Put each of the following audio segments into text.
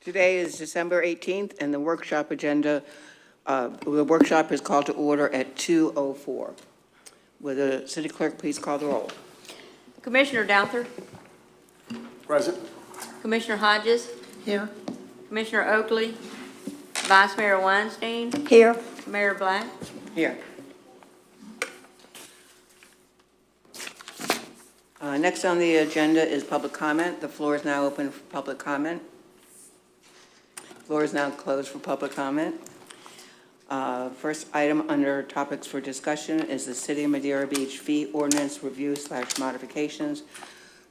Today is December 18th, and the workshop agenda, the workshop is called to order at 2:04. Will the city clerk please call the roll? Commissioner Douther. Present. Commissioner Hodges. Here. Commissioner Oakley. Vice Mayor Weinstein. Here. Mayor Black. Here. Next on the agenda is public comment. The floor is now open for public comment. The floor is now closed for public comment. First item under topics for discussion is the City of Madeira Beach Fee Ordinance Review / Modifications,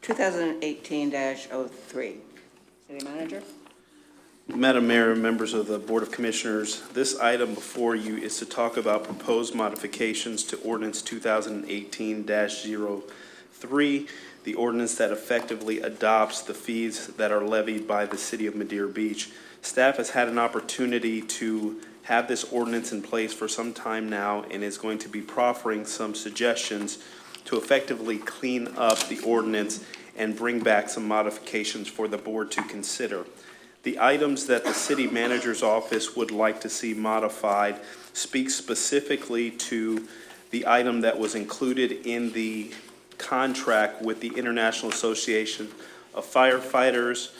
2018-03. City Manager. Madam Mayor and members of the Board of Commissioners, this item before you is to talk about proposed modifications to Ordinance 2018-03, the ordinance that effectively adopts the fees that are levied by the City of Madeira Beach. Staff has had an opportunity to have this ordinance in place for some time now and is going to be proffering some suggestions to effectively clean up the ordinance and bring back some modifications for the board to consider. The items that the city manager's office would like to see modified speak specifically to the item that was included in the contract with the International Association of Firefighters,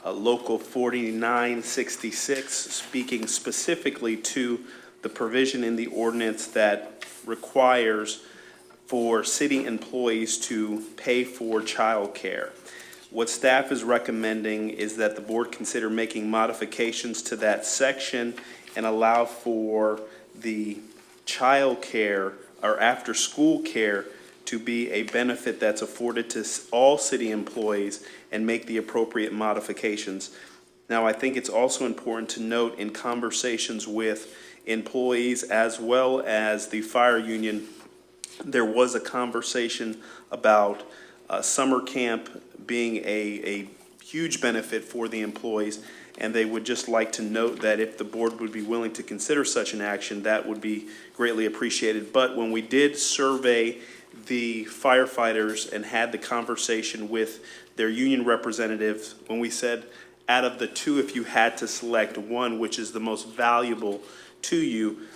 Local 4966, speaking specifically to the provision in the ordinance that requires for city employees to pay for child care. What staff is recommending is that the board consider making modifications to that section and allow for the child care or after school care to be a benefit that's afforded to all city employees and make the appropriate modifications. Now, I think it's also important to note in conversations with employees as well as the fire union, there was a conversation about summer camp being a huge benefit for the employees, and they would just like to note that if the board would be willing to consider such an action, that would be greatly appreciated. But when we did survey the firefighters and had the conversation with their union representatives, when we said out of the two, if you had to select one, which is the most valuable to you,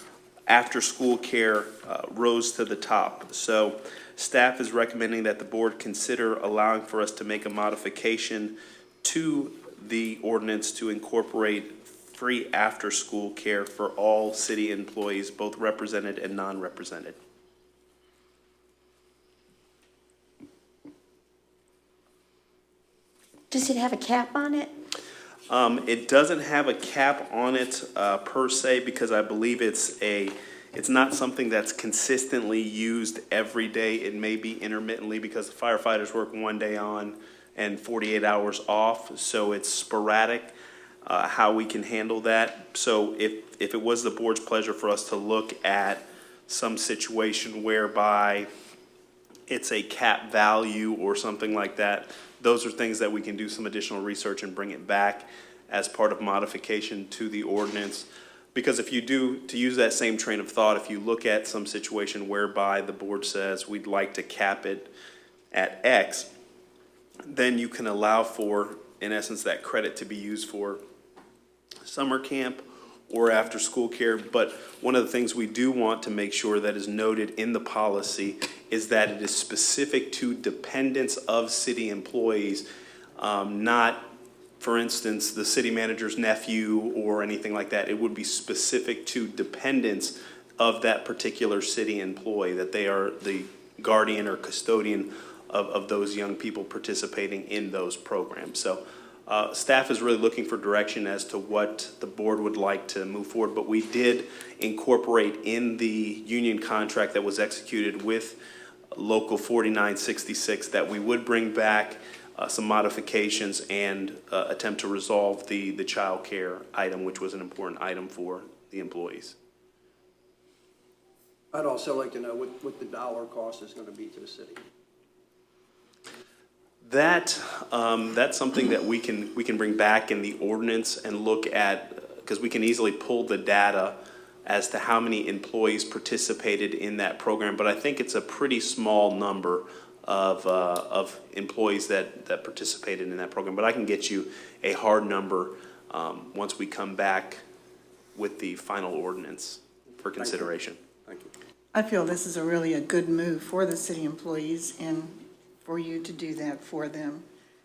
after school care rose to the top. So staff is recommending that the board consider allowing for us to make a modification to the ordinance to incorporate free after school care for all city employees, both represented and non-represented. Does it have a cap on it? It doesn't have a cap on it per se, because I believe it's not something that's consistently used every day. It may be intermittently because the firefighters work one day on and 48 hours off, so it's sporadic how we can handle that. So if it was the board's pleasure for us to look at some situation whereby it's a cap value or something like that, those are things that we can do some additional research and bring it back as part of modification to the ordinance. Because if you do, to use that same train of thought, if you look at some situation whereby the board says we'd like to cap it at X, then you can allow for, in essence, that credit to be used for summer camp or after school care. But one of the things we do want to make sure that is noted in the policy is that it is specific to dependents of city employees, not, for instance, the city manager's nephew or anything like that. It would be specific to dependents of that particular city employee, that they are the guardian or custodian of those young people participating in those programs. So staff is really looking for direction as to what the board would like to move forward, but we did incorporate in the union contract that was executed with Local 4966 that we would bring back some modifications and attempt to resolve the child care item, which was an important item for the employees. I'd also like to know what the dollar cost is going to be to the city. That's something that we can bring back in the ordinance and look at, because we can easily pull the data as to how many employees participated in that program. But I think it's a pretty small number of employees that participated in that program. But I can get you a hard number once we come back with the final ordinance for consideration. Thank you. I feel this is really a good move for the city employees and for you to do that for them,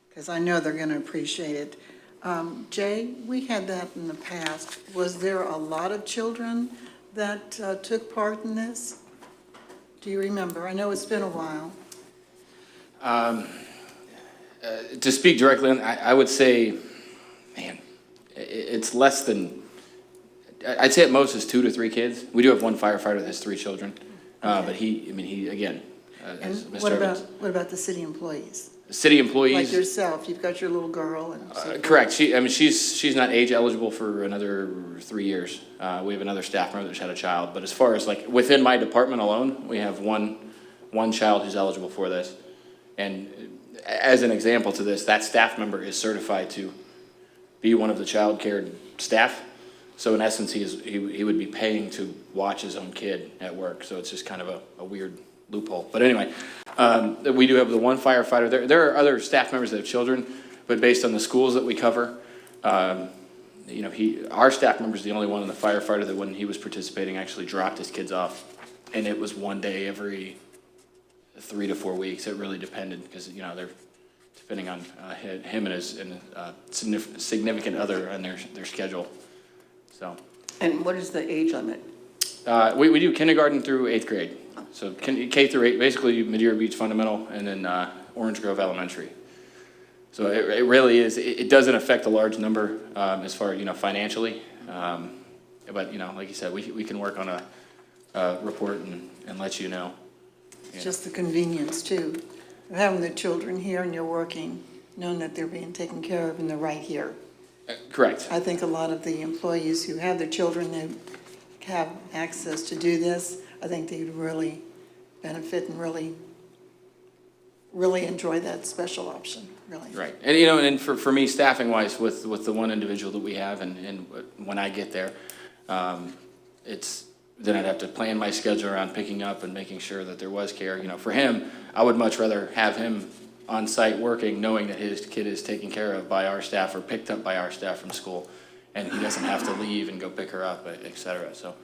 because I know they're going to appreciate it. Jay, we had that in the past. Was there a lot of children that took part in this? Do you remember? I know it's been a while. To speak directly on, I would say, man, it's less than, I'd say at most is 2 to 3 kids. We do have one firefighter that has 3 children, but he, again, as And Mr. Evans. what about the city employees? City Like employees, yourself, you've got your little girl and so forth. correct. She's not age eligible for another 3 years. We have another staff member that's had a child, but as far as like within my department alone, we have one child who's eligible for this. And as an example to this, that staff member is certified to be one of the child care staff. So in essence, he would be paying to watch his own kid at work. So it's just kind of a weird loophole. But anyway, we do have the one firefighter. There are other staff members that have children, but based on the schools that we cover, our staff member is the only one in the firefighter that when he was participating actually dropped his kids off. And it was one day every 3 to 4 weeks. It really depended because, they're depending on him and his significant other and their schedule. So. And what is the age limit? We do kindergarten through 8th grade. So K through 8, basically Madeira Beach Fundamental and then Orange Grove Elementary. So it really is, it doesn't affect a large number as far as, financially. But, like you said, we can work on a report and let you know. It's just the convenience too, of having the children here and you're working, knowing that they're being taken care of and they're right here. Correct. I think a lot of the employees who have their children that have access to do this, I think they'd really benefit and really enjoy that special option, really. Right. And, and for me, staffing wise, with the one individual that we have and when I get there, then I'd have to plan my schedule around picking up and making sure that there was care. For him, I would much rather have him on site working, knowing that his kid is taken care of by our staff or picked up by our staff from school, and he doesn't have to leave and go pick her up, et cetera. So,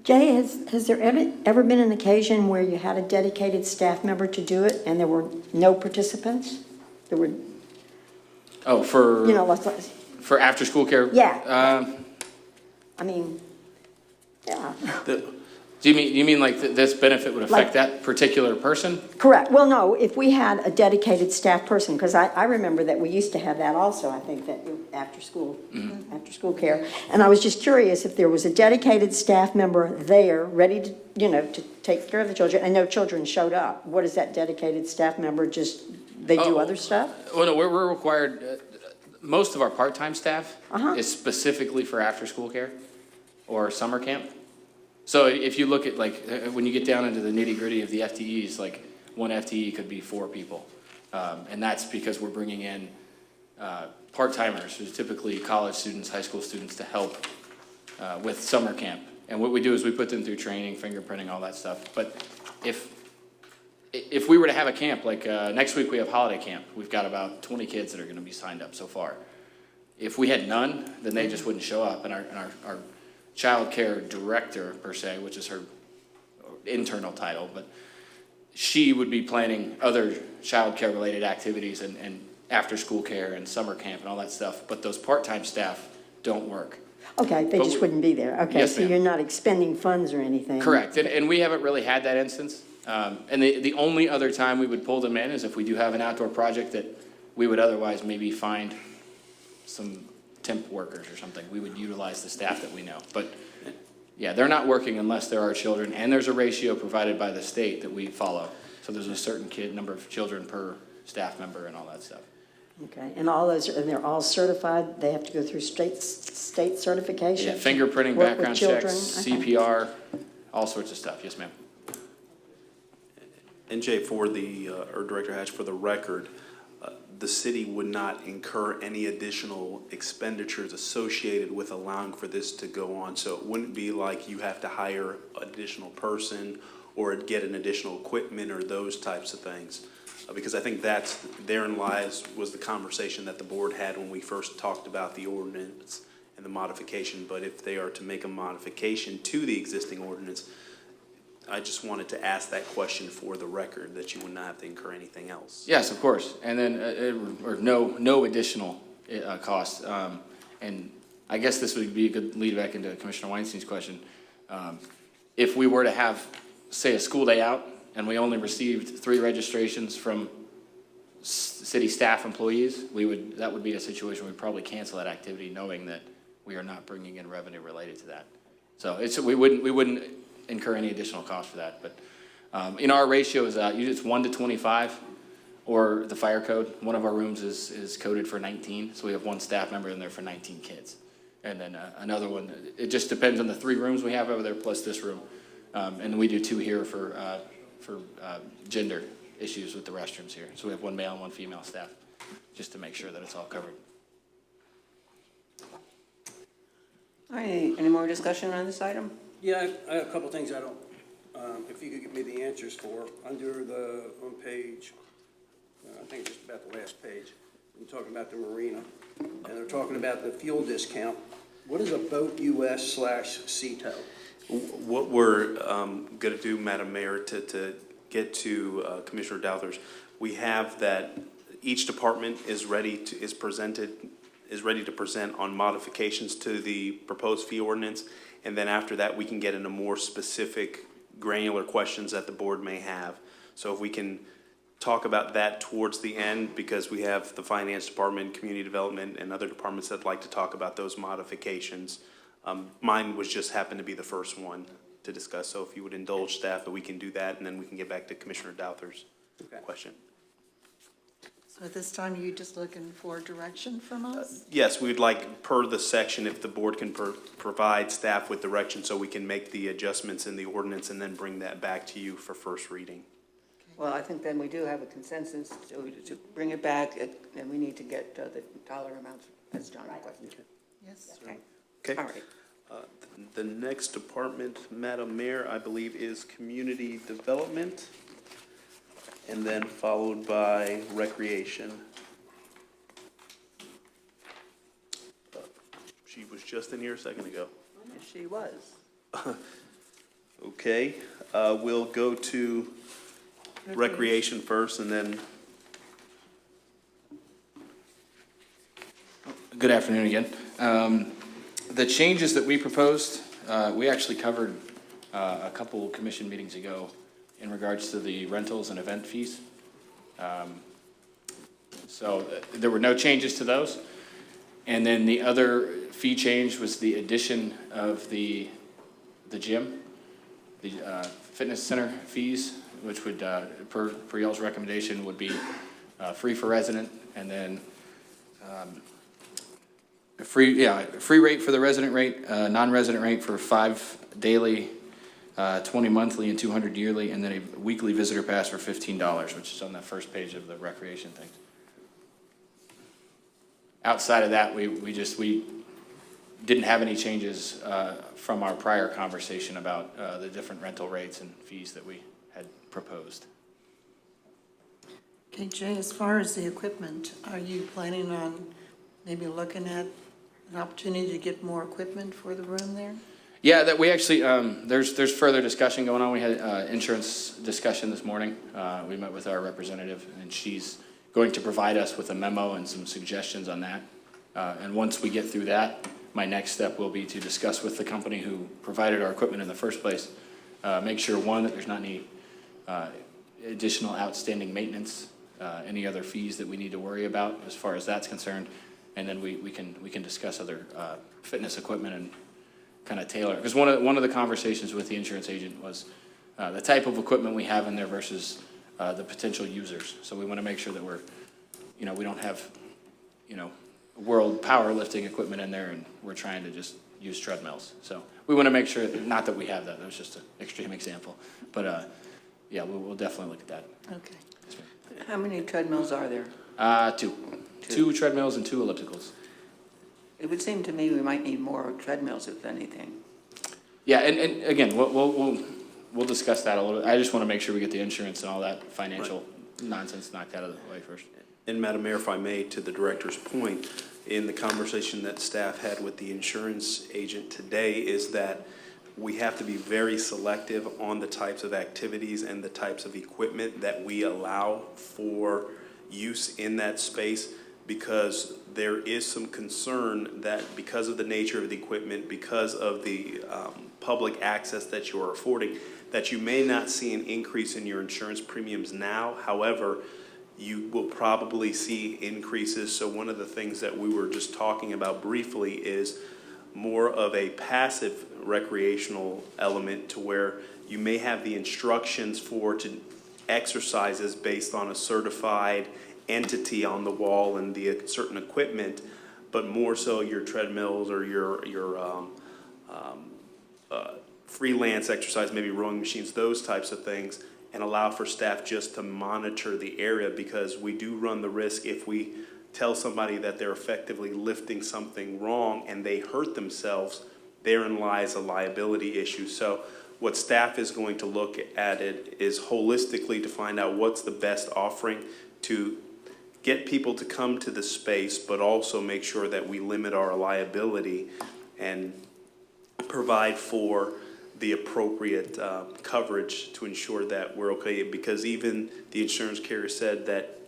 Jay, has there ever been an occasion where you had a dedicated staff member to do it and there were no participants? There were, for after school care? Yeah. Yeah. Do you mean like this benefit would affect that particular person? Correct. Well, no, if we had a dedicated staff person, because I remember that we used to have that also, I think, that after school care. And I was just curious if there was a dedicated staff member there ready to, to take care of the children, and no children showed up. What is that dedicated staff member they do other stuff? Well, no, we're required, most of our part-time staff is specifically for after school care or summer camp. So if you look at when you get down into the nitty gritty of the FTEs, like one FTE could be 4 people. And that's because we're bringing in part-timers, who's typically college students, high school students, to help with summer camp. And what we do is we put them through training, fingerprinting, all that stuff. But if we were to have a camp, like next week we have holiday camp, we've got about 20 kids that are going to be signed up so far. If we had none, then they just wouldn't show up. And our child care director, per se, which is her internal title, but she would be planning other child care related activities and after school care and summer camp and all that stuff. But those part-time staff don't work. Okay, they just wouldn't be there. Okay, Yes, so ma'am. you're not expending funds or anything. Correct, and we haven't really had that instance. And the only other time we would pull them in is if we do have an outdoor project that we would otherwise maybe find some temp workers or something. We would utilize the staff that we know. But yeah, they're not working unless there are children, and there's a ratio provided by the state that we follow. So there's a certain number of children per staff member and all that stuff. Okay, and they're all certified? They have to go through state certification? Yeah, fingerprinting, work with background children? checks, Okay. CPR, all sorts of stuff. Yes, ma'am. And Jay, or Director Hatch, for the record, the city would not incur any additional expenditures associated with allowing for this to go on. So it wouldn't be like you have to hire an additional person or get an additional equipment or those types of things. because I think therein was the conversation that the board had when we first talked about the ordinance and the modification. But if they are to make a modification to the existing ordinance, I just wanted to ask that question for the record, that you would not have to incur anything else. Yes, of course, and then, or no additional cost. And I guess this would be a good lead back into Commissioner Weinstein's question. If we were to have, say, a school day out, and we only received 3 registrations from city staff employees, that would be a situation we'd probably cancel that activity, knowing that we are not bringing in revenue related to that. So we wouldn't incur any additional cost for that. But our ratio is usually it's 1 to 25, or the fire code. One of our rooms is coded for 19, so we have 1 staff member in there for 19 kids. And then another one, it just depends on the 3 rooms we have over there plus this room. And we do 2 here for gender issues with the restrooms here. So we have 1 male and 1 female staff, just to make sure that it's all covered. All right, any more discussion on this item? Yeah, I have a couple of things I don't, if you could give me the answers for, on page, I think it's just about the last page, we're talking about the marina, and they're talking about the fuel discount. What is a boat US/CTO? What we're going to do, Madam Mayor, to get to Commissioner Douther's, we have that each department is ready to present on modifications to the proposed fee ordinance, and then after that we can get into more specific granular questions that the board may have. So if we can talk about that towards the end, because we have the finance department, community development, and other departments that like to talk about those modifications. Mine was just happened to be the first one to discuss, so if you would indulge staff, that we can do that, and then we can get back to Commissioner Douther's question. So at this time, you just looking for direction from us? Yes, we would like, per the section, if the board can provide staff with direction so we can make the adjustments in the ordinance and then bring that back to you for first reading. Well, I think then we do have a consensus to bring it back, and we need to get the dollar amounts as John requested. Yes. Okay. Okay. All right. The next department, Madam Mayor, I believe is community development, and then followed by recreation. She was just in here a second ago. Yes, she was. Okay, we'll go to recreation first, and then. Good afternoon again. The changes that we proposed, we actually covered a couple commission meetings ago in regards to the rentals and event fees. So there were no changes to those. And then the other fee change was the addition of the gym, the fitness center fees, which would, per y'all's recommendation, would be free for resident, and then free rate for the resident rate, non-resident rate for 5 daily, 20 monthly, and 200 yearly, and then a weekly visitor pass for $15, which is on the first page of the recreation thing. Outside of that, we didn't have any changes from our prior conversation about the different rental rates and fees that we had proposed. Okay, Jay, as far as the equipment, are you planning on maybe looking at an opportunity to get more equipment for the room there? Yeah, that we actually, there's further discussion going on. We had insurance discussion this morning. We met with our representative, and she's going to provide us with a memo and some suggestions on that. And once we get through that, my next step will be to discuss with the company who provided our equipment in the first place, make sure, one, that there's not any additional outstanding maintenance, any other fees that we need to worry about as far as that's concerned. And then we can discuss other fitness equipment and kind of tailor. Because one of the conversations with the insurance agent was the type of equipment we have in there versus the potential users. So we want to make sure that we don't have, world powerlifting equipment in there, and we're trying to just use treadmills. So we want to make sure, not that we have that. That was just an extreme example. But yeah, we'll definitely look at that. Okay. How many treadmills are there? Two treadmills and 2 ellipticals. It would seem to me we might need more treadmills, if anything. Yeah, and again, we'll discuss that a little bit. I just want to make sure we get the insurance and all that financial nonsense knocked out of the way first. And Madam Mayor, if I may, to the director's point, in the conversation that staff had with the insurance agent today is that we have to be very selective on the types of activities and the types of equipment that we allow for use in that space, because there is some concern that because of the nature of the equipment, because of the public access that you are affording, that you may not see an increase in your insurance premiums now. However, you will probably see increases. So one of the things that we were just talking about briefly is more of a passive recreational element, to where you may have the instructions for exercises based on a certified entity on the wall and the certain equipment, but more so your treadmills or your freelance exercise, maybe rowing machines, those types of things, and allow for staff just to monitor the area, because we do run the risk if we tell somebody that they're effectively lifting something wrong and they hurt themselves, therein lies a liability issue. So what staff is going to look at it is holistically to find out what's the best offering to get people to come to the space, but also make sure that we limit our liability and provide for the appropriate coverage to ensure that we're okay. Because even the insurance carrier said that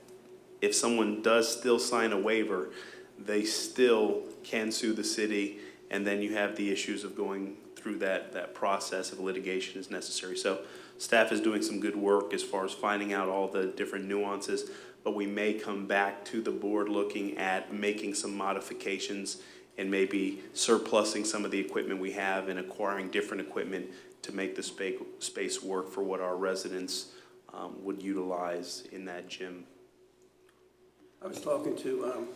if someone does still sign a waiver, they still can sue the city, and then you have the issues of going through that process of litigation is necessary. So staff is doing some good work as far as finding out all the different nuances, but we may come back to the board looking at making some modifications and maybe surplusing some of the equipment we have and acquiring different equipment to make the space work for what our residents would utilize in that gym. I was talking to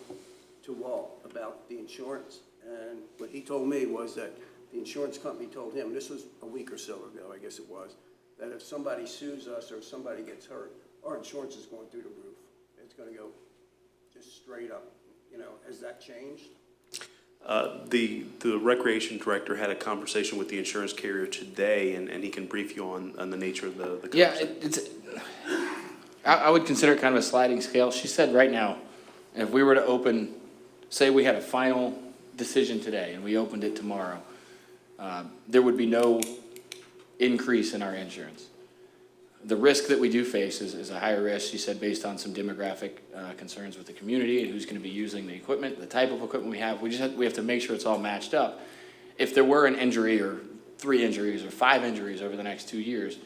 Walt about the insurance, and what he told me was that the insurance company told him, this was a week or so ago, I guess it was, that if somebody sues us or if somebody gets hurt, our insurance is going through the roof. It's going to go just straight up. You know, has that changed? The recreation director had a conversation with the insurance carrier today, and he can brief you on the nature of the conversation. I would consider it kind of a sliding scale. She said right now, if we were to open, say we had a final decision today and we opened it tomorrow, there would be no increase in our insurance. The risk that we do face is a higher risk, she said, based on some demographic concerns with the community and who's going to be using the equipment, the type of equipment we have. We have to make sure it's all matched up. If there were an injury or 3 injuries or 5 injuries over the next 2 years,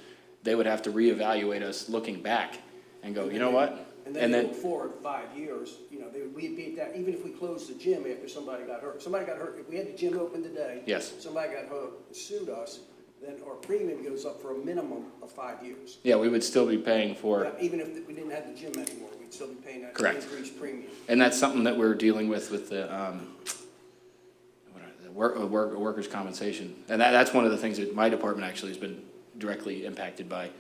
they would have to reevaluate us looking back and go, you know what? And then look forward 5 years, you know, we'd be at that, even if we closed the gym after somebody got hurt. Somebody got hurt, if we had the gym open today. Yes. Somebody got hurt and sued us, then our premium goes up for a minimum of 5 years. Yeah, we would still be paying for. Yeah, even if we didn't have the gym anymore, we'd still be paying that Correct. increased premium. And that's something that we're dealing with the workers' compensation. And that's one of the things that my department actually has been directly impacted by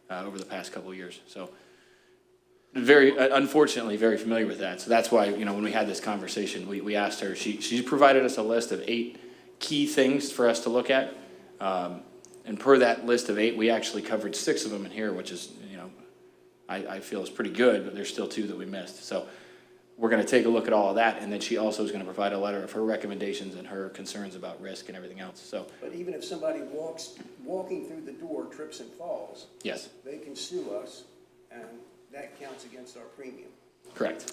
over the past couple of years. So unfortunately, very familiar with that. So that's why, you know, when we had this conversation, we asked her, she provided us a list of 8 key things for us to look at. And per that list of 8, we actually covered 6 of them in here, which is, you know, I feel is pretty good, but there's still 2 that we missed. So we're going to take a look at all of that, and then she also is going to provide a letter of her recommendations and her concerns about risk and everything else. So, But even if somebody walking through the door trips and falls, yes, they can sue us, and that counts against our premium. correct.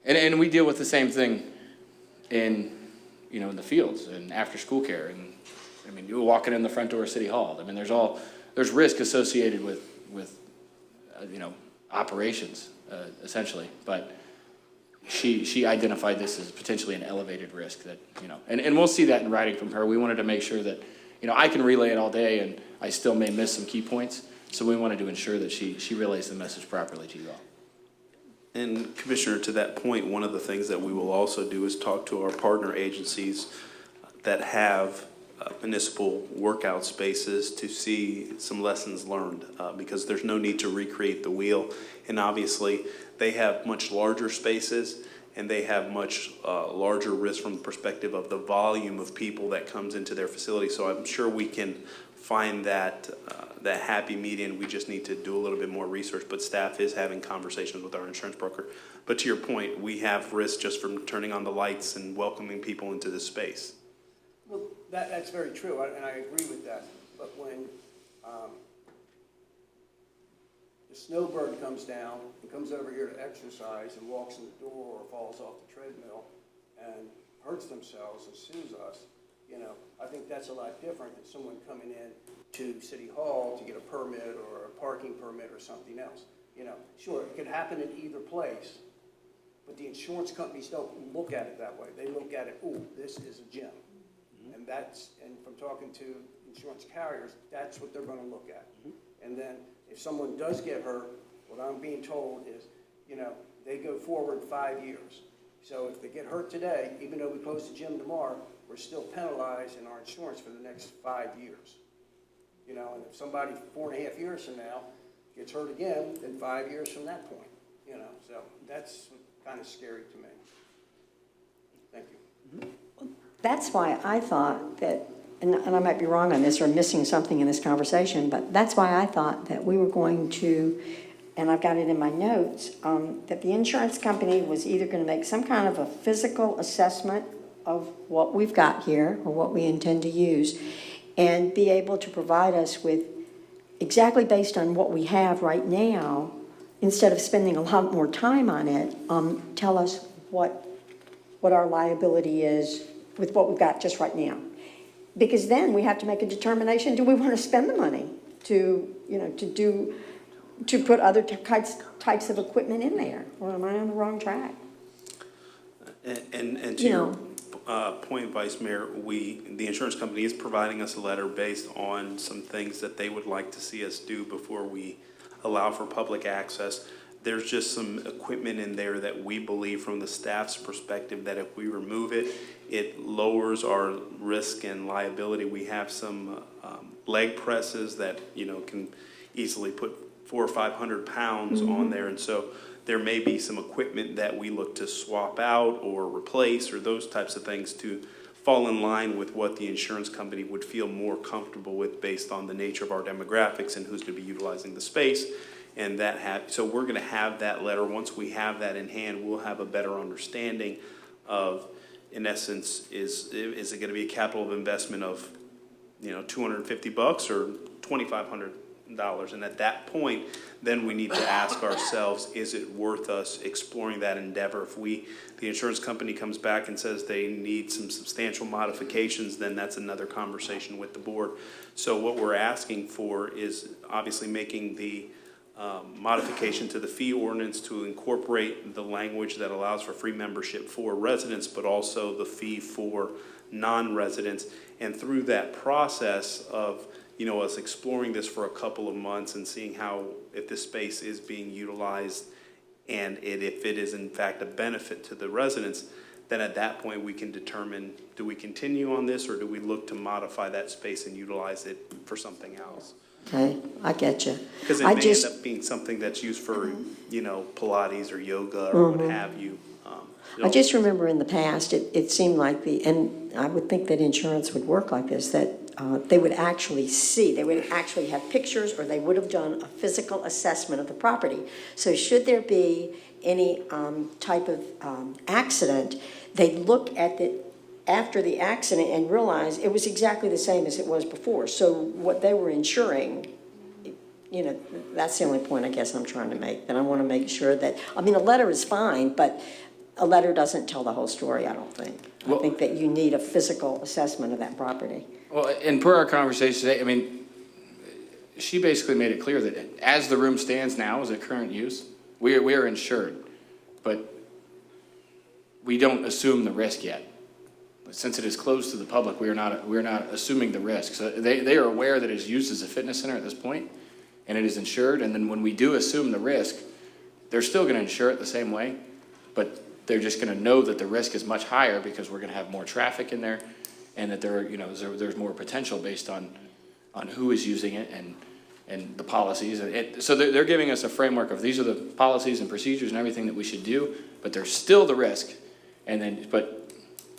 And we deal with the same thing in, you know, in the fields and after school care. And I mean, you're walking in the front door of City Hall. I mean, there's risk associated with you know, operations, essentially. But she identified this as potentially an elevated risk that, you know, and we'll see that in writing from her. We wanted to make sure that, you know, I can relay it all day and I still may miss some key points. So we wanted to ensure that she relays the message properly to you all. And Commissioner, to that point, one of the things that we will also do is talk to our partner agencies that have municipal workout spaces to see some lessons learned, because there's no need to recreate the wheel. And obviously, they have much larger spaces and they have much larger risk from the perspective of the volume of people that comes into their facility. So I'm sure we can find that, that happy median. We just need to do a little bit more research, but staff is having conversations with our insurance broker. But to your point, we have risk just from turning on the lights and welcoming people into this space. Well, that's very true, and I agree with that. But when the snowbird comes down and comes over here to exercise and walks in the door or falls off the treadmill and hurts themselves and sues us, you know, I think that's a lot different than someone coming in to City Hall to get a permit or a parking permit or something else. You know, sure, it could happen in either place, but the insurance companies don't look at it that way. They look at it, ooh, this is a gym. And from talking to insurance carriers, that's what they're gonna look at. And then if someone does get hurt, what I'm being told is, you know, they go forward 5 years. So if they get hurt today, even though we close the gym tomorrow, we're still penalized in our insurance for the next 5 years. You know, and if somebody 4.5 years from now gets hurt again, then 5 years from that point, you know. So that's kind of scary to me. Thank you. That's why I thought that, and I might be wrong on this or missing something in this conversation, but that's why I thought that we were going to, and I've got it in my notes, that the insurance company was either going to make some kind of a physical assessment of what we've got here or what we intend to use and be able to provide us with, exactly based on what we have right now, instead of spending a lot more time on it, tell us what our liability is with what we've got just right now. Because then we have to make a determination, do we want to spend the money to, you know, to put other types of equipment in there? Or am I on the wrong track? And to your point, Vice Mayor, the insurance company is providing us a letter based on some things that they would like to see us do before we allow for public access. There's just some equipment in there that we believe from the staff's perspective that if we remove it, it lowers our risk and liability. We have some leg presses that, you know, can easily put 400 or 500 pounds on there. And so there may be some equipment that we look to swap out or replace or those types of things to fall in line with what the insurance company would feel more comfortable with based on the nature of our demographics and who's going to be utilizing the space. And so we're going to have that letter. Once we have that in hand, we'll have a better understanding of, in essence, is it going to be a capital investment of, you know, $250 or $2,500? And at that point, then we need to ask ourselves, is it worth us exploring that endeavor? If the insurance company comes back and says they need some substantial modifications, then that's another conversation with the board. So what we're asking for is obviously making the modification to the fee ordinance to incorporate the language that allows for free membership for residents, but also the fee for non-residents. And through that process of, you know, us exploring this for a couple of months and seeing how, if this space is being utilized and if it is in fact a benefit to the residents, then at that point we can determine, do we continue on this or do we look to modify that space and utilize it for something else? Okay, I get you. Because it may end up being something that's used for, you know, Pilates or yoga or what have you. I just remember in the past, it seemed like and I would think that insurance would work like this, that they would actually have pictures or they would have done a physical assessment of the property. So should there be any type of accident, they'd look at it after the accident and realize it was exactly the same as it was before. So what they were insuring, you know, that's the only point I guess I'm trying to make, that I want to make sure that, I mean, a letter is fine, but a letter doesn't tell the whole story, I don't think. I think that you need a physical assessment of that property. Well, and per our conversation today, I mean, she basically made it clear that as the room stands now, as a current use, we are insured, but we don't assume the risk yet. But since it is closed to the public, we're not assuming the risk. So they are aware that it is used as a fitness center at this point, and it is insured. And then when we do assume the risk, they're still going to insure it the same way, but they're just going to know that the risk is much higher because we're going to have more traffic in there, and that there's more potential based on who is using it and the policies. So they're giving us a framework of these are the policies and procedures and everything that we should do, but there's still the risk. And then, but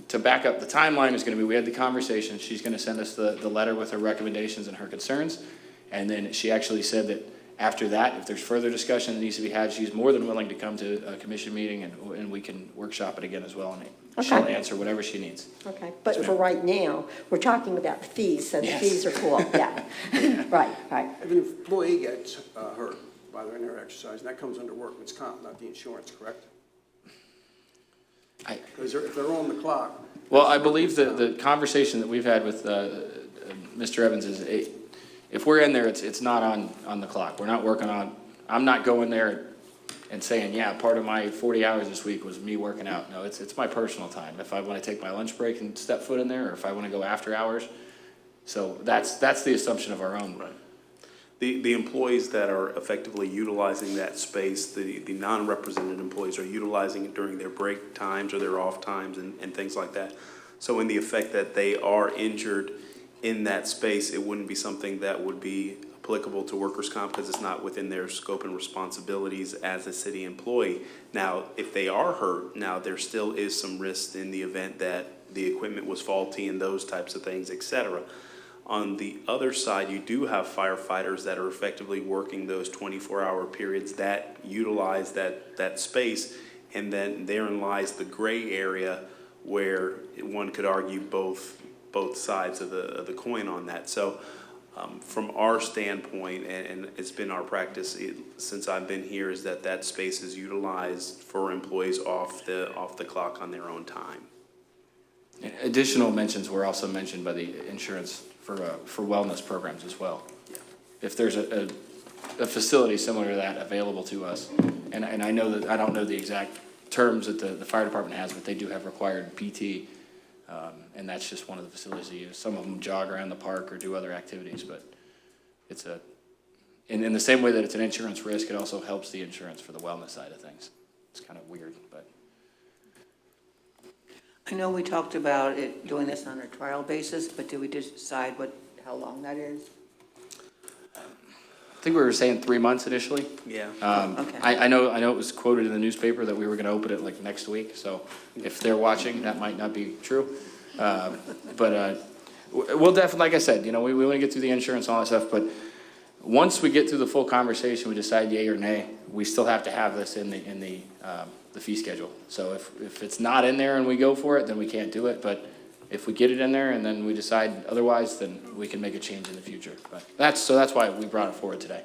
to back up, the timeline is gonna be, we had the conversation, she's gonna send us the letter with her recommendations and her concerns. And then she actually said that after that, if there's further discussion that needs to be had, she's more than willing to come to a commission meeting and we can workshop it again as well. And she'll Okay. answer whatever she needs. Okay, but for right now, we're talking about fees, so the Yes. fees are cool, yeah. Right, right. If an employee gets hurt while they're in their exercise, and that comes under workman's comp, not the insurance, correct? Because if they're on the clock. Well, I believe that the conversation that we've had with Mr. Evans is, if we're in there, it's not on the clock. We're not working on, I'm not going there and saying, yeah, part of my 40 hours this week was me working out. No, it's my personal time. If I want to take my lunch break and step foot in there, or if I want to go after hours. So that's the assumption of our own. Right. The employees that are effectively utilizing that space, the non-represented employees are utilizing it during their break times or their off times and things like that. So in the effect that they are injured in that space, it wouldn't be something that would be applicable to workers' comp because it's not within their scope and responsibilities as a city employee. Now, if they are hurt, now there still is some risk in the event that the equipment was faulty and those types of things, et cetera. On the other side, you do have firefighters that are effectively working those 24-hour periods that utilize that space, and then therein lies the gray area where one could argue both sides of the coin on that. So from our standpoint, and it's been our practice since I've been here, is that space is utilized for employees off the clock on their own time. Additional mentions were also mentioned by the insurance for wellness programs as well. Yeah. If there's a facility similar to that available to us, and I know that, I don't know the exact terms that the fire department has, but they do have required PT, and that's just one of the facilities they use. Some of them jog around the park or do other activities, but it's in the same way that it's an insurance risk, it also helps the insurance for the wellness side of things. It's kind of weird, but. I know we talked about it, doing this on a trial basis, but did we decide how long that is? I think we were saying 3 months initially. Yeah. Okay. I know it was quoted in the newspaper that we were going to open it like next week, so if they're watching, that might not be true. But we'll definitely, like I said, we want to get through the insurance and all that stuff, but once we get through the full conversation, we decide yay or nay, we still have to have this in the fee schedule. So if it's not in there and we go for it, then we can't do it, but if we get it in there and then we decide otherwise, then we can make a change in the future. But that's why we brought it forward today.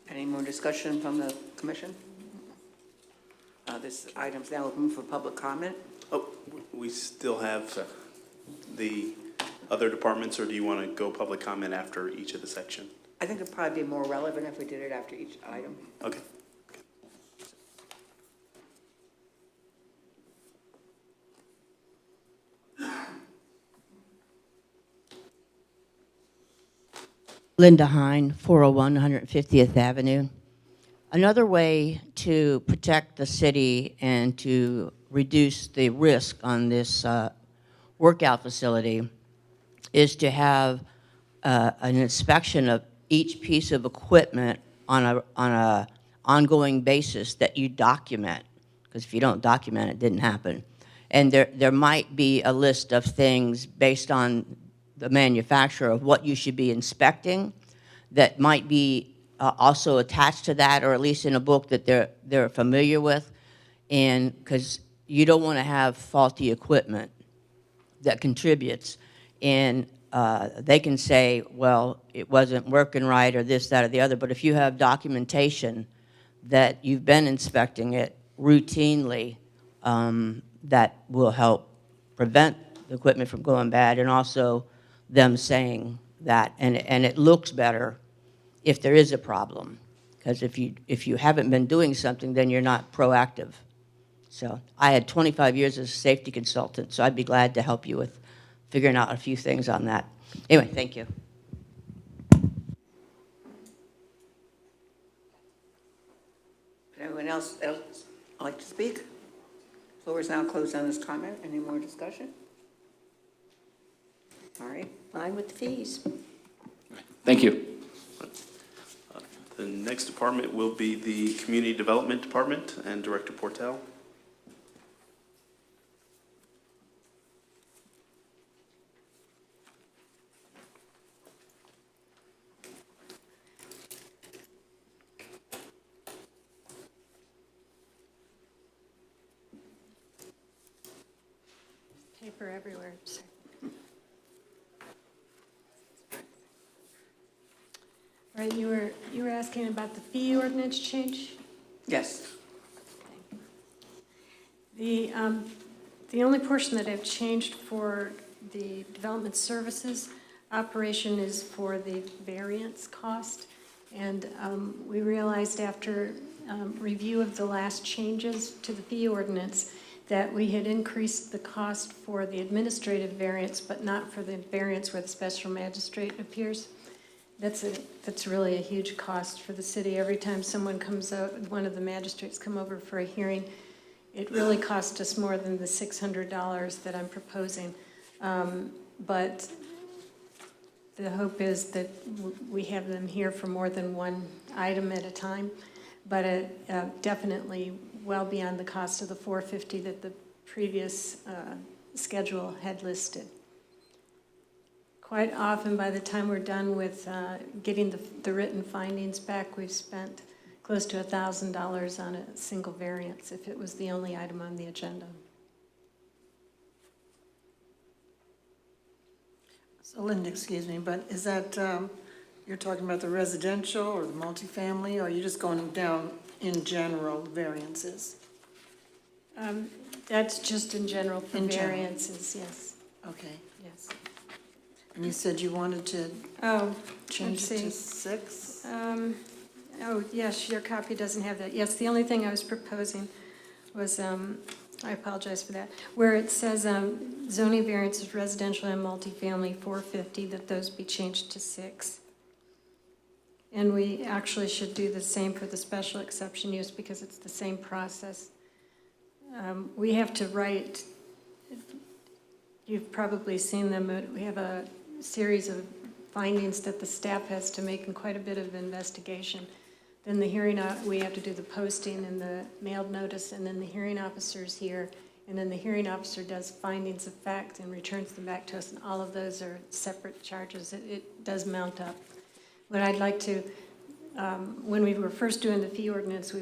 Any more discussion from the commission? This item's now open for public comment. Oh, we still have the other departments, or do you want to go public comment after each of the section? I think it'd probably be more relevant if we did it after each item. Okay. Linda Hine, 401 150th Avenue. Another way to protect the city and to reduce the risk on this workout facility is to have an inspection of each piece of equipment on a ongoing basis that you document, because if you don't document, it didn't happen. And there might be a list of things based on the manufacturer of what you should be inspecting that might be also attached to that, or at least in a book that they're familiar with, and because you don't want to have faulty equipment that contributes, and they can say, well, it wasn't working right, or this, that, or the other, but if you have documentation that you've been inspecting it routinely, that will help prevent the equipment from going bad, and also them saying that, and it looks better if there is a problem, because if you haven't been doing something, then you're not proactive. So I had 25 years as a safety consultant, so I'd be glad to help you with figuring out a few things on that. Anyway, thank you. Anyone else like to speak? Floor is now closed on this comment. Any more discussion? All right. Fine with the fees. Thank you. The next department will be the Community Development Department and Director Portel. Paper everywhere. Sorry. All right, you were asking about the fee ordinance change? Yes. The only portion that I've changed for the development services operation is for the variance cost. And we realized after review of the last changes to the fee ordinance that we had increased the cost for the administrative variance, but not for the variance where the special magistrate appears. That's really a huge cost for the city. Every time someone comes out, one of the magistrates come over for a hearing, it really cost us more than the $600 that I'm proposing. But the hope is that we have them here for more than one item at a time, but definitely well beyond the cost of the $450 that the previous schedule had listed. Quite often, by the time we're done with getting the written findings back, we've spent close to $1,000 on a single variance if it was the only item on the agenda. So Linda, excuse me, but is that, you're talking about the residential or the multifamily, or are you just going down in general variances? That's just in general for In general. variances, yes, Okay. yes. And you said you wanted to Oh, change let's it to see. 6? Oh, yes, your copy doesn't have that. Yes, the only thing I was proposing was, I apologize for that, where it says zoning variances residential and multifamily 450, that those be changed to 6. And we actually should do the same for the special exception use because it's the same process. We have to write, you've probably seen them, but we have a series of findings that the staff has to make and quite a bit of investigation. Then the hearing, we have to do the posting and the mailed notice, and then the hearing officer's here, and then the hearing officer does findings of fact and returns them back to us, and all of those are separate charges. It does mount up. But I'd like to, when we were first doing the fee ordinance,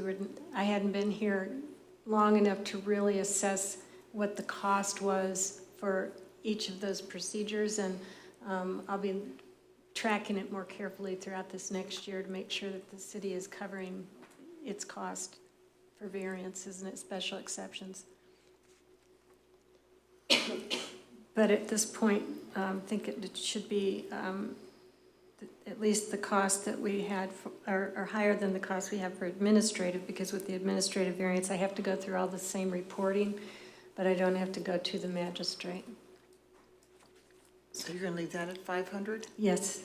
I hadn't been here long enough to really assess what the cost was for each of those procedures, and I'll be tracking it more carefully throughout this next year to make sure that the city is covering its cost for variances and its special exceptions. But at this point, I think it should be at least the cost that we had are higher than the cost we have for administrative, because with the administrative variance, I have to go through all the same reporting, but I don't have to go to the magistrate. So you're going to leave that at 500? Yes.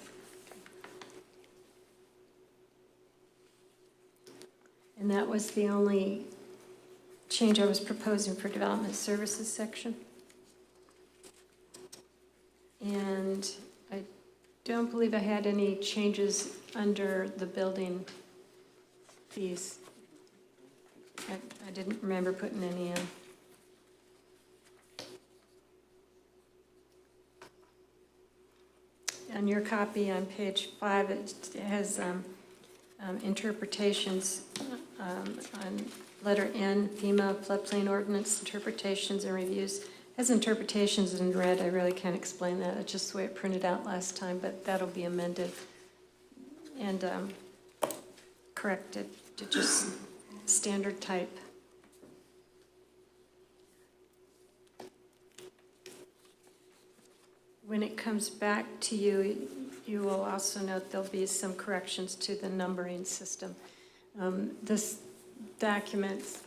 And that was the only change I was proposing for development services section. And I don't believe I had any changes under the building fees. I didn't remember putting any in. On your copy on page 5, it has interpretations on letter N, FEMA floodplain ordinance interpretations and reviews. It has interpretations in red. I really can't explain that. It's just the way it printed out last time, but that'll be amended and corrected to just standard type. When it comes back to you, you will also note there'll be some corrections to the numbering system. This document's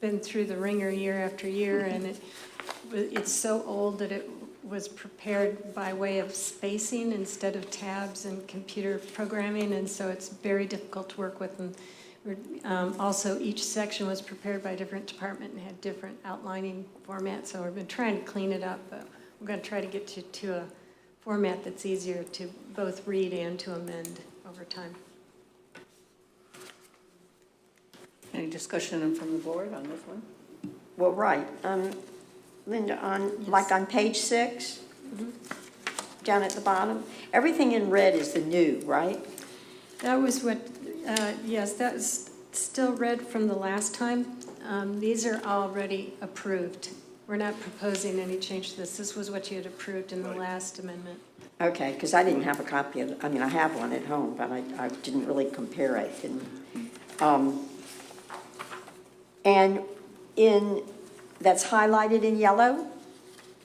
been through the ringer year after year, and it's so old that it was prepared by way of spacing instead of tabs and computer programming, and so it's very difficult to work with. And also, each section was prepared by a different department and had different outlining formats, so we've been trying to clean it up, but we're going to try to get to a format that's easier to both read and to amend over time. Any discussion from the board on this one? Well, right. Linda, like on page 6, down at the bottom, everything in red is the new, right? That was what, yes, that was still red from the last time. These are already approved. we're not proposing any change to this. This was what you had approved in the last amendment. Okay, because I didn't have a copy of, I mean, I have one at home, but I didn't really compare it. And that's highlighted in yellow,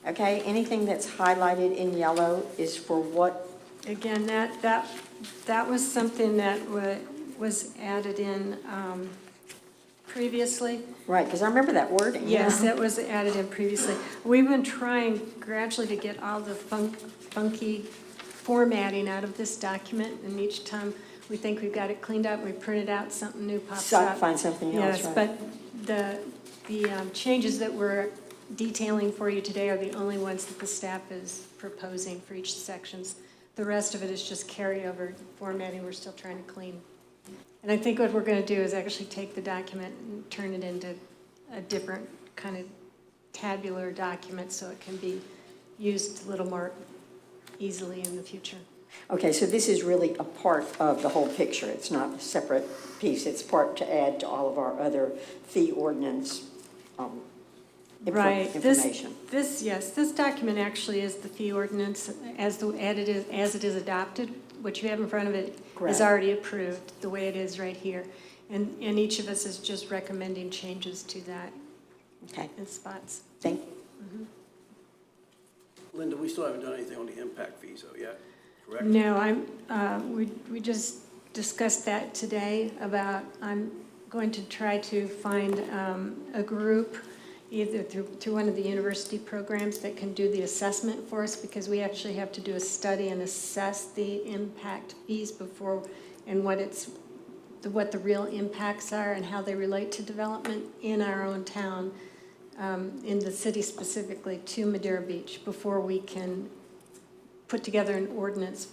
okay? Anything that's highlighted in yellow is for what? Again, that was something that was added in previously. Right, because I remember that wording. Yes, yeah. that was added in previously. We've been trying gradually to get all the funky formatting out of this document, and each time we think we've got it cleaned up, we print it out, something new pops up. Find something else, Yes, right. but the changes that we're detailing for you today are the only ones that the staff is proposing for each sections. The rest of it is just carryover formatting we're still trying to clean. And I think what we're going to do is actually take the document and turn it into a different kind of tabular document so it can be used a little more easily in the future. Okay, so this is really a part of the whole picture. It's not a separate piece. It's part to add to all of our other fee ordinance Right. information. This document actually is the fee ordinance as it is adopted. What you have in front of it Correct. is already approved, the way it is right here. And each of us is just recommending changes to that Okay, in spots. thank you. Linda, we still haven't done anything on the impact fees though yet, correct? No, we just discussed that today about, I'm going to try to find a group either through one of the university programs that can do the assessment for us, because we actually have to do a study and assess the impact fees before, and what the real impacts are and how they relate to development in our own town, in the city specifically, to Madeira Beach, before we can put together an ordinance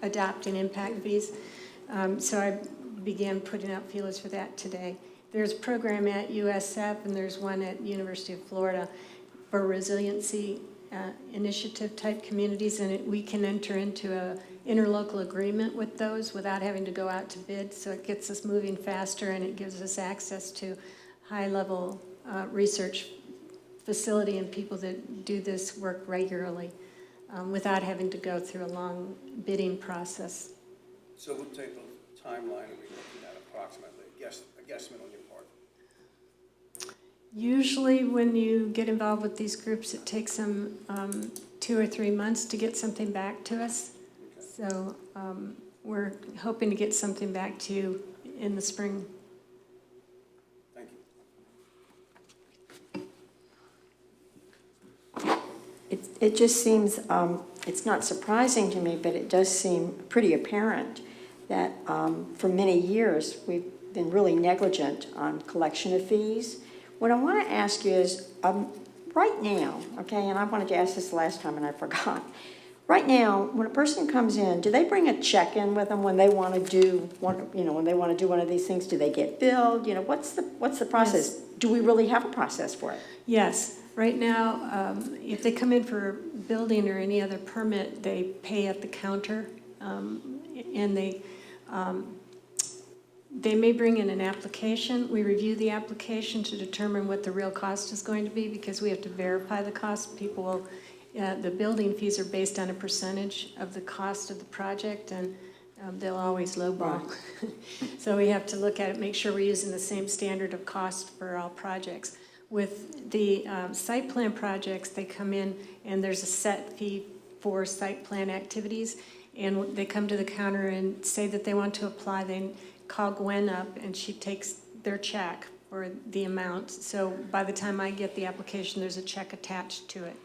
adopting impact fees. So I began putting out feelers for that today. There's a program at USF and there's one at University of Florida for resiliency initiative type communities, and we can enter into a interlocal agreement with those without having to go out to bid. So it gets us moving faster and it gives us access to high-level research facility and people that do this work regularly without having to go through a long bidding process. So what type of timeline are we looking at approximately? A guesstimate on your part? Usually when you get involved with these groups, it takes them 2 or 3 months to get something back to us. Okay. So we're hoping to get something back to you in the spring. Thank you. It just seems, it's not surprising to me, but it does seem pretty apparent that for many years we've been really negligent on collection of fees. What I want to ask you is, right now, okay, and I wanted to ask this the last time and I forgot. Right now, when a person comes in, do they bring a check in with them when they want to do one, when they want to do one of these things? Do they get billed? What's the process? Yes. Do we really have a process for it? Yes. Right now, if they come in for building or any other permit, they pay at the counter, and they may bring in an application. We review the application to determine what the real cost is going to be, because we have to verify the cost. People will, the building fees are based on a percentage of the cost of the project, and they'll always lowball. Right. So we have to look at it, make sure we're using the same standard of cost for all projects. With the site plan projects, they come in and there's a set fee for site plan activities, and they come to the counter and say that they want to apply. They call Gwen up and she takes their check for the amount. So by the time I get the application, there's a check attached to it.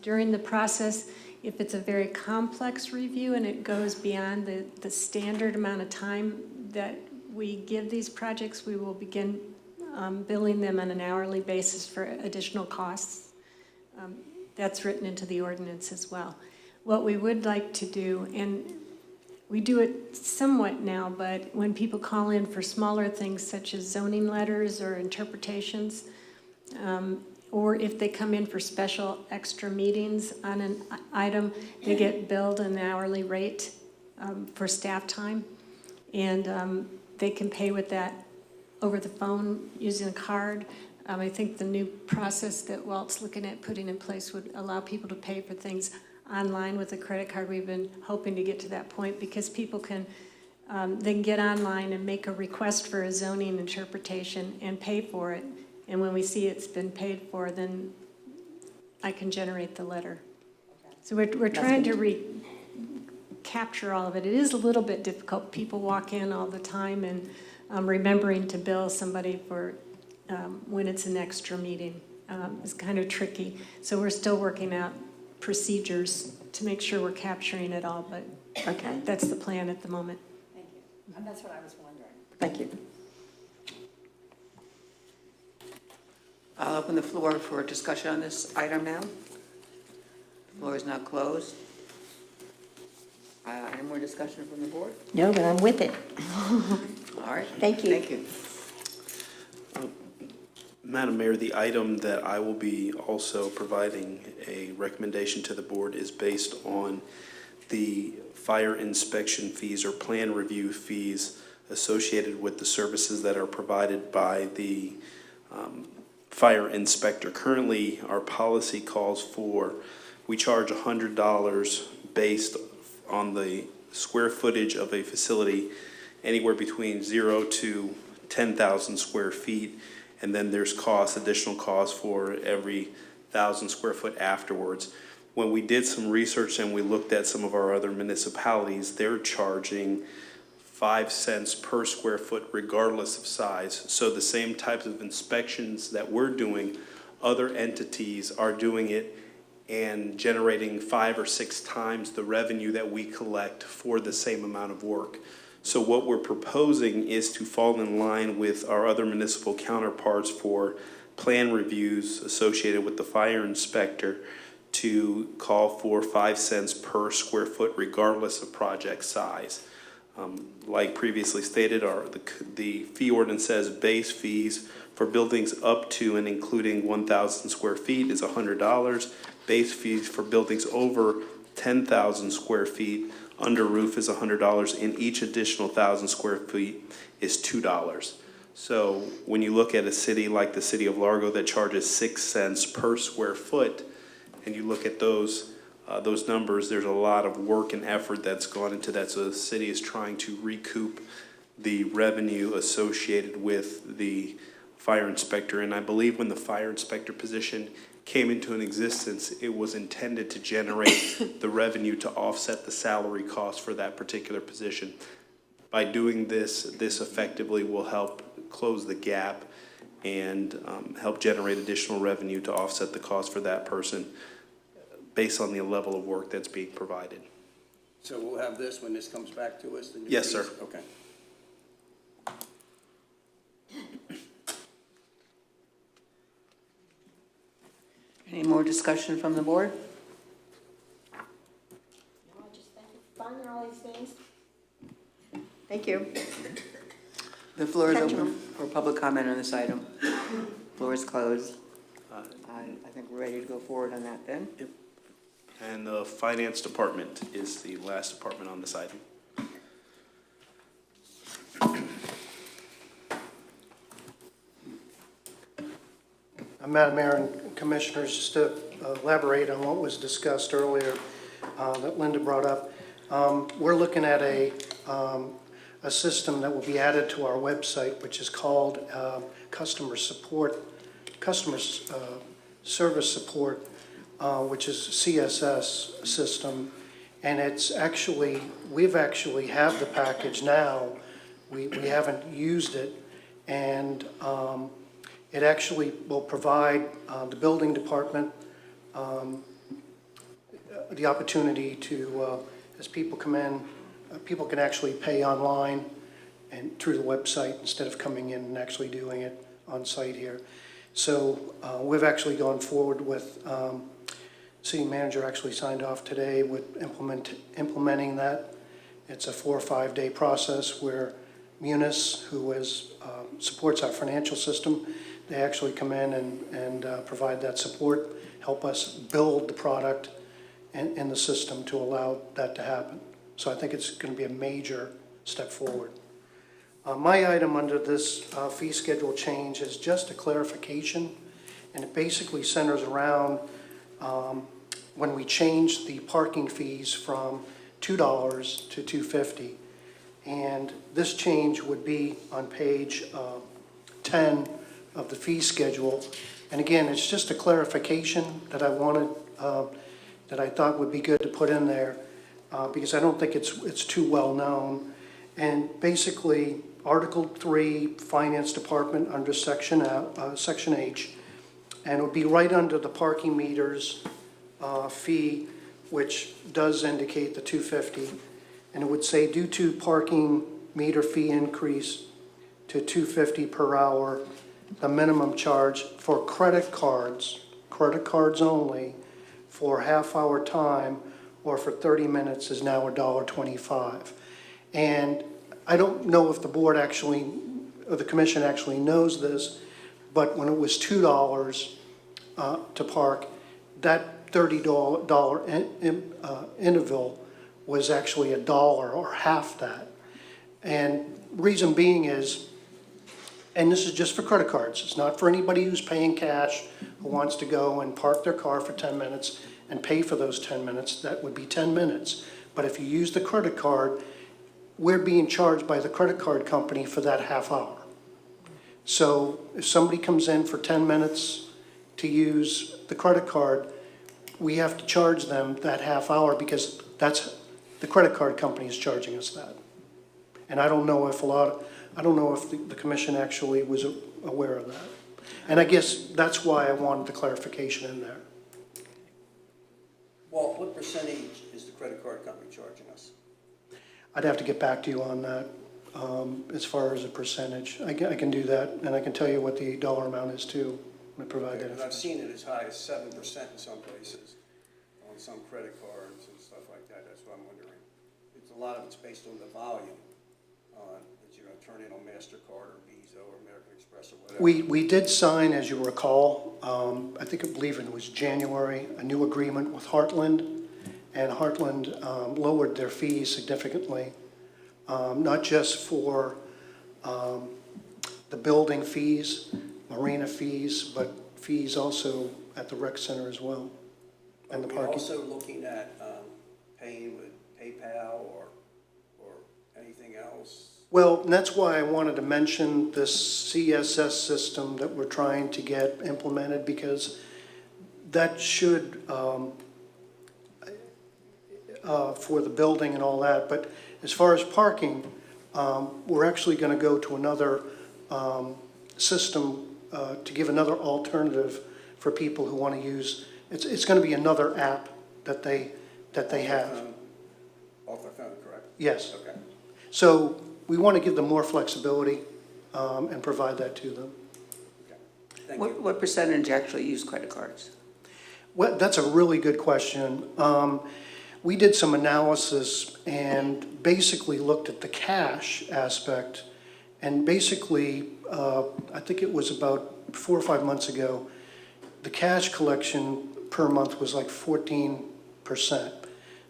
During the process, if it's a very complex review and it goes beyond the standard amount of time that we give these projects, we will begin billing them on an hourly basis for additional costs. That's written into the ordinance as well. What we would like to do, and we do it somewhat now, but when people call in for smaller things such as zoning letters or interpretations, or if they come in for special extra meetings on an item, they get billed an hourly rate for staff time, and they can pay with that over the phone using a card. I think the new process that Walt's looking at putting in place would allow people to pay for things online with a credit card. We've been hoping to get to that point because people can then get online and make a request for a zoning interpretation and pay for it. And when we see it's been paid for, then I can generate the letter. So we're trying to capture all of it. It is a little bit difficult. People walk in all the time, and remembering to bill somebody for when it's an extra meeting is kind of tricky. So we're still working out procedures to make sure we're capturing it all, but Okay. that's the plan at the moment. Thank you. That's what I was wondering. Thank you. I'll open the floor for discussion on this item now. The floor is now closed. Any more discussion from the board? No, but I'm with it. All right. Thank you. Thank you. Madam Mayor, the item that I will be also providing a recommendation to the board is based on the fire inspection fees or plan review fees associated with the services that are provided by the fire inspector. Currently, our policy calls for, we charge $100 based on the square footage of a facility, anywhere between 0 to 10,000 square feet. And then there's additional costs for every 1,000 square foot afterwards. When we did some research and we looked at some of our other municipalities, they're charging 5 cents per square foot regardless of size. So the same types of inspections that we're doing, other entities are doing it and generating 5 or 6 times the revenue that we collect for the same amount of work. So what we're proposing is to fall in line with our other municipal counterparts for plan reviews associated with the fire inspector to call for 5 cents per square foot regardless of project size. Like previously stated, the fee ordinance says base fees for buildings up to and including 1,000 square feet is $100. Base fees for buildings over 10,000 square feet under roof is $100, and each additional 1,000 square feet is $2. So when you look at a city like the city of Largo that charges 6 cents per square foot, and you look at those numbers, there's a lot of work and effort that's gone into that. So the city is trying to recoup the revenue associated with the fire inspector. And I believe when the fire inspector position came into an existence, it was intended to generate the revenue to offset the salary cost for that particular position. By doing this effectively will help close the gap and help generate additional revenue to offset the cost for that person based on the level of work that's being provided. So we'll have this when this comes back to us? The new Yes, fees? sir. Okay. Any more discussion from the board? Finding all these things. Thank you. The floor is Catch open 'em. for public comment on this item. Floor is closed. I think we're ready to go forward on that then. And the finance department is the last department on this item. Madam Mayor and Commissioners, just to elaborate on what was discussed earlier that Linda brought up, we're looking at a system that will be added to our website, which is called customer service support, which is a CSS system. And it's actually, we've actually have the package now. We haven't used it. And it actually will provide the building department the opportunity to, as people come in, people can actually pay online and through the website instead of coming in and actually doing it on site here. So we've actually gone forward with, city manager actually signed off today with implementing that. It's a 4 or 5 day process where Munis, who supports our financial system, they actually come in and provide that support, help us build the product in the system to allow that to happen. So I think it's going to be a major step forward. My item under this fee schedule change is just a clarification, and it basically centers around when we changed the parking fees from $2 to $2.50. And this change would be on page 10 of the fee schedule. And again, it's just a clarification that I wanted, that I thought would be good to put in there, because I don't think it's too well known. And basically, Article 3, Finance Department, under Section H, and it would be right under the parking meters fee, which does indicate the $2.50. And it would say, due to parking meter fee increase to $2.50 per hour, the minimum charge for credit cards only, for half-hour time or for 30 minutes is now $1.25. And I don't know if the board actually, or the commission actually knows this, but when it was $2 to park, that $30 interval was actually $1 or half that. And reason being is, and this is just for credit cards, it's not for anybody who's paying cash, who wants to go and park their car for 10 minutes and pay for those 10 minutes, that would be 10 minutes. But if you use the credit card, we're being charged by the credit card company for that half hour. So if somebody comes in for 10 minutes to use the credit card, we have to charge them that half hour, because that's, the credit card company is charging us that. And I don't know if the commission actually was aware of that. And I guess that's why I wanted the clarification in there. Walt, what percentage is the credit card company charging us? I'd have to get back to you on that, as far as a percentage. I can do that, and I can tell you what the dollar amount is too, when I provide that. Because I've seen it as high as 7% in some places, on some credit cards and stuff like that. That's what I'm wondering. A lot of it's based on the volume, that you're going to turn in on MasterCard or Visa or American Express or whatever. We did sign, as you recall, I believe it was January, a new agreement with Heartland, and Heartland lowered their fees significantly, not just for the building fees, marina fees, but fees also at the rec center as well, and the Are we parking. also looking at paying with PayPal or anything else? Well, and that's why I wanted to mention this CSS system that we're trying to get implemented, because that should, for the building and all that, but as far as parking, we're actually going to go to another system to give another alternative for people who want to use. It's going to be another app that they have. Off their phone, correct? Yes. Okay. So we want to give them more flexibility and provide that to them. Okay. Thank you. What percentage actually use credit cards? Well, that's a really good question. We did some analysis and basically looked at the cash aspect, and basically, I think it was about 4 or 5 months ago, the cash collection per month was like 14%.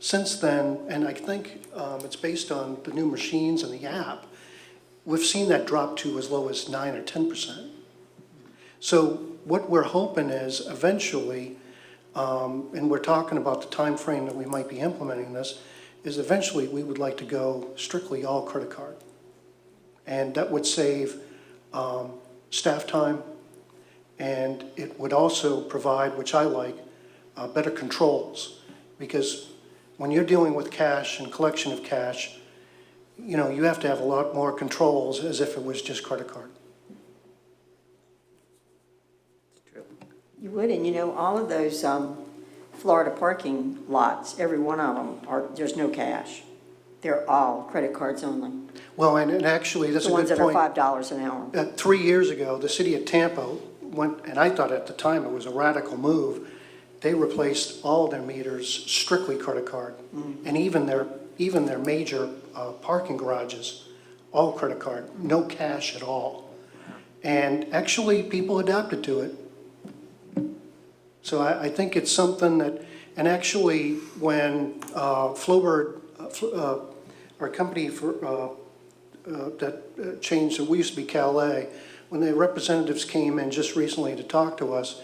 Since then, and I think it's based on the new machines and the app, we've seen that drop to as low as 9 or 10%. So what we're hoping is eventually, and we're talking about the time frame that we might be implementing this, is eventually we would like to go strictly all credit card. And that would save staff time, and it would also provide, which I like, better controls. Because when you're dealing with cash and collection of cash, you know, you have to have a lot more controls as if it was just credit card. You would, and you know, all of those Florida parking lots, every one of them, there's no cash. They're all credit cards only. Well, and actually, that's a good point. The ones that are $5 an hour. 3 years ago, the city of Tampa went, and I thought at the time it was a radical move, they replaced all their meters strictly credit card. Mm-hmm. And even their major parking garages, all credit card, no cash at all. And actually, people adapted to it. So I think it's something that, and actually, when Flowbird, our company for changed, we used to be Calais. When the representatives came in just recently to talk to us,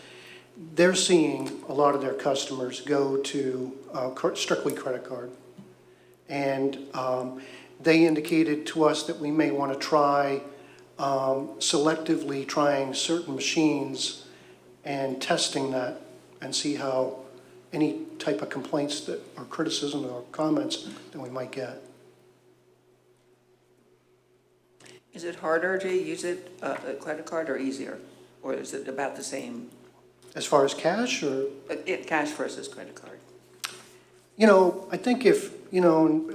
they're seeing a lot of their customers go to strictly credit card. And they indicated to us that we may want to try selectively trying certain machines and testing that and see how any type of complaints that, or criticism or comments that we might get. Is it harder to use it, a credit card, or easier? Or is it about the same, As far as cash or? cash versus credit card? You know, I think if, you know,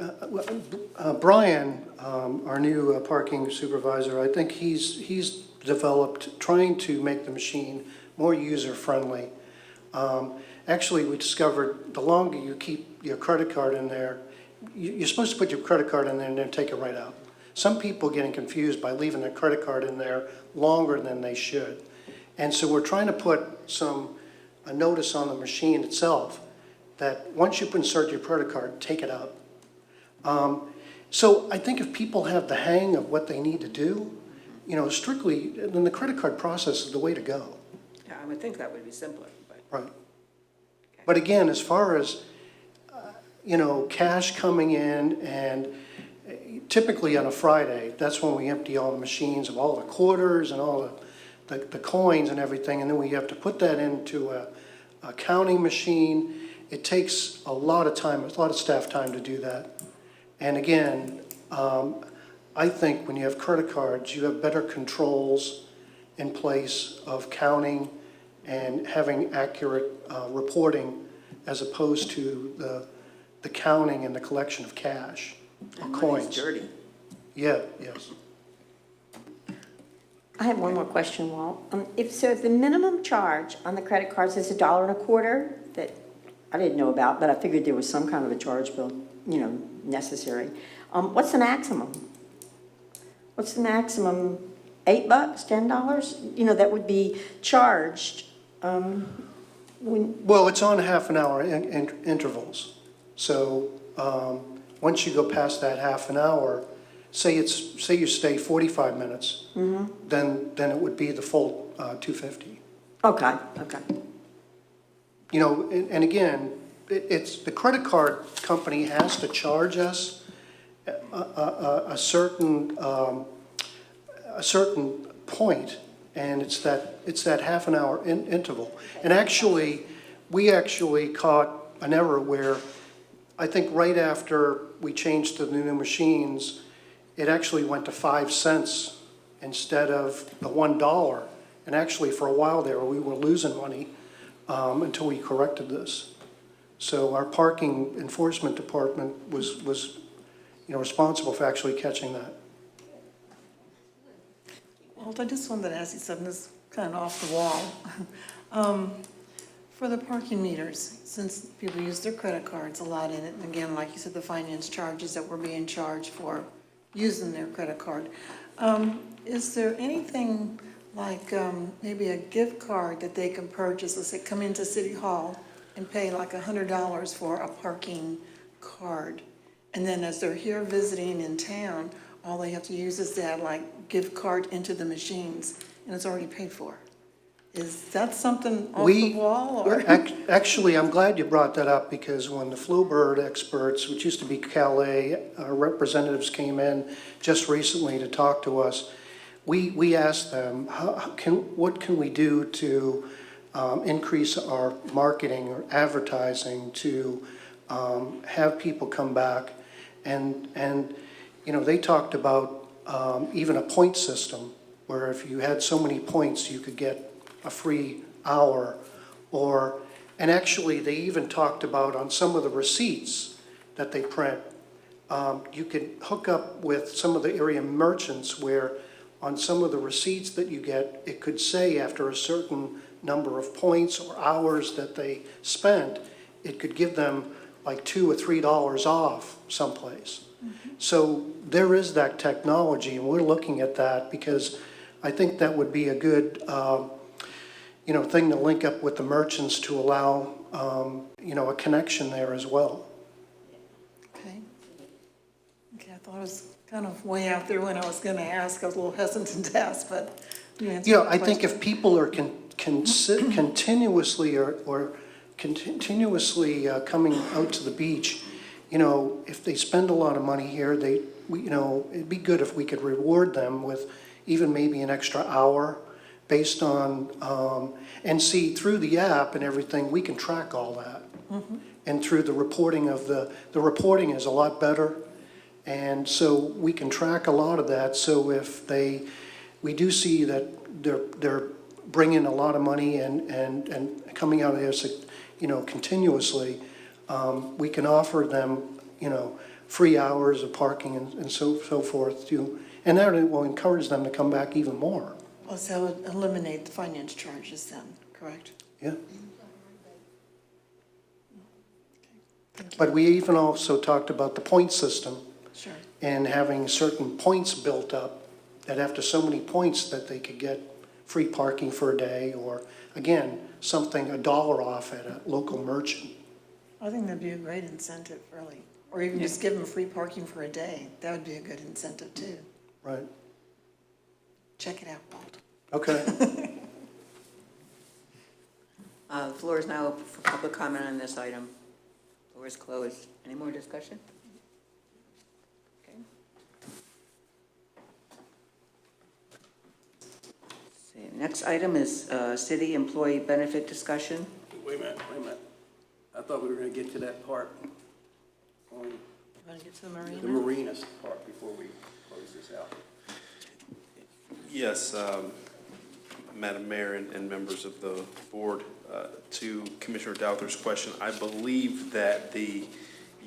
Brian, our new parking supervisor, I think he's developed, trying to make the machine more user-friendly. Actually, we discovered the longer you keep your credit card in there, you're supposed to put your credit card in there and then take it right out. Some people are getting confused by leaving their credit card in there longer than they should. And so we're trying to put a notice on the machine itself that once you insert your credit card, take it out. So I think if people have the hang of what they need to do, you know, strictly, then the credit card process is the way to go. Yeah, I would think that would be simpler, but. Right. But again, as far as, you know, cash coming in, and typically on a Friday, that's when we empty all the machines of all the quarters and all the coins and everything, and then we have to put that into a counting machine. It takes a lot of time, a lot of staff time to do that. And again, I think when you have credit cards, you have better controls in place of counting and having accurate reporting, as opposed to the counting and the collection of cash or And coins. money's dirty. Yeah, yes. I have one more question, Walt. If the minimum charge on the credit cards is $1.25, that I didn't know about, but I figured there was some kind of a charge bill, you know, necessary. What's the maximum? What's the maximum? $8, $10? You know, that would be charged when. Well, it's on half an hour intervals. So once you go past that half an hour, say you stay 45 minutes, then it would be the full $2.50. Okay. You know, and again, it's the credit card company has to charge us a certain point, and it's that half an hour interval. And actually, we actually caught an error where I think right after we changed to the new machines, it actually went to 5 cents instead of the $1. And actually, for a while there, we were losing money until we corrected this. So our parking enforcement department was responsible for actually catching that. Walt, I just wanted to ask you something that's kind of off the wall. For the parking meters, since people use their credit cards a lot in it, and again, like you said, the finance charges that we're being charged for using their credit card, is there anything like maybe a gift card that they can purchase, let's say come into City Hall and pay like $100 for a parking card, and then as they're here visiting in town, all they have to use is that like gift card into the machines, and it's already paid for? Is that something off the wall? Or? Actually, I'm glad you brought that up, because when the Fluebird experts, which used to be Calais, representatives came in just recently to talk to us, we asked them, what can we do to increase our marketing or advertising to have people come back, and you know, they talked about even a point system where if you had so many points you could get a free hour, and actually they even talked about on some of the receipts that they print, you could hook up with some of the area merchants where on some of the receipts that you get, it could say after a certain number of points or hours that they spent, it could give them like $2 or $3 off someplace. So there is that technology, and we're looking at that because I think that would be a good thing to link up with the merchants to allow a connection there as well. Okay, I thought it was kind of way out there when I was going to ask. I was a little hesitant to ask, but you answered Yeah, the I think question. if people are continuously coming out to the beach, you know, if they spend a lot of money here, you know, it'd be good if we could reward them with even maybe an extra hour based on, and see, through the app and everything, we can track all that. And through the reporting of the reporting is a lot better. And so we can track a lot of that. So if we do see that they're bringing a lot of money and coming out of this, you know, continuously, we can offer them, you know, free hours of parking and so forth too. And that will encourage them to come back even more. Well, so it would eliminate the finance charges then, correct? Yeah. Thank you. But we even also talked about the point system Sure. and having certain points built up, that after so many points that they could get free parking for a day, or again, something, $1 off at a local merchant. I think that'd be a great incentive, really. Or even just give them free parking for a day. That would be a good incentive too. Right. Check it out, Walt. Okay. The floor is now open for public comment on this item. Floor is closed. Any more discussion? Okay. See, next item is city employee benefit discussion. Wait a minute. I thought we were gonna get to that part on You want to get to the marina? the marinas part before we close this out. Yes, Madam Mayor and members of the board, to Commissioner Douther's question, I believe that the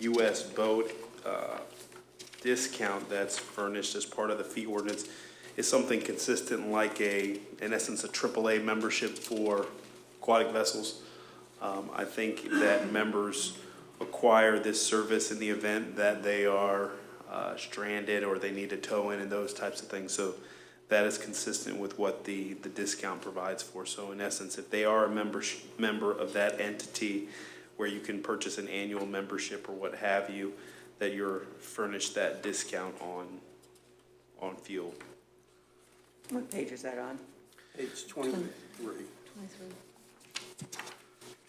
U.S. boat discount that's furnished as part of the fee ordinance is something consistent like in essence, a AAA membership for aquatic vessels. I think that members acquire this service in the event that they are stranded or they need a tow in and those types of things. So that is consistent with what the discount provides for. So in essence, if they are a member of that entity where you can purchase an annual membership or what have you, that you're furnished that discount on fuel. What page is that on? Page 23.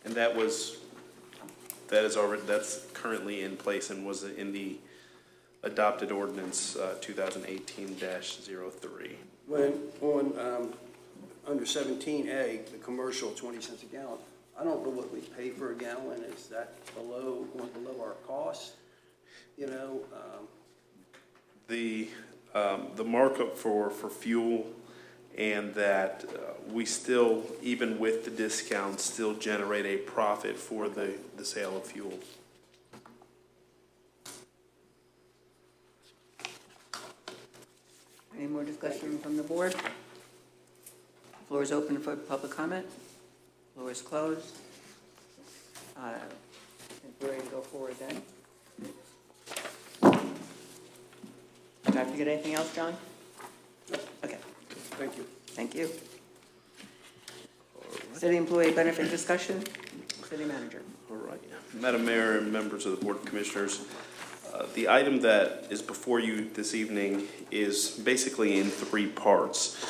And that's currently in place and was in the adopted ordinance 2018-03. When on under 17A, the commercial 20 cents a gallon, I don't know what we pay for a gallon. Is that going below our cost? You know, The markup for fuel, and that we still, even with the discount, still generate a profit for the sale of fuel. Any more discussion from the board? Floor is open for public comment. Floor is closed. I think we're ready to go forward then. Did I forget anything else, John? Okay, thank you. thank you. City employee benefit discussion, city manager. All right. Madam Mayor and members of the Board of Commissioners, the item that is before you this evening is basically in 3 parts.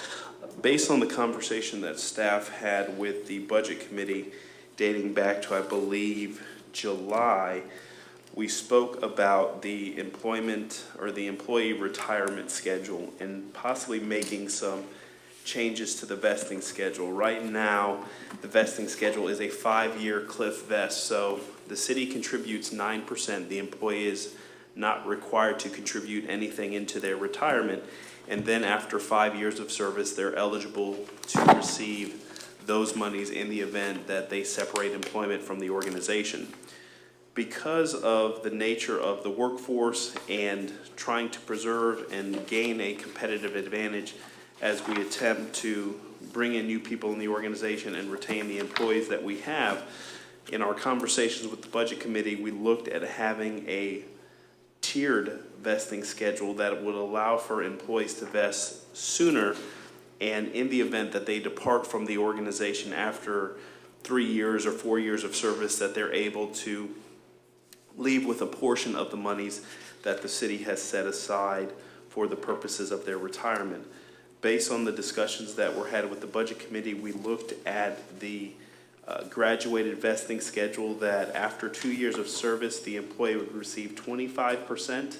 Based on the conversation that staff had with the Budget Committee dating back to, I believe, July, we spoke about the employment or the employee retirement schedule and possibly making some changes to the vesting schedule. Right now, the vesting schedule is a 5-year cliff vest, so the city contributes 9%. The employee is not required to contribute anything into their retirement, and then after 5 years of service, they're eligible to receive those monies in the event that they separate employment from the organization. Because of the nature of the workforce and trying to preserve and gain a competitive advantage as we attempt to bring in new people in the organization and retain the employees that we have, in our conversations with the Budget Committee, we looked at having a tiered vesting schedule that would allow for employees to vest sooner, and in the event that they depart from the organization after 3 years or 4 years of service, that they're able to leave with a portion of the monies that the city has set aside for the purposes of their retirement. Based on the discussions that were had with the Budget Committee, we looked at the graduated vesting schedule that after 2 years of service, the employee would receive 25%,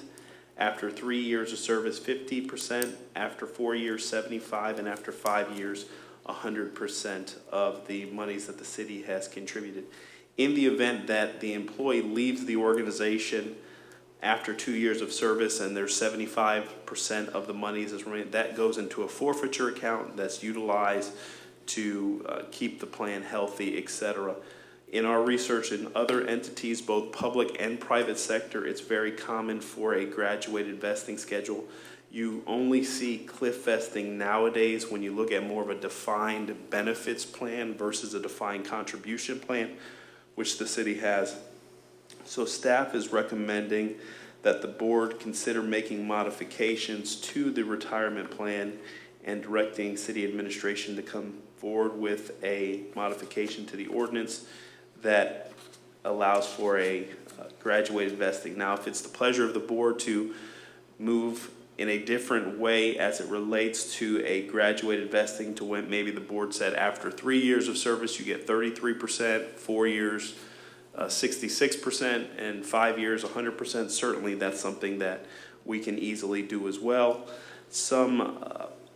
after 3 years of service, 50%, after 4 years, 75%, and after 5 years, 100% of the monies that the city has contributed. In the event that the employee leaves the organization after 2 years of service and there's 75% of the monies is remaining, that goes into a forfeiture account that's utilized to keep the plan healthy, etc. In our research in other entities, both public and private sector, it's very common for a graduated vesting schedule. You only see cliff vesting nowadays when you look at more of a defined benefits plan versus a defined contribution plan, which the city has. So staff is recommending that the board consider making modifications to the retirement plan and directing city administration to come forward with a modification to the ordinance that allows for a graduated vesting. Now, if it's the pleasure of the board to move in a different way as it relates to a graduated vesting, to when maybe the board said after 3 years of service you get 33%, 4 years 66%, and 5 years 100%, certainly that's something that we can easily do as well. Some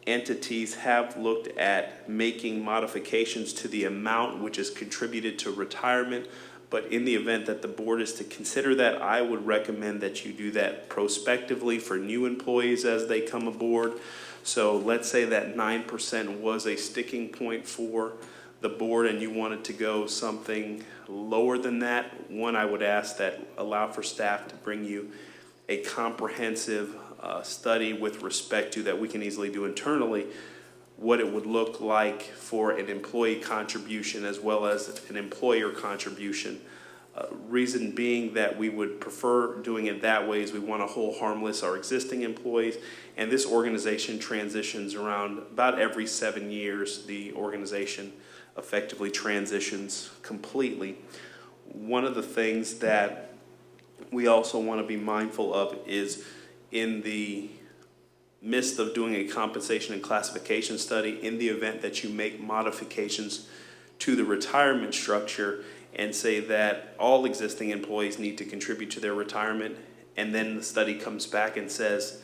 entities have looked at making modifications to the amount which is contributed to retirement, but in the event that the board is to consider that, I would recommend that you do that prospectively for new employees as they come aboard. So let's say that 9% was a sticking point for the board and you wanted to go something lower than that. One, I would ask that allow for staff to bring you a comprehensive study with respect to that we can easily do internally, what it would look like for an employee contribution as well as an employer contribution. Reason being that we would prefer doing it that way is we want to hold harmless our existing employees, and this organization transitions around about every 7 years. The organization effectively transitions completely. One of the things that we also want to be mindful of is in the midst of doing a compensation and classification study, in the event that you make modifications to the retirement structure and say that all existing employees need to contribute to their retirement, and then the study comes back and says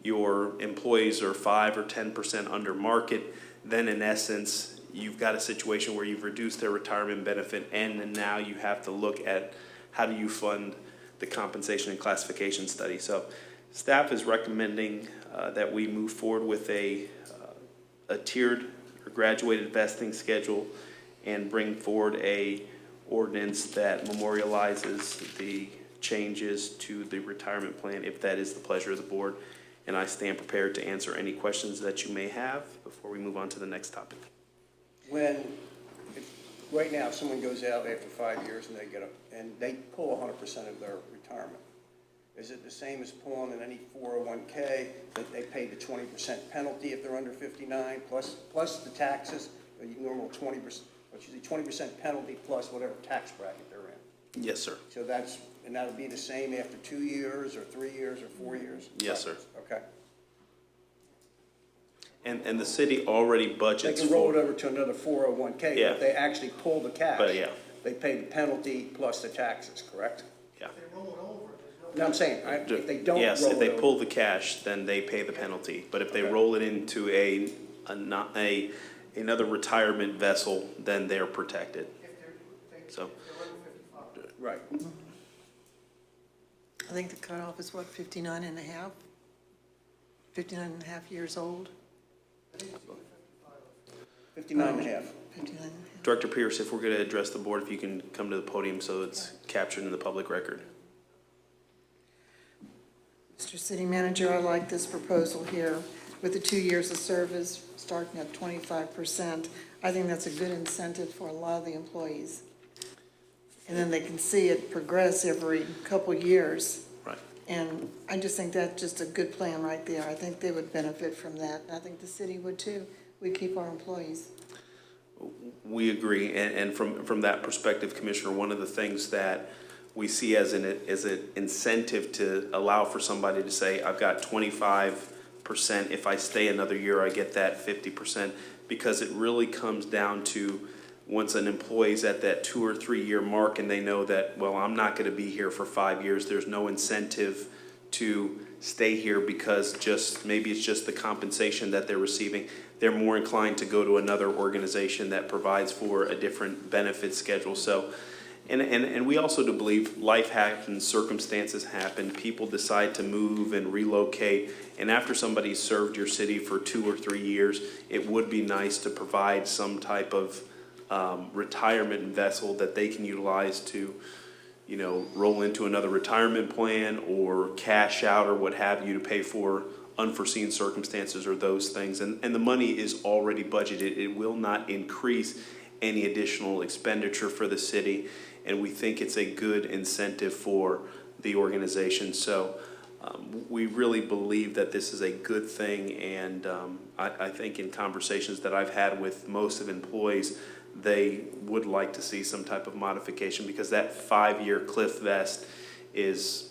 your employees are 5 or 10% under market, then in essence you've got a situation where you've reduced their retirement benefit, and now you have to look at how do you fund the compensation and classification study. So staff is recommending that we move forward with a tiered or graduated vesting schedule and bring forward a ordinance that memorializes the changes to the retirement plan, if that is the pleasure of the board. And I stand prepared to answer any questions that you may have before we move on to the next topic. Right now, if someone goes out after 5 years and they pull 100% of their retirement, is it the same as pulling in any 401k that they pay the 20% penalty if they're under 59 plus the taxes, the normal 20%, which is a 20% penalty plus whatever tax bracket they're in? Yes, sir. So and that'll be the same after 2 years or 3 years or 4 years? Yes, sir. Okay. And the city already budgets They can roll it over to another 401k, but Yeah. if they actually pull the cash, But yeah. they pay the penalty plus the taxes, correct? Yeah. No, I'm saying, if they don't roll it Yes, if they over- pull the cash, then they pay the penalty. But if they roll it into another retirement vessel, then they're protected. So, Right. I think the cutoff is what, 59 and a half? 59 and a half years old? 59 and a half. 59 and a half. Director Pierce, if we're going to address the board, if you can come to the podium so it's captured in the public record. Mr. City Manager, I like this proposal here with the 2 years of service starting at 25%. I think that's a good incentive for a lot of the employees. And then they can see it progress every couple years. Right. And I just think that's just a good plan right there. I think they would benefit from that. And I think the city would too. We'd keep our employees. We agree, and from that perspective, Commissioner, one of the things that we see as an incentive to allow for somebody to say, I've got 25 50%. If I stay another year, I get that 50%, because it really comes down to once an employee's at that 2 or 3 year mark and they know that, well, I'm not going to be here for 5 years, there's no incentive to stay here because maybe it's just the compensation that they're receiving. They're more inclined to go to another organization that provides for a different benefit schedule. So, and we also do believe life happens, circumstances happen, people decide to move and relocate. And after somebody's served your city for 2 or 3 years, it would be nice to provide some type of retirement vessel that they can utilize to, roll into another retirement plan or cash out or what have you to pay for unforeseen circumstances or those things. And the money is already budgeted. It will not increase any additional expenditure for the city. And we think it's a good incentive for the organization. So we really believe that this is a good thing. And I think in conversations that I've had with most of employees, they would like to see some type of modification, because that 5-year cliff vest is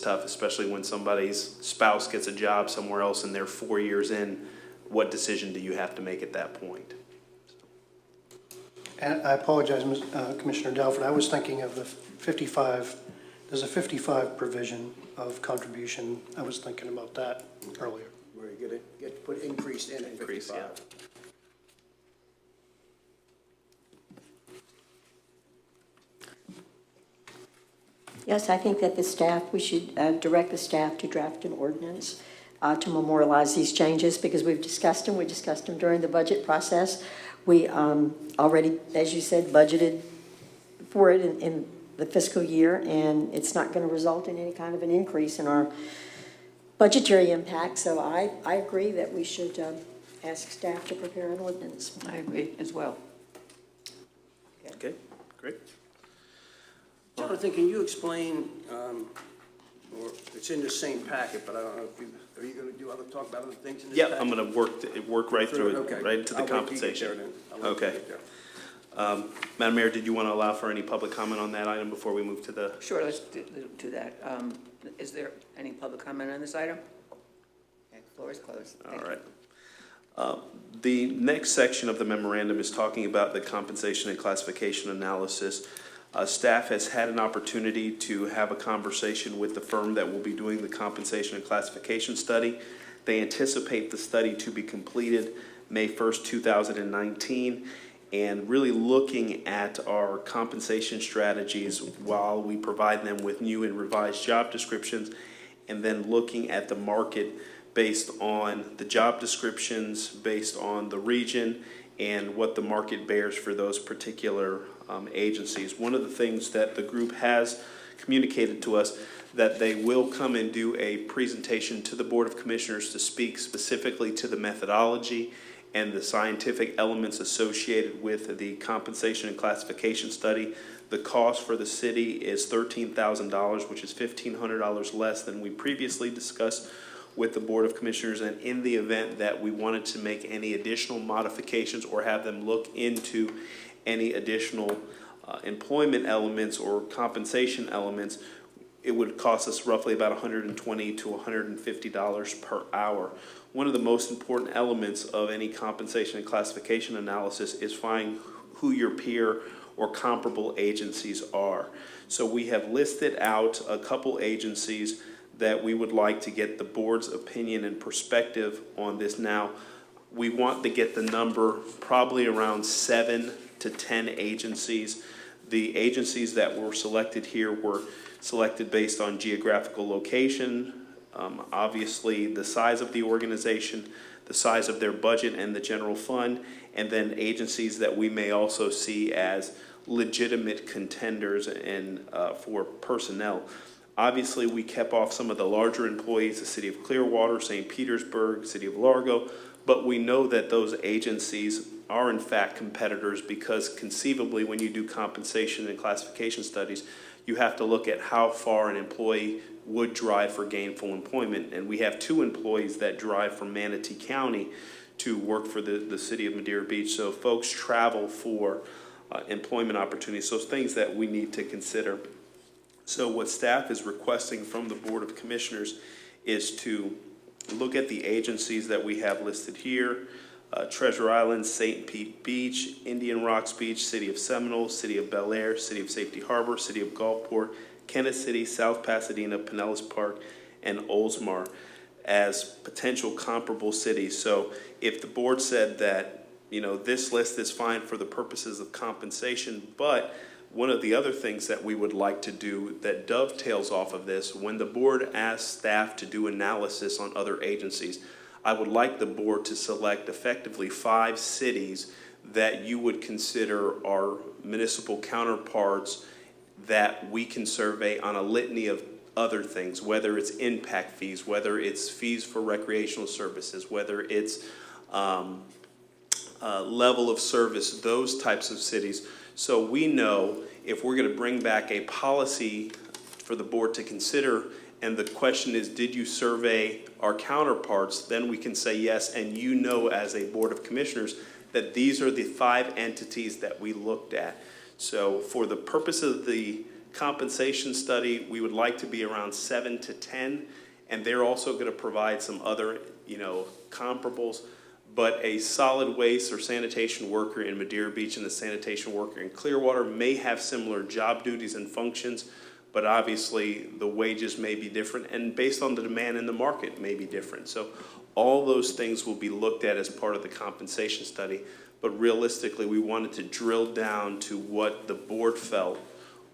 tough, especially when somebody's spouse gets a job somewhere else and they're 4 years in. What decision do you have to make at that point? And I apologize, Commissioner Delford, I was thinking of the 55, there's a 55 provision of contribution. I was thinking about that earlier. Where you get to put increased in at Increase, 55. yeah. Yes, I think that we should direct the staff to draft an ordinance to memorialize these changes, because we've discussed them. We discussed them during the budget process. We already, as you said, budgeted for it in the fiscal year, and it's not going to result in any kind of an increase in our budgetary impact. So I agree that we should ask staff to prepare an ordinance. I agree as well. Okay, great. Jonathan, can you explain, or it's in the same packet, but I don't know if are you going to do talk about other things in this packet? Yeah, I'm going to work right through it, Okay. right into the I'll wait till you get compensation. there then. I'll wait till you Okay. get there. Madam Mayor, did you want to allow for any public comment on that item before we move to the? Sure, let's do that. Is there any public comment on this item? Okay, floor is closed. Thank All you. right. The next section of the memorandum is talking about the compensation and classification analysis. Staff has had an opportunity to have a conversation with the firm that will be doing the compensation and classification study. They anticipate the study to be completed May 1st, 2019, and really looking at our compensation strategies while we provide them with new and revised job descriptions, and then looking at the market based on the job descriptions, based on the region, and what the market bears for those particular agencies. One of the things that the group has communicated to us, that they will come and do a presentation to the Board of Commissioners to speak specifically to the methodology and the scientific elements associated with the compensation and classification study. The cost for the city is $13,000, which is $1,500 less than we previously discussed with the Board of Commissioners. And in the event that we wanted to make any additional modifications or have them look into any additional employment elements or compensation elements, it would cost us roughly about $120 to $150 per hour. One of the most important elements of any compensation and classification analysis is finding who your peer or comparable agencies are. So we have listed out a couple agencies that we would like to get the board's opinion and perspective on this. Now, we want to get the number probably around 7 to 10 agencies. The agencies that were selected here were selected based on geographical location, obviously the size of the organization, the size of their budget and the general fund, and then agencies that we may also see as legitimate contenders and for personnel. Obviously, we kept off some of the larger employees, the City of Clearwater, St. Petersburg, City of Largo, but we know that those agencies are in fact competitors, because conceivably when you do compensation and classification studies, you have to look at how far an employee would drive for gainful employment. And we have 2 employees that drive from Manatee County to work for the City of Madeira Beach. So folks travel for employment opportunities. So things that we need to consider. So what staff is requesting from the Board of Commissioners is to look at the agencies that we have listed here. Treasure Island, St. Pete Beach, Indian Rocks Beach, City of Seminole, City of Bel Air, City of Safety Harbor, City of Gulfport, Kenneth City, South Pasadena, Pinellas Park, and Oldsmar as potential comparable cities. So if the board said that, this list is fine for the purposes of compensation, but one of the other things that we would like to do that dovetails off of this, when the board asks staff to do analysis on other agencies, I would like the board to select effectively 5 cities that you would consider our municipal counterparts that we can survey on a litany of other things, whether it's impact fees, whether it's fees for recreational services, whether it's level of service, those types of cities. So we know if we're going to bring back a policy for the board to consider, and the question is, did you survey our counterparts, then we can say yes, and as a Board of Commissioners that these are the 5 entities that we looked at. So for the purpose of the compensation study, we would like to be around 7 to 10, and they're also going to provide some other, comparables. But a solid waste or sanitation worker in Madeira Beach and the sanitation worker in Clearwater may have similar job duties and functions, but obviously the wages may be different, and based on the demand in the market may be different. So all those things will be looked at as part of the compensation study, but realistically we wanted to drill down to what the board felt,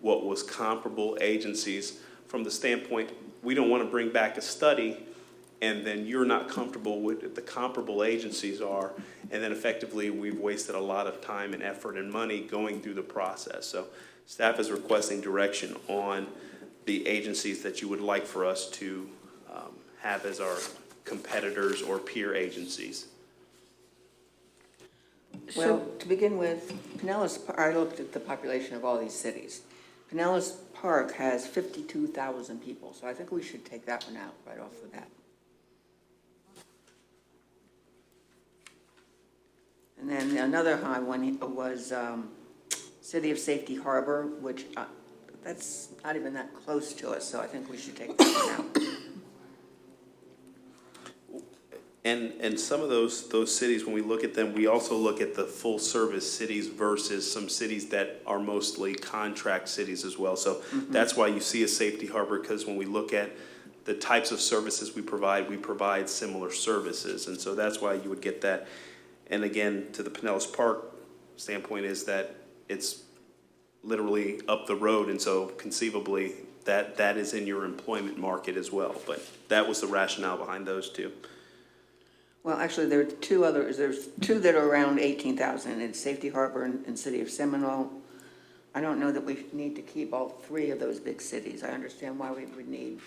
what was comparable agencies from the standpoint, we don't want to bring back a study and then you're not comfortable with the comparable agencies are, and then effectively we've wasted a lot of time and effort and money going through the process. So staff is requesting direction on the agencies that you would like for us to have as our competitors or peer agencies. Well, to begin with, I looked at the population of all these cities. Pinellas Park has 52,000 people, so I think we should take that one out right off the bat. And then another high one was City of Safety Harbor, which that's not even that close to us, so I think we should take that one out. And some of those cities, when we look at them, we also look at the full service cities versus some cities that are mostly contract cities as well. So that's why you see a Safety Harbor, because when we look at the types of services we provide similar services. And so that's why you would get that. And again, to the Pinellas Park standpoint is that it's literally up the road, and so conceivably that is in your employment market as well. But that was the rationale behind those two. Well, actually, there are 2 others. There's 2 that are around 18,000. It's Safety Harbor and City of Seminole. I don't know that we need to keep all 3 of those big cities. I understand why we would need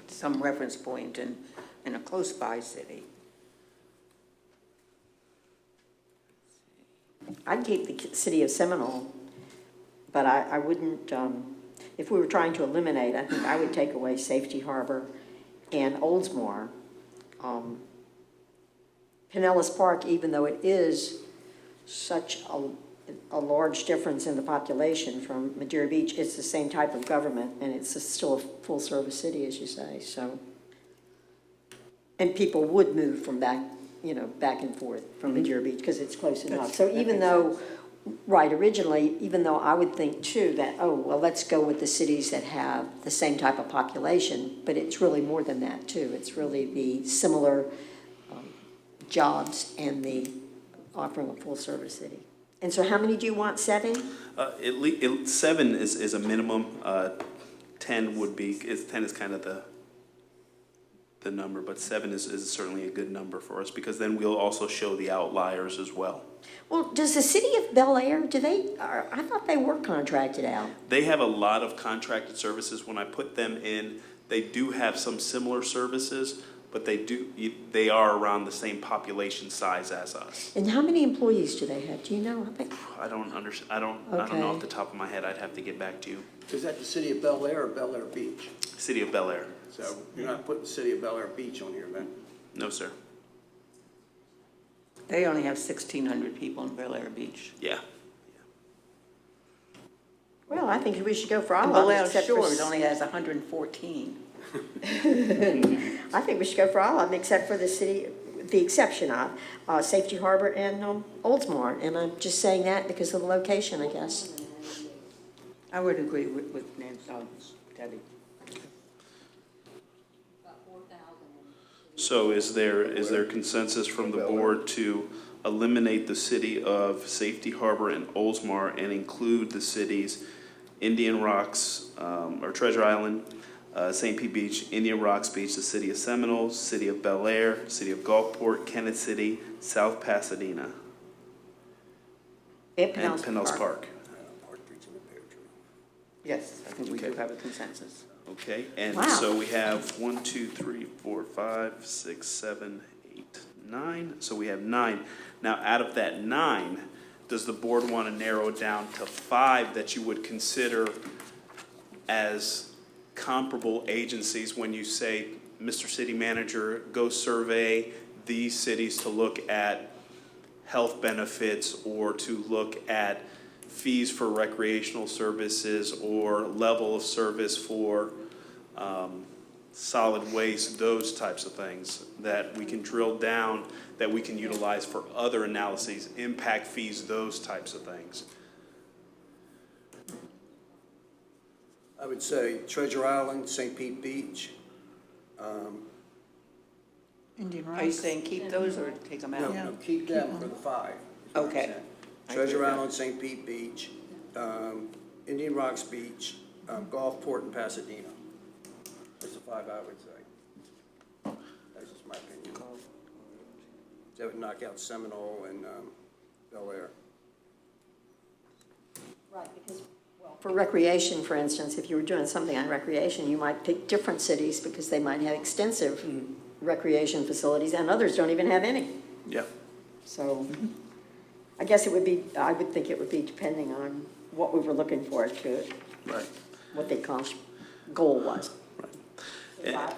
some reference point in a close-by city. I'd keep the City of Seminole, but I wouldn't, if we were trying to eliminate, I think I would take away Safety Harbor and Oldsmar. Pinellas Park, even though it is such a large difference in the population from Madeira Beach, it's the same type of government, and it's still a full-service city, as you say, so. And people would move from back and forth from Madeira Beach, because it's close enough. So even though, originally, even though I would think too that, let's go with the cities that have the same type of population, but it's really more than that too. It's really the similar jobs and the offering a full-service city. And so how many do you want? 7? 7 is a minimum. 10 would be, 10 is kind of the number, but 7 is certainly a good number for us, because then we'll also show the outliers as well. Well, does the City of Bel Air, I thought they were contracted out. They have a lot of contracted services. When I put them in, they do have some similar services, but they are around the same population size as us. And how many employees do they have? Do you know? I don't know off the top of my head. I'd have to get back to you. Is that the City of Bel Air or Bel Air Beach? City of Bel Air. So you're not putting the City of Bel Air Beach on here then? No, sir. They only have 1,600 people in Bel Air Beach. Yeah. Well, I think we should go for all And of them. Bel Air except Shores for only has 114. I think we should go for all of them, except for the exception of Safety Harbor and Oldsmar. And I'm just saying that because of the location, I guess. I would agree with Nancy, Debbie. So is there consensus from the board to eliminate the city of Safety Harbor and Oldsmar and include the cities Indian Rocks, or Treasure Island, St. Pete Beach, Indian Rocks Beach, the city of Seminoles, city of Bel Air, city of Gulfport, Kennett City, South Pasadena, and Pinellas Park? Yes, I think we do Okay. have a consensus. Okay, and Wow. so we have 1, 2, 3, 4, 5, 6, 7, 8, 9. So we have 9. Now, out of that 9, does the board want to narrow it down to 5 that you would consider as comparable agencies when you say, Mr. City Manager, go survey these cities to look at health benefits or to look at fees for recreational services or level of service for solid waste, those types of things that we can drill down, that we can utilize for other analyses, impact fees, those types of things. I would say Treasure Island, St. Pete Beach. Indian Are you Rocks. saying keep those or take them out? No, keep them for the 5. is what I'm Okay. saying. I agree Treasure with that. Island, St. Pete Beach, Indian Rocks Beach, Gulfport, and Pasadena. That's the 5 I would say. That's just my opinion. That would knock out Seminole and Bel Air. Right, because, well, for recreation, for instance, if you were doing something on recreation, you might pick different cities because they might have extensive recreation facilities and others don't even have any. Yeah. So I guess it would be, I would think it would be depending on what we were looking for to, Right. what the goal was. And-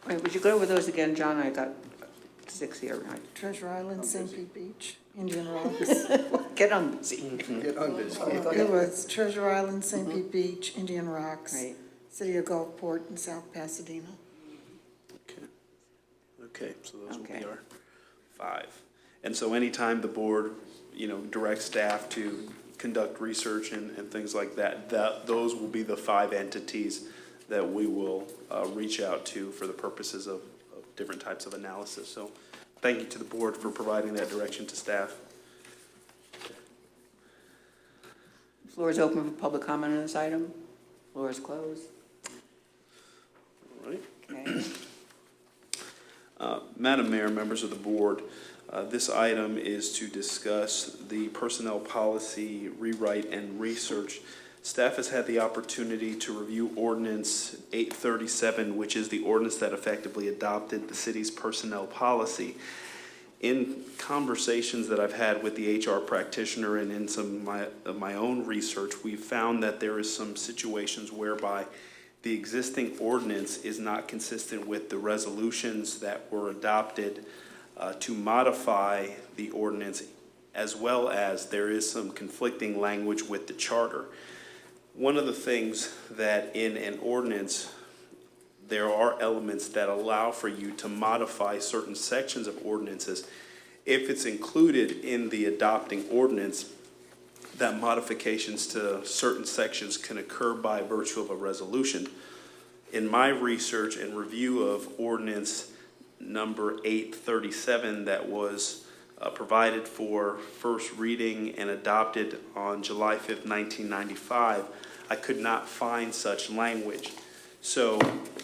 Wait, would you go over those again, John? I got 6 here, right? Treasure Island, St. Pete Beach, Indian Rocks. Get on busy. Get unbusy. It was Treasure Island, St. Pete Beach, Indian Rocks, Right. City of Gulfport, and South Pasadena. Okay, so those will be Okay. our 5. And so anytime the board, directs staff to conduct research and things like that, those will be the 5 entities that we will reach out to for the purposes of different types of analysis. So thank you to the board for providing that direction to staff. Floor is open for public comment on this item. Floor is closed. All right. Okay. Madam Mayor, members of the board, this item is to discuss the personnel policy rewrite and research. Staff has had the opportunity to review Ordinance 837, which is the ordinance that effectively adopted the city's personnel policy. In conversations that I've had with the HR practitioner and in some of my own research, we've found that there is some situations whereby the existing ordinance is not consistent with the resolutions that were adopted to modify the ordinance, as well as there is some conflicting language with the charter. One of the things that in an ordinance, there are elements that allow for you to modify certain sections of ordinances. If it's included in the adopting ordinance, that modifications to certain sections can occur by virtue of a resolution. In my research and review of ordinance number 837 that was provided for first reading and adopted on July 5th, 1995, I could not find such language. So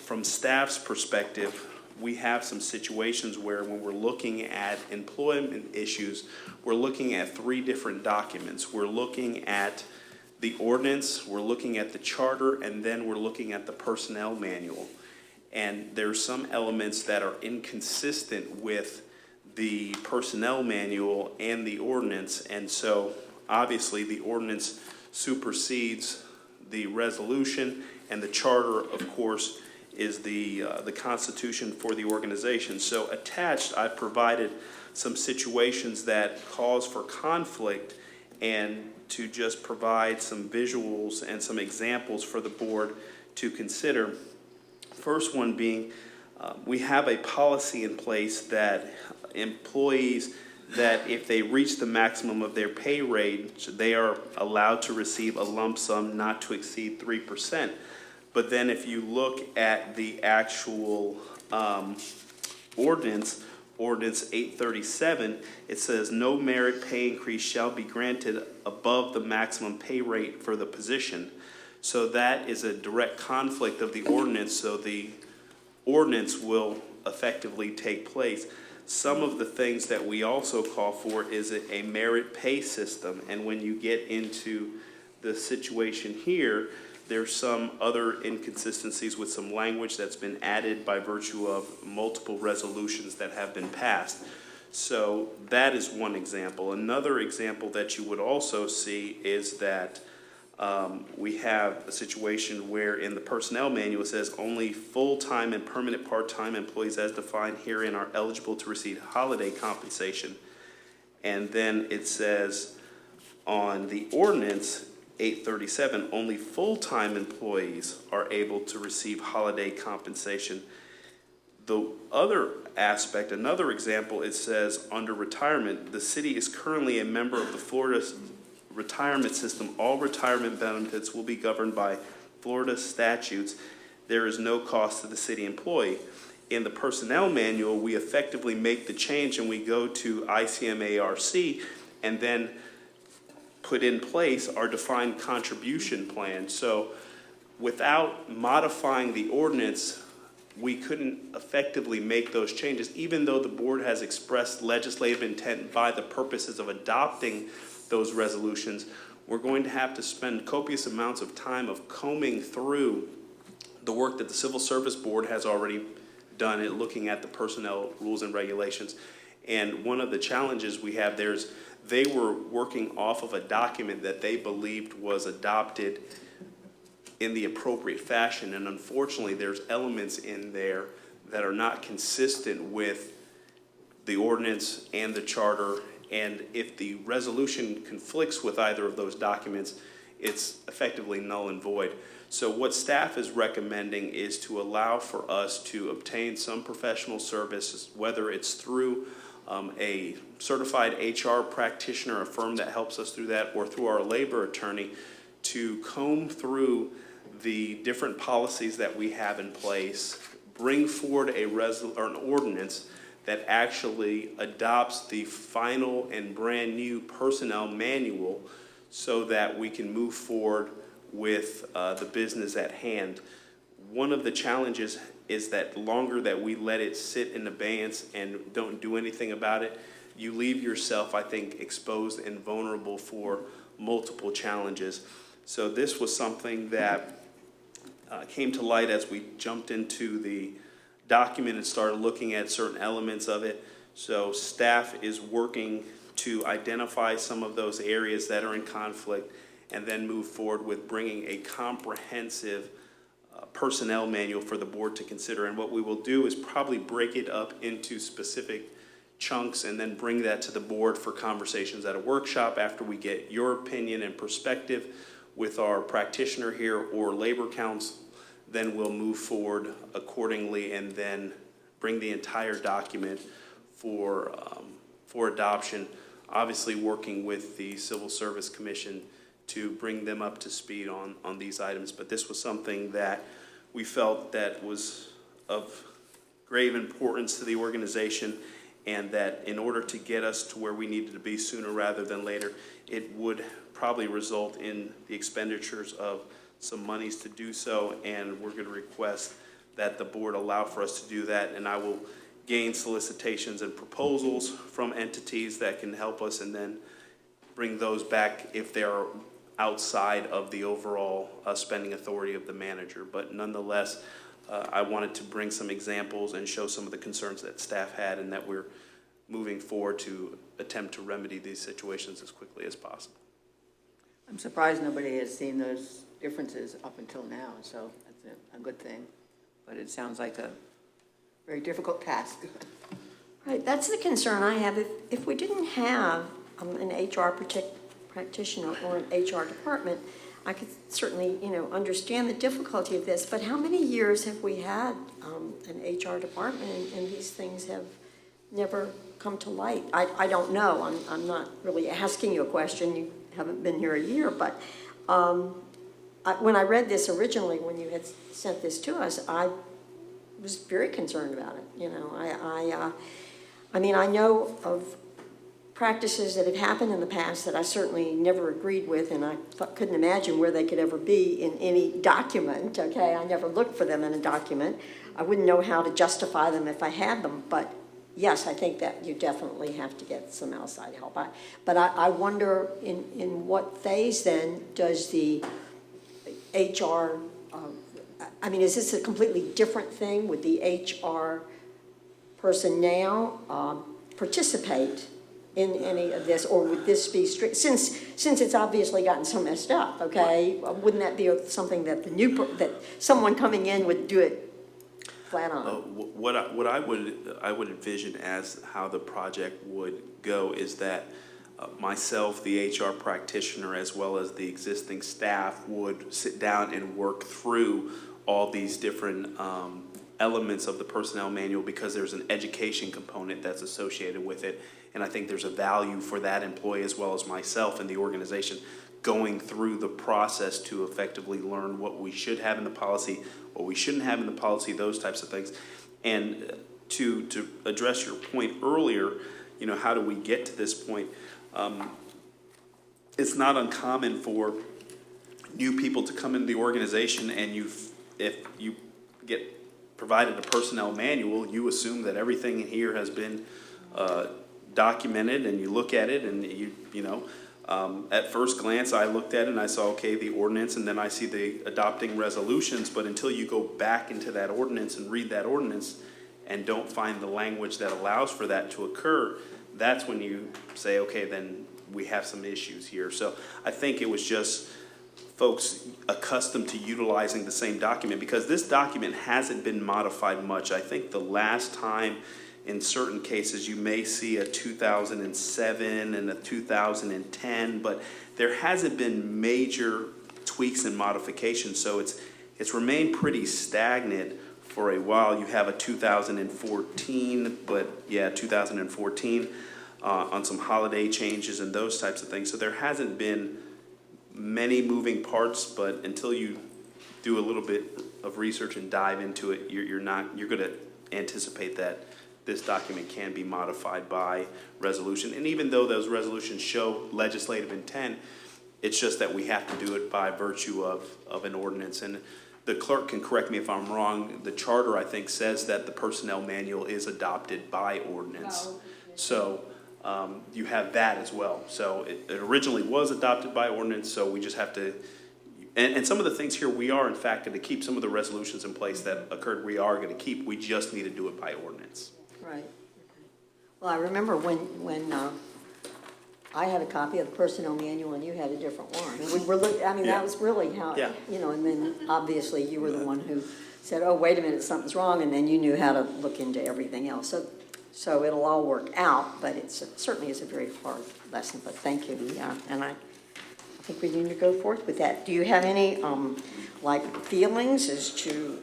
from staff's perspective, we have some situations where when we're looking at employment issues, we're looking at 3 different documents. We're looking at the ordinance, we're looking at the charter, and then we're looking at the personnel manual. And there's some elements that are inconsistent with the personnel manual and the ordinance. And so obviously the ordinance supersedes the resolution, and the charter, of course, is the constitution for the organization. So attached, I've provided some situations that cause for conflict, and to just provide some visuals and some examples for the board to consider. First one being, we have a policy in place that employees, that if they reach the maximum of their pay rate, they are allowed to receive a lump sum not to exceed 3%. But then if you look at the actual ordinance 837, it says no merit pay increase shall be granted above the maximum pay rate for the position. So that is a direct conflict of the ordinance, so the ordinance will effectively take place. Some of the things that we also call for is a merit pay system, and when you get into the situation here, there's some other inconsistencies with some language that's been added by virtue of multiple resolutions that have been passed. So that is one example. Another example that you would also see is that we have a situation where in the personnel manual it says only full-time and permanent part-time employees as defined herein are eligible to receive holiday compensation. And then it says on the ordinance 837, only full-time employees are able to receive holiday compensation. The other aspect, another example, it says under retirement, the city is currently a member of the Florida retirement system. All retirement benefits will be governed by Florida statutes. There is no cost to the city employee. In the personnel manual, we effectively make the change and we go to ICMARC and then put in place our defined contribution plan. So without modifying the ordinance, we couldn't effectively make those changes, even though the board has expressed legislative intent by the purposes of adopting those resolutions. We're going to have to spend copious amounts of time of combing through the work that the Civil Service Board has already done at looking at the personnel rules and regulations. And one of the challenges we have there is they were working off of a document that they believed was adopted in the appropriate fashion. And unfortunately, there's elements in there that are not consistent with the ordinance and the charter. And if the resolution conflicts with either of those documents, it's effectively null and void. So what staff is recommending is to allow for us to obtain some professional services, whether it's through a certified HR practitioner, a firm that helps us through that, or through our labor attorney, to comb through the different policies that we have in place, bring forward an ordinance that actually adopts the final and brand new personnel manual so that we can move forward with the business at hand. One of the challenges is that the longer that we let it sit in abeyance and don't do anything about it, you leave yourself, I think, exposed and vulnerable for multiple challenges. So this was something that came to light as we jumped into the document and started looking at certain elements of it. So staff is working to identify some of those areas that are in conflict and then move forward with bringing a comprehensive personnel manual for the board to consider. And what we will do is probably break it up into specific chunks and then bring that to the board for conversations at a workshop after we get your opinion and perspective with our practitioner here or labor council. Then we'll move forward accordingly and then bring the entire document for adoption, obviously working with the Civil Service Commission to bring them up to speed on these items. But this was something that we felt that was of grave importance to the organization, and that in order to get us to where we needed to be sooner rather than later, it would probably result in the expenditures of some monies to do so, and we're going to request that the board allow for us to do that. And I will gain solicitations and proposals from entities that can help us and then bring those back if they're outside of the overall spending authority of the manager. But nonetheless, I wanted to bring some examples and show some of the concerns that staff had and that we're moving forward to attempt to remedy these situations as quickly as possible. I'm surprised nobody has seen those differences up until now, so that's a good thing. But it sounds like a very difficult task. Right, that's the concern I have. If we didn't have an HR practitioner or an HR department, I could certainly, understand the difficulty of this, but how many years have we had an HR department and these things have never come to light? I don't know. I'm not really asking you a question. You haven't been here a year, but when I read this originally, when you had sent this to us, I was very concerned about it. I mean, I know of practices that have happened in the past that I certainly never agreed with, and I couldn't imagine where they could ever be in any document, okay? I never looked for them in a document. I wouldn't know how to justify them if I had them, but yes, I think that you definitely have to get some outside help. But I wonder in what phase then does the HR, I mean, is this a completely different thing? Would the HR person now participate in any of this, or would this be strict, since it's obviously gotten so messed up, okay? Wouldn't that be something that that someone coming in would do it flat on? What I would envision as how the project would go is that myself, the HR practitioner, as well as the existing staff would sit down and work through all these different elements of the personnel manual, because there's an education component that's associated with it. And I think there's a value for that employee as well as myself and the organization going through the process to effectively learn what we should have in the policy, what we shouldn't have in the policy, those types of things. And to address your point earlier, how do we get to this point? It's not uncommon for new people to come into the organization, and if you get provided a personnel manual, you assume that everything in here has been documented, and you look at it, and at first glance I looked at it and I saw, okay, the ordinance, and then I see the adopting resolutions, but until you go back into that ordinance and read that ordinance and don't find the language that allows for that to occur, that's when you say, okay, then we have some issues here. So I think it was just folks accustomed to utilizing the same document, because this document hasn't been modified much. I think the last time, in certain cases, you may see a 2007 and a 2010, but there hasn't been major tweaks and modifications, so it's remained pretty stagnant for a while. You have a 2014, but yeah, 2014 on some holiday changes and those types of things. So there hasn't been many moving parts, but until you do a little bit of research and dive into it, you're going to anticipate that this document can be modified by resolution. And even though those resolutions show legislative intent, it's just that we have to do it by virtue of an ordinance. And the clerk can correct me if I'm wrong. The charter, I think, says that the personnel manual is adopted by ordinance. No. So you have that as well. So it originally was adopted by ordinance, so we just have to, and some of the things here we are in fact going to keep. Some of the resolutions in place that occurred we are going to keep. We just need to do it by ordinance. Right. Okay. Well, I remember when I had a copy of the personnel manual and you had a different one. And we were that was really how, Yeah. And then obviously you were the one who said, oh, wait a minute, something's wrong, and then you knew how to look into everything else. So it'll all work out, but it certainly is a very hard lesson, but thank you. Yeah, and I think we need to go forth with that. Do you have any, feelings as to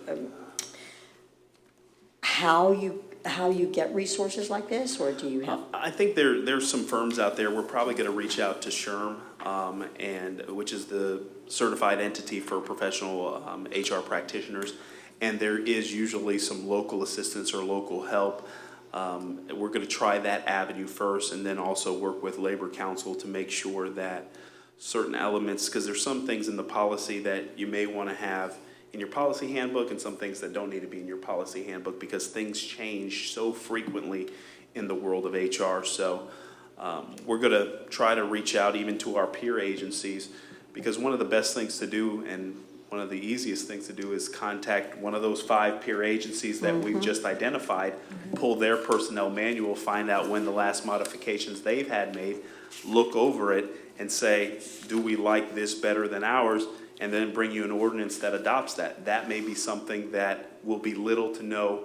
how you get resources like this, or do you have? I think there's some firms out there. We're probably going to reach out to SHRM, which is the certified entity for professional HR practitioners, and there is usually some local assistance or local help. We're going to try that avenue first, and then also work with Labor Council to make sure that certain elements, because there's some things in the policy that you may want to have in your policy handbook and some things that don't need to be in your policy handbook, because things change so frequently in the world of HR. So we're going to try to reach out even to our peer agencies, because one of the best things to do and one of the easiest things to do is contact one of those 5 peer agencies that we've just identified, pull their personnel manual, find out when the last modifications they've had made, look over it and say, do we like this better than ours? And then bring you an ordinance that adopts that. That may be something that will be little to no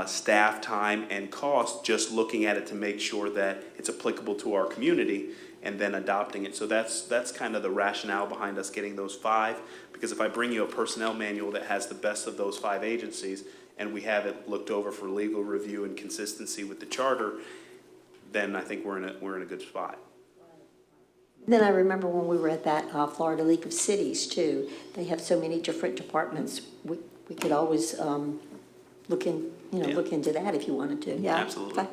staff time and cost, just looking at it to make sure that it's applicable to our community. and then adopting it. So that's kind of the rationale behind us getting those 5, because if I bring you a personnel manual that has the best of those 5 agencies, and we have it looked over for legal review and consistency with the charter, then I think we're in a good spot. Then I remember when we were at that Florida League of Cities too, they have so many different departments. We could always look into that if you wanted to. Yeah, Absolutely. okay.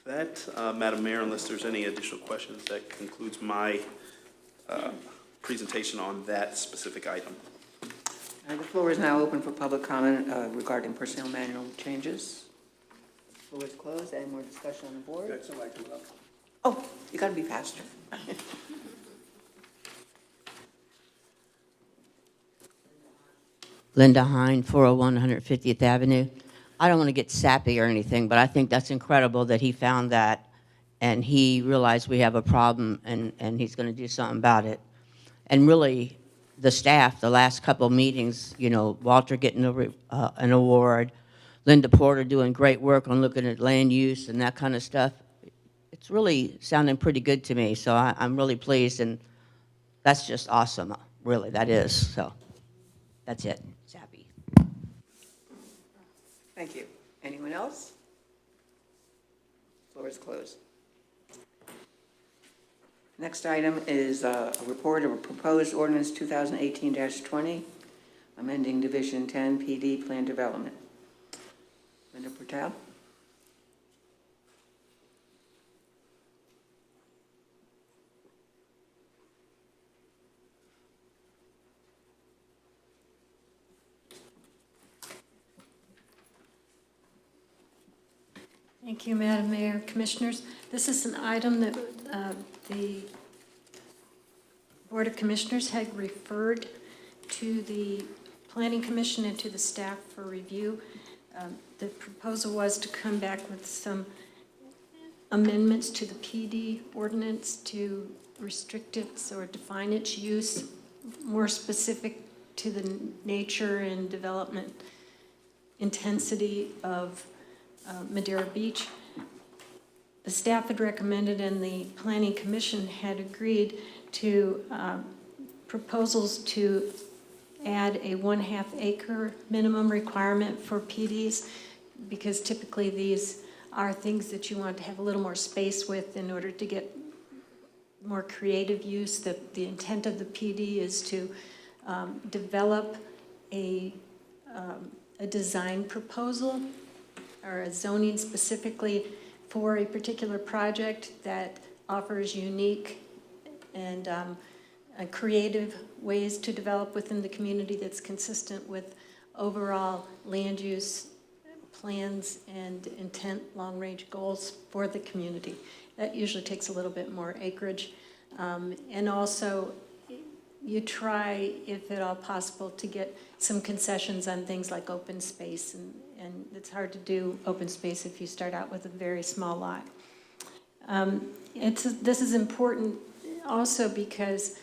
That, Madam Mayor, unless there's any additional questions, that concludes my presentation on that specific item. The floor is now open for public comment regarding personnel manual changes. Floor is closed. Any more discussion on the board? Got somebody coming up. Oh, you got to be faster. Linda Hine, 401 150th Avenue. I don't want to get sappy or anything, but I think that's incredible that he found that and he realized we have a problem and he's going to do something about it. And really, the staff, the last couple of meetings, you know, Walter getting an award, Linda Porter doing great work on looking at land use and that kind of stuff. It's really sounding pretty good to me, so I'm really pleased, and that's just awesome, really, that is. So that's it. Sappy. Thank you. Anyone else? Floor is closed. Next item is a report of a proposed ordinance 2018-20, amending Division 10 PD Plan Development. Linda Portal. Thank you, Madam Mayor, Commissioners. This is an item that the Board of Commissioners had referred to the Planning Commission and to the staff for review. The proposal was to come back with some amendments to the PD ordinance to restrict its or define its use more specific to the nature and development intensity of Madeira Beach. The staff had recommended and the Planning Commission had agreed to proposals to add a 1/2 acre minimum requirement for PDs, because typically these are things that you want to have a little more space with in order to get more creative use. The intent of the PD is to develop a design proposal or a zoning specifically for a particular project that offers unique and creative ways to develop within the community that's consistent with overall land use plans and intent long-range goals for the community. That usually takes a little bit more acreage. And also, you try, if at all possible, to get some concessions on things like open space. And it's hard to do open space if you start out with a very small lot. This is important also because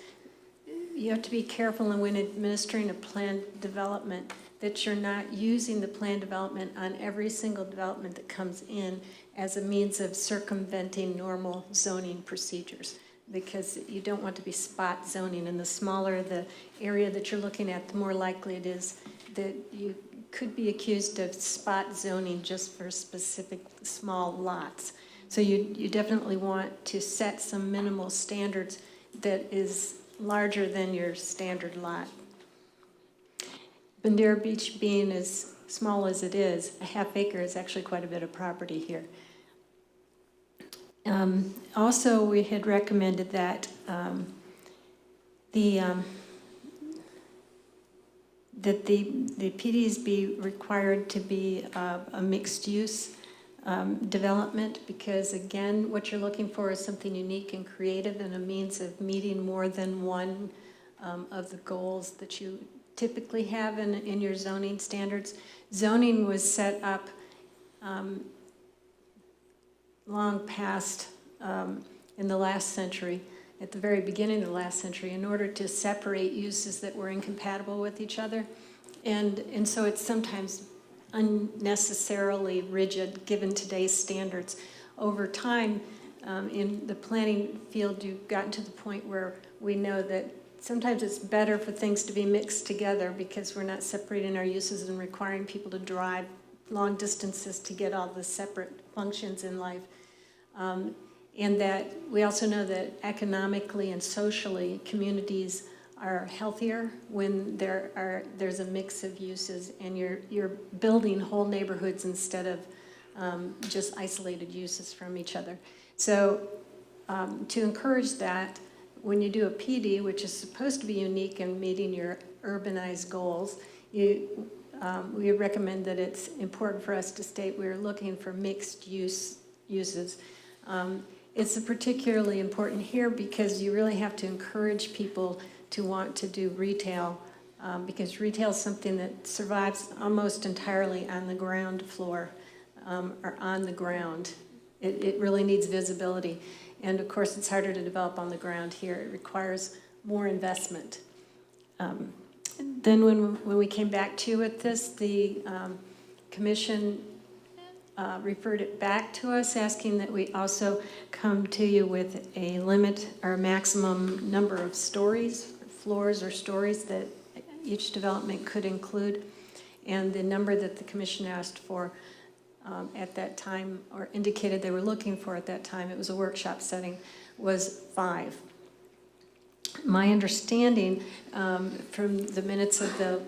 you have to be careful when administering a planned development that you're not using the planned development on every single development that comes in as a means of circumventing normal zoning procedures, because you don't want to be spot zoning, and the smaller the area that you're looking at, the more likely it is that you could be accused of spot zoning just for specific small lots. So you definitely want to set some minimal standards that is larger than your standard lot. Madeira Beach being as small as it is, a 1/2 acre is actually quite a bit of property here. Also, we had recommended that the PDs be required to be a mixed-use development, because again, what you're looking for is something unique and creative and a means of meeting more than one of the goals that you typically have in your zoning standards. Zoning was set up long past in the last century, at the very beginning of the last century, in order to separate uses that were incompatible with each other. And so it's sometimes unnecessarily rigid, given today's standards. Over time, in the planning field, you've gotten to the point where we know that sometimes it's better for things to be mixed together because we're not separating our uses and requiring people to drive long distances to get all the separate functions in life. And that we also know that economically and socially, communities are healthier when there's a mix of uses and you're building whole neighborhoods instead of just isolated uses from each other. So to encourage that, when you do a PD, which is supposed to be unique in meeting your urbanized goals, we recommend that it's important for us to state we're looking for mixed uses. It's particularly important here because you really have to encourage people to want to do retail because retail is something that survives almost entirely on the ground floor or on the ground. It really needs visibility. And of course, it's harder to develop on the ground here. It requires more investment. Then when we came back to you with this, the commission referred it back to us, asking that we also come to you with a limit or maximum number of stories, floors or stories that each development could include. And the number that the commission asked for at that time, or indicated they were looking for at that time, it was a workshop setting, was 5. My understanding from the minutes of the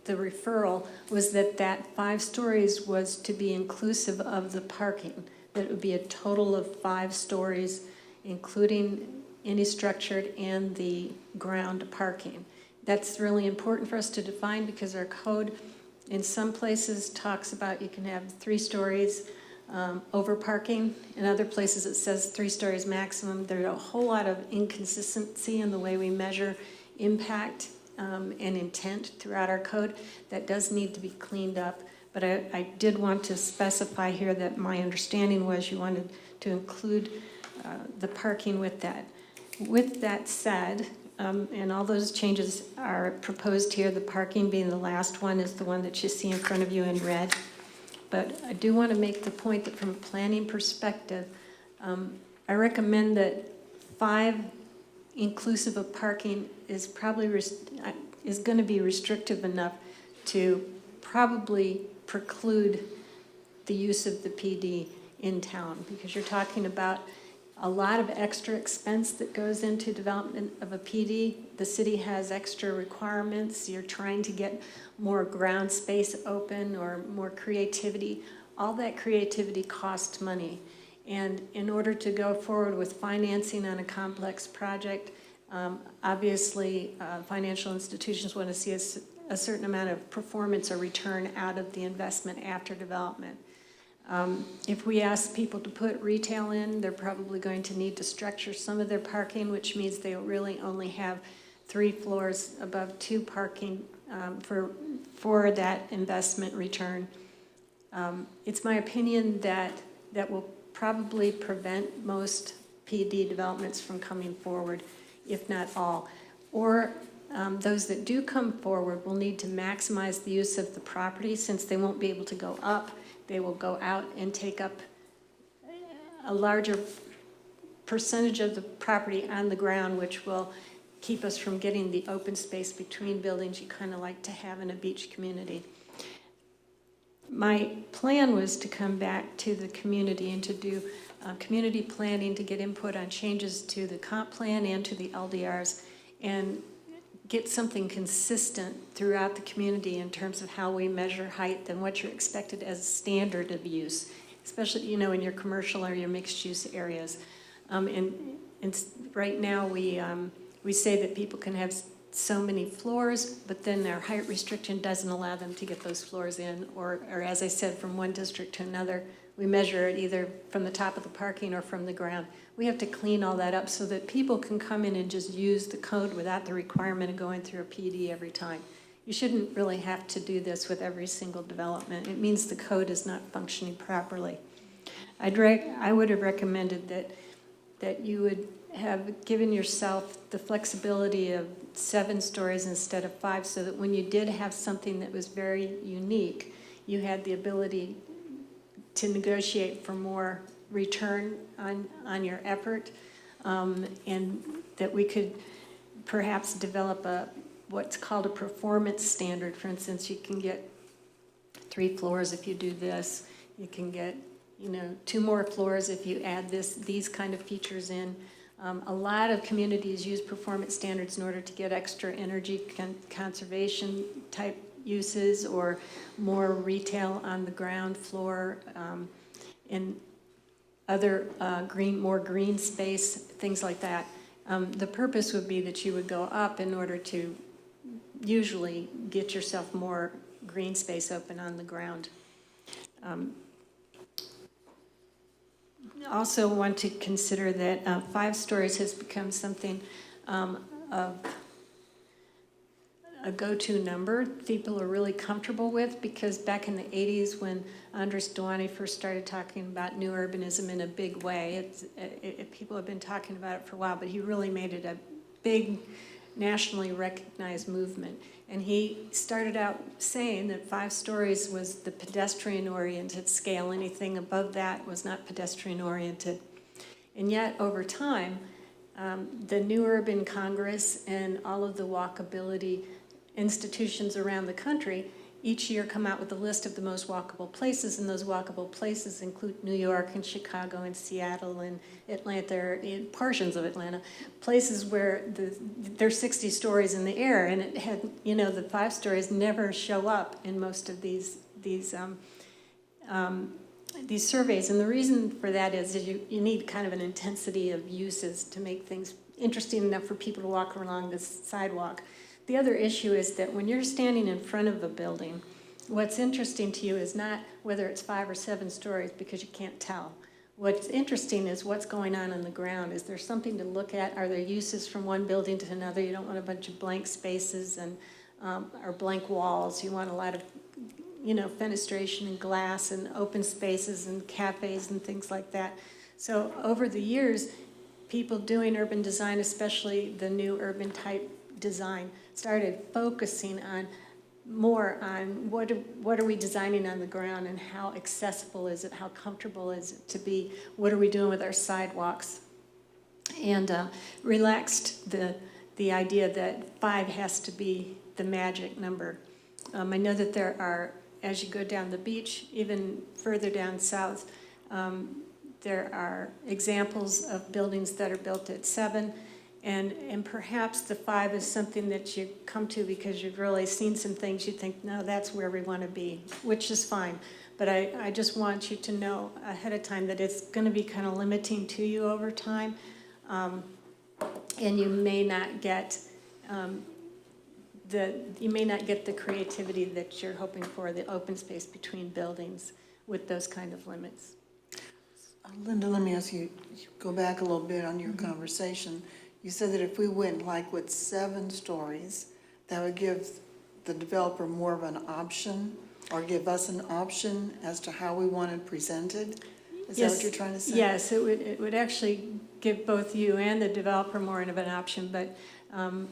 referral was that 5 stories was to be inclusive of the parking, that it would be a total of 5 stories, including any structured and the ground parking. That's really important for us to define because our code in some places talks about you can have 3 stories over parking. In other places it says 3 stories maximum. There's a whole lot of inconsistency in the way we measure impact and intent throughout our code. That does need to be cleaned up. But I did want to specify here that my understanding was you wanted to include the parking with that. With that said, and all those changes are proposed here, the parking being the last one is the one that you see in front of you in red. But I do want to make the point that from a planning perspective, I recommend that 5 inclusive of parking is probably is going to be restrictive enough to probably preclude the use of the PD in town, because you're talking about a lot of extra expense that goes into development of a PD. The city has extra requirements. You're trying to get more ground space open or more creativity. All that creativity costs money. And in order to go forward with financing on a complex project, obviously financial institutions want to see a certain amount of performance or return out of the investment after development. If we ask people to put retail in, they're probably going to need to structure some of their parking, which means they really only have 3 floors above 2 parking for that investment return. It's my opinion that will probably prevent most PD developments from coming forward, if not all. Or those that do come forward will need to maximize the use of the property since they won't be able to go up. They will go out and take up a larger percentage of the property on the ground, which will keep us from getting the open space between buildings you kind of like to have in a beach community. My plan was to come back to the community and to do community planning to get input on changes to the comp plan and to the LDRs and get something consistent throughout the community in terms of how we measure height and what you're expected as a standard of use, especially, in your commercial or your mixed use areas. And right now we say that people can have so many floors, but then their height restriction doesn't allow them to get those floors in, or as I said, from one district to another, we measure it either from the top of the parking or from the ground. We have to clean all that up so that people can come in and just use the code without the requirement of going through a PD every time. You shouldn't really have to do this with every single development. It means the code is not functioning properly. I would have recommended that you would have given yourself the flexibility of 7 stories instead of 5, so that when you did have something that was very unique, you had the ability to negotiate for more return on your effort, and that we could perhaps develop what's called a performance standard. For instance, you can get 3 floors if you do this. You can get, 2 more floors if you add these kind of features in. A lot of communities use performance standards in order to get extra energy conservation type uses or more retail on the ground floor, and other more green space, things like that. The purpose would be that you would go up in order to usually get yourself more green space open on the ground. Also want to consider that 5 stories has become something of a go-to number people are really comfortable with, because back in the 80s when Andres Duany first started talking about new urbanism in a big way, people have been talking about it for a while, but he really made it a big nationally recognized movement. And he started out saying that 5 stories was the pedestrian-oriented scale. Anything above that was not pedestrian-oriented. And yet, over time, the New Urban Congress and all of the walkability institutions around the country each year come out with a list of the most walkable places, and those walkable places include New York and Chicago and Seattle and Atlanta, and portions of Atlanta, places where there's 60 stories in the air, and it had, the 5 stories never show up in most of these surveys. And the reason for that is you need kind of an intensity of uses to make things interesting enough for people to walk along the sidewalk. The other issue is that when you're standing in front of a building, what's interesting to you is not whether it's 5 or 7 stories, because you can't tell. What's interesting is what's going on the ground. Is there something to look at? Are there uses from one building to another? You don't want a bunch of blank spaces and or blank walls. You want a lot of fenestration and glass and open spaces and cafes and things like that. So over the years, people doing urban design, especially the new urban type design, started focusing more on what are we designing on the ground, and how accessible is it, how comfortable is it to be, what are we doing with our sidewalks, and relaxed the idea that 5 has to be the magic number. I know that there are, as you go down the beach, even further down south, there are examples of buildings that are built at 7. And perhaps the 5 is something that you come to because you've really seen some things you think, no, that's where we want to be, which is fine. But I just want you to know ahead of time that it's going to be kind of limiting to you over time. And you may not get the creativity that you're hoping for, the open space between buildings with those kind of limits. Linda, let me ask you, go back a little bit on your conversation. You said that if we went like with 7 stories, that would give the developer more of an option, or give us an option as to how we want it presented? Is that what you're trying to say? Yes, it would actually give both you and the developer more of an option, but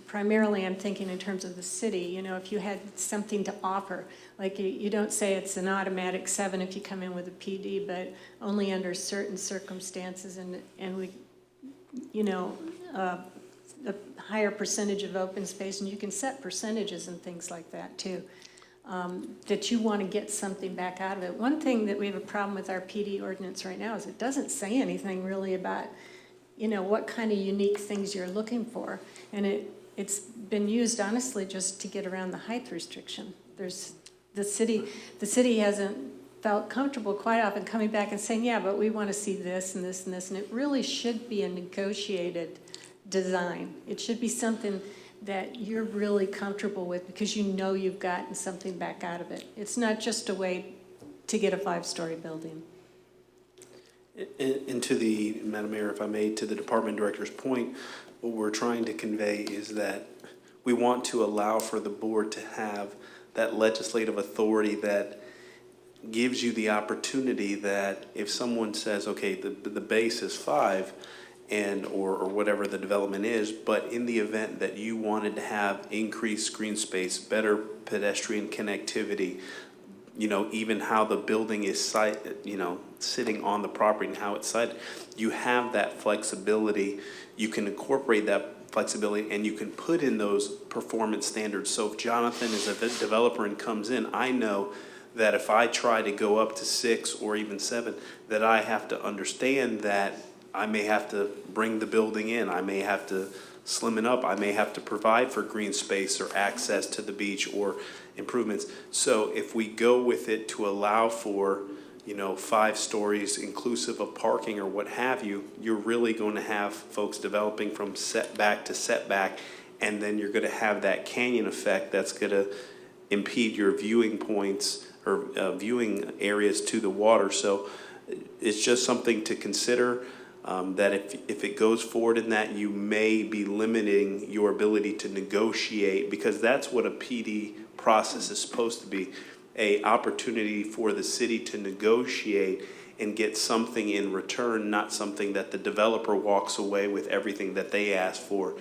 primarily I'm thinking in terms of the city. If you had something to offer, like you don't say it's an automatic 7 if you come in with a PD, but only under certain circumstances, and we, a higher percentage of open space, and you can set percentages and things like that too, that you want to get something back out of it. One thing that we have a problem with our PD ordinance right now is it doesn't say anything really about, what kind of unique things you're looking for. And it's been used honestly just to get around the height restriction. The city hasn't felt comfortable quite often coming back and saying, yeah, but we want to see this and this and this. And it really should be a negotiated design. It should be something that you're really comfortable with because you've gotten something back out of it. It's not just a way to get a 5-story building. And to Madam Mayor, if I may, to the department director's point, what we're trying to convey is that we want to allow for the board to have that legislative authority that gives you the opportunity that if someone says, okay, the base is 5, or whatever the development is, but in the event that you wanted to have increased green space, better pedestrian connectivity, even how the building is sitting on the property and how it's sited, you have that flexibility. You can incorporate that flexibility and you can put in those performance standards. So if Jonathan is a developer and comes in, I know that if I try to go up to 6 or even 7, that I have to understand that I may have to bring the building in. I may have to slim it up. I may have to provide for green space or access to the beach or improvements. So if we go with it to allow for, 5 stories inclusive of parking or what have you, you're really going to have folks developing from setback to setback, and then you're going to have that canyon effect that's going to impede your viewing points or viewing areas to the water. So it's just something to consider. That if it goes forward in that, you may be limiting your ability to negotiate, because that's what a PD process is supposed to be, a opportunity for the city to negotiate and get something in return, not something that the developer walks away with everything that they asked for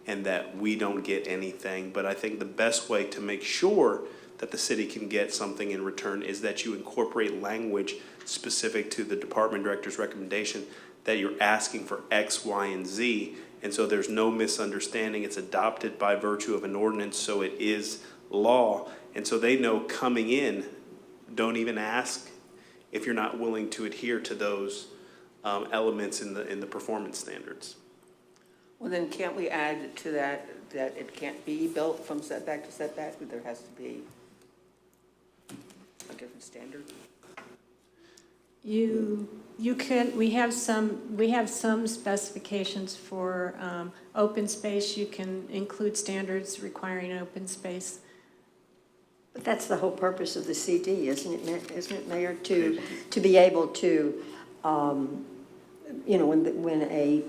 and that we don't get anything. But I think the best way to make sure that the city can get something in return is that you incorporate language specific to the department director's recommendation, that you're asking for X, Y, and Z, and so there's no misunderstanding. It's adopted by virtue of an ordinance, so it is law, and so they know coming in, don't even ask if you're not willing to adhere to those elements in the performance standards. Well, then can't we add to that it can't be built from setback to setback, but there has to be a different standard? You could, we have some specifications for open space. You can include standards requiring open space. But that's the whole purpose of the CD, isn't it, Mayor? To be able to, when a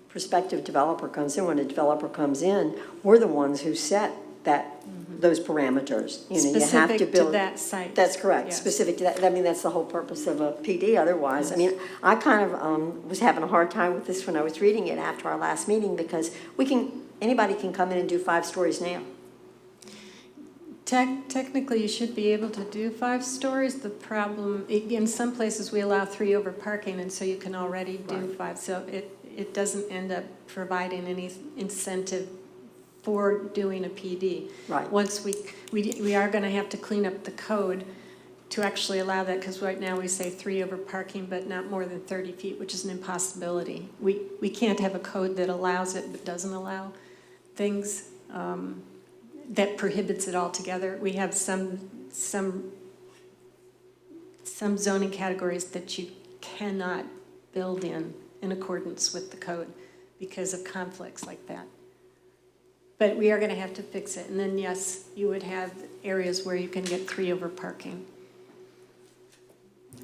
prospective developer comes in, when a developer comes in, we're the ones who set those parameters. You have to build. Specific to that site. That's correct, Yes. Specific to that. I mean, that's the whole purpose of a PD. Otherwise, I mean, I kind of was having a hard time with this when I was reading it after our last meeting, because anybody can come in and do 5 stories now. Technically, you should be able to do 5 stories. The problem, in some places, we allow 3 over parking, and so you can already do 5. So it doesn't end up providing any incentive for doing a PD. Right. Once we are going to have to clean up the code to actually allow that, because right now we say 3 over parking, but not more than 30 feet, which is an impossibility. We can't have a code that allows it but doesn't allow things. That prohibits it altogether. We have some zoning categories that you cannot build in accordance with the code because of conflicts like that. But we are going to have to fix it. And then, yes, you would have areas where you can get 3 over parking.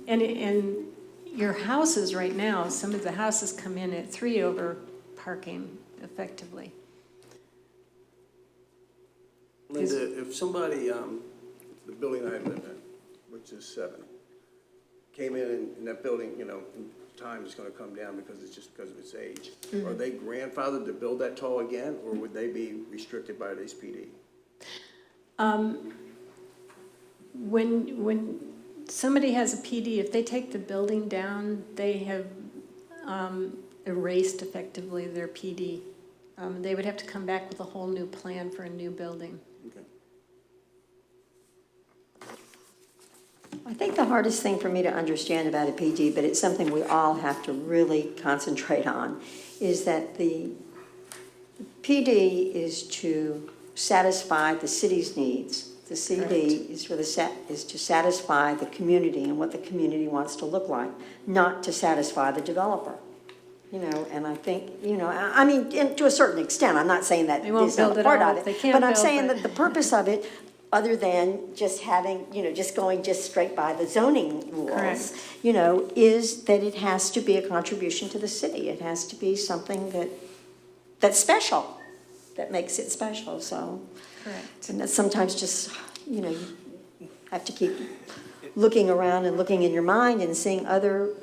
And your houses right now, some of the houses come in at 3 over parking effectively. Linda, if somebody, the building I live in, which is 7, came in and that building, time is going to come down because it's just because of its age. Mm-hmm. Are they grandfathered to build that tall again, or would they be restricted by this PD? When somebody has a PD, if they take the building down, they have erased effectively their PD. They would have to come back with a whole new plan for a new building. Okay. I think the hardest thing for me to understand about a PD, but it's something we all have to really concentrate on, is that the PD is to satisfy the city's needs. The CD is to satisfy the community and what the community wants to look like, not to satisfy the developer. And I think, I mean, to a certain extent, I'm not saying that it's not a part of it, but I'm saying that the purpose of it, other than just having, just going straight by the zoning rules, Correct. Is that it has to be a contribution to the city. It has to be something that's special, that makes it special, so. Correct. And that sometimes just, you have to keep looking around and looking in your mind and seeing other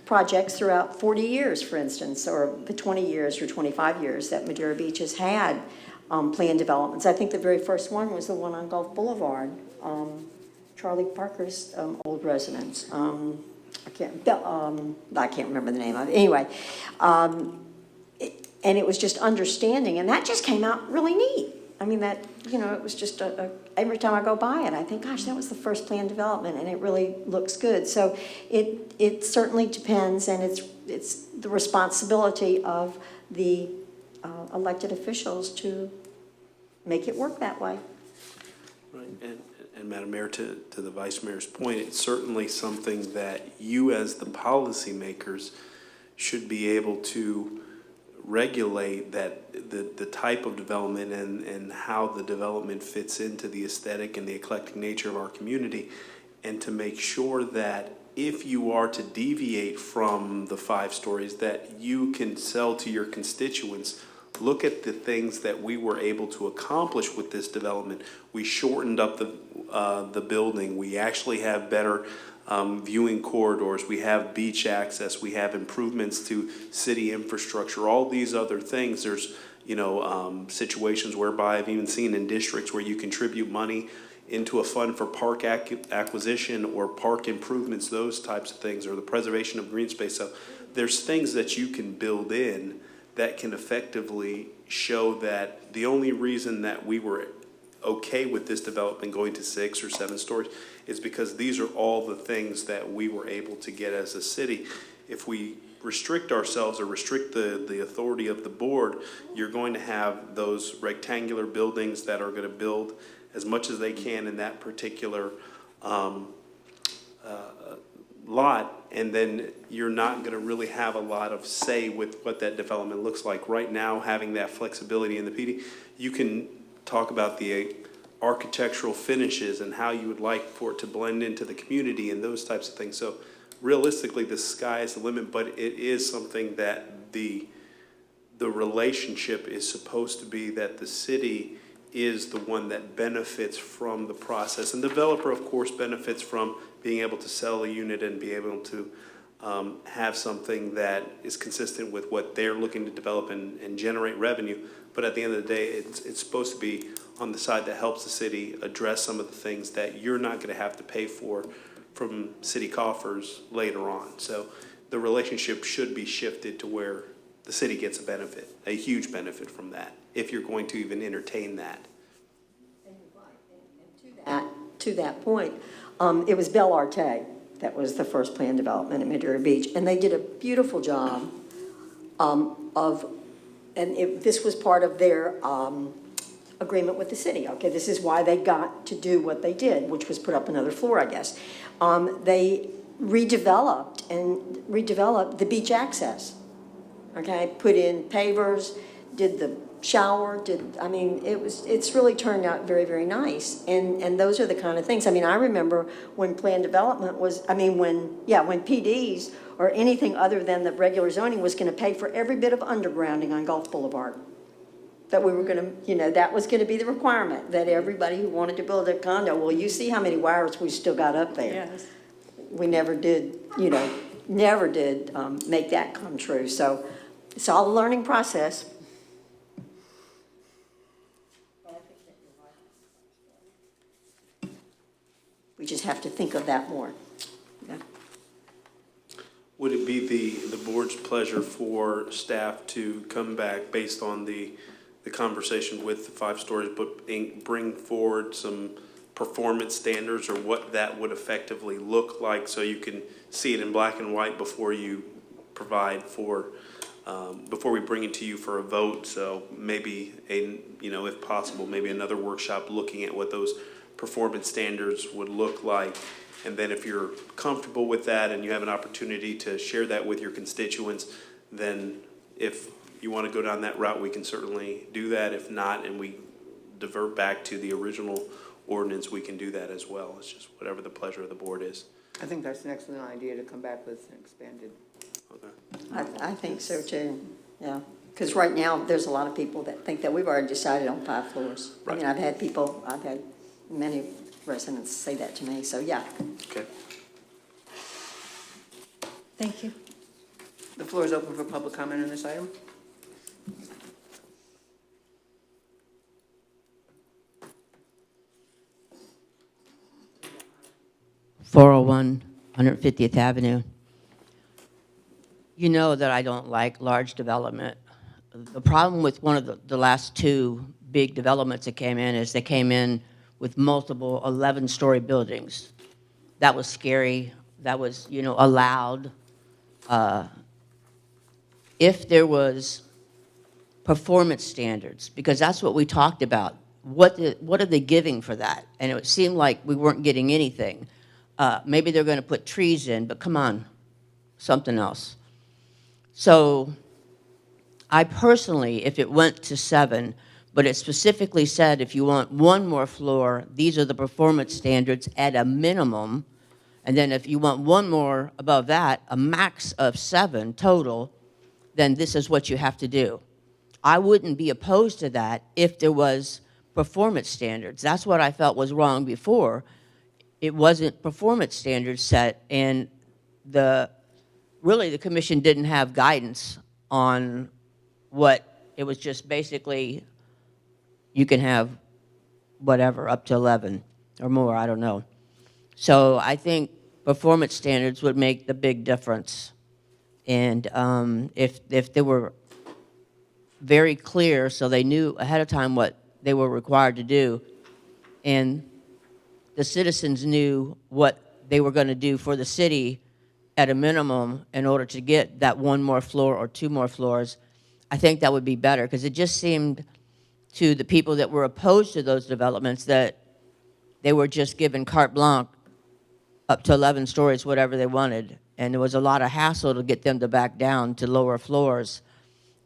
projects throughout 40 years, for instance, or the 20 years or 25 years that Madeira Beach has had planned developments. I think the very first one was the one on Gulf Boulevard, Charlie Parker's old residence. I can't remember the name of it. Anyway, and it was just understanding, and that just came out really neat. I mean, that, you know, it was just every time I go by it, I think, gosh, that was the first planned development, and it really looks good. So it certainly depends, and it's the responsibility of the elected officials to make it work that way. Right, and Madam Mayor, to the Vice Mayor's point, it's certainly something that you as the policymakers should be able to regulate, that the type of development and how the development fits into the aesthetic and the eclectic nature of our community, and to make sure that if you are to deviate from the 5 stories, that you can sell to your constituents, look at the things that we were able to accomplish with this development. We shortened up the building. We actually have better viewing corridors. We have beach access. We have improvements to city infrastructure. All these other things. There's, you know, situations whereby I've even seen in districts where you contribute money into a fund for park acquisition or park improvements, those types of things, or the preservation of green space. So there's things that you can build in that can effectively show that the only reason that we were okay with this development going to 6 or 7 stories is because these are all the things that we were able to get as a city. If we restrict ourselves or restrict the authority of the board, you're going to have those rectangular buildings that are going to build as much as they can in that particular lot, and then you're not going to really have a lot of say with what that development looks like. Right now, having that flexibility in the PD, you can talk about the architectural finishes and how you would like for it to blend into the community and those types of things. So realistically, the sky is the limit, but it is something that the relationship is supposed to be that the city is the one that benefits from the process. And the developer, of course, benefits from being able to sell a unit and be able to have something that is consistent with what they're looking to develop and generate revenue. But at the end of the day, it's supposed to be on the side that helps the city address some of the things that you're not going to have to pay for from city coffers later on. So the relationship should be shifted to where the city gets a benefit, a huge benefit from that, if you're going to even entertain that. To that point, it was Bel Arte that was the first planned development at Madeira Beach, and they did a beautiful job this was part of their agreement with the city. Okay, this is why they got to do what they did, which was put up another floor, I guess. They redeveloped the beach access. Okay, put in pavers, did the shower, it's really turned out very, very nice. And those are the kind of things. I mean, I remember when planned development was, when PDs or anything other than the regular zoning was going to pay for every bit of undergrounding on Gulf Boulevard. That we were going to, that was going to be the requirement, that everybody who wanted to build a condo, well, you see how many wires we still got up there. Yes. We never did, make that come true. So it's all a learning process. We just have to think of that more. Yeah. Would it be the board's pleasure for staff to come back based on the conversation with the 5 stories, but bring forward some performance standards or what that would effectively look like, so you can see it in black and white before you provide for, before we bring it to you for a vote? So maybe if possible, maybe another workshop looking at what those performance standards would look like. And then if you're comfortable with that and you have an opportunity to share that with your constituents, then if you want to go down that route, we can certainly do that. If not, and we divert back to the original ordinance, we can do that as well. It's just whatever the pleasure of the board is. I think that's an excellent idea to come back with an expanded. Okay. I think so too, yeah. Because right now, there's a lot of people that think that we've already decided on 5 floors. Right. I've had many residents say that to me, so yeah. Okay. Thank you. The floor is open for public comment on this item. 401 150th Avenue. You know that I don't like large development. The problem with one of the last two big developments that came in is they came in with multiple 11-story buildings. That was scary. That was, allowed. If there was performance standards, because that's what we talked about. What are they giving for that? And it seemed like we weren't getting anything. Maybe they're going to put trees in, but come on, something else. So I personally, if it went to 7, but it specifically said if you want one more floor, these are the performance standards at a minimum, and then if you want one more above that, a max of 7 total, then this is what you have to do. I wouldn't be opposed to that if there was performance standards. That's what I felt was wrong before. It wasn't performance standards set, and really the commission didn't have guidance on what, it was just basically you can have whatever, up to 11 or more, I don't know. So I think performance standards would make the big difference. And if they were very clear so they knew ahead of time what they were required to do, and the citizens knew what they were going to do for the city at a minimum in order to get that one more floor or 2 more floors, I think that would be better, because it just seemed to the people that were opposed to those developments that they were just given carte blanche up to 11 stories, whatever they wanted. And there was a lot of hassle to get them to back down to lower floors,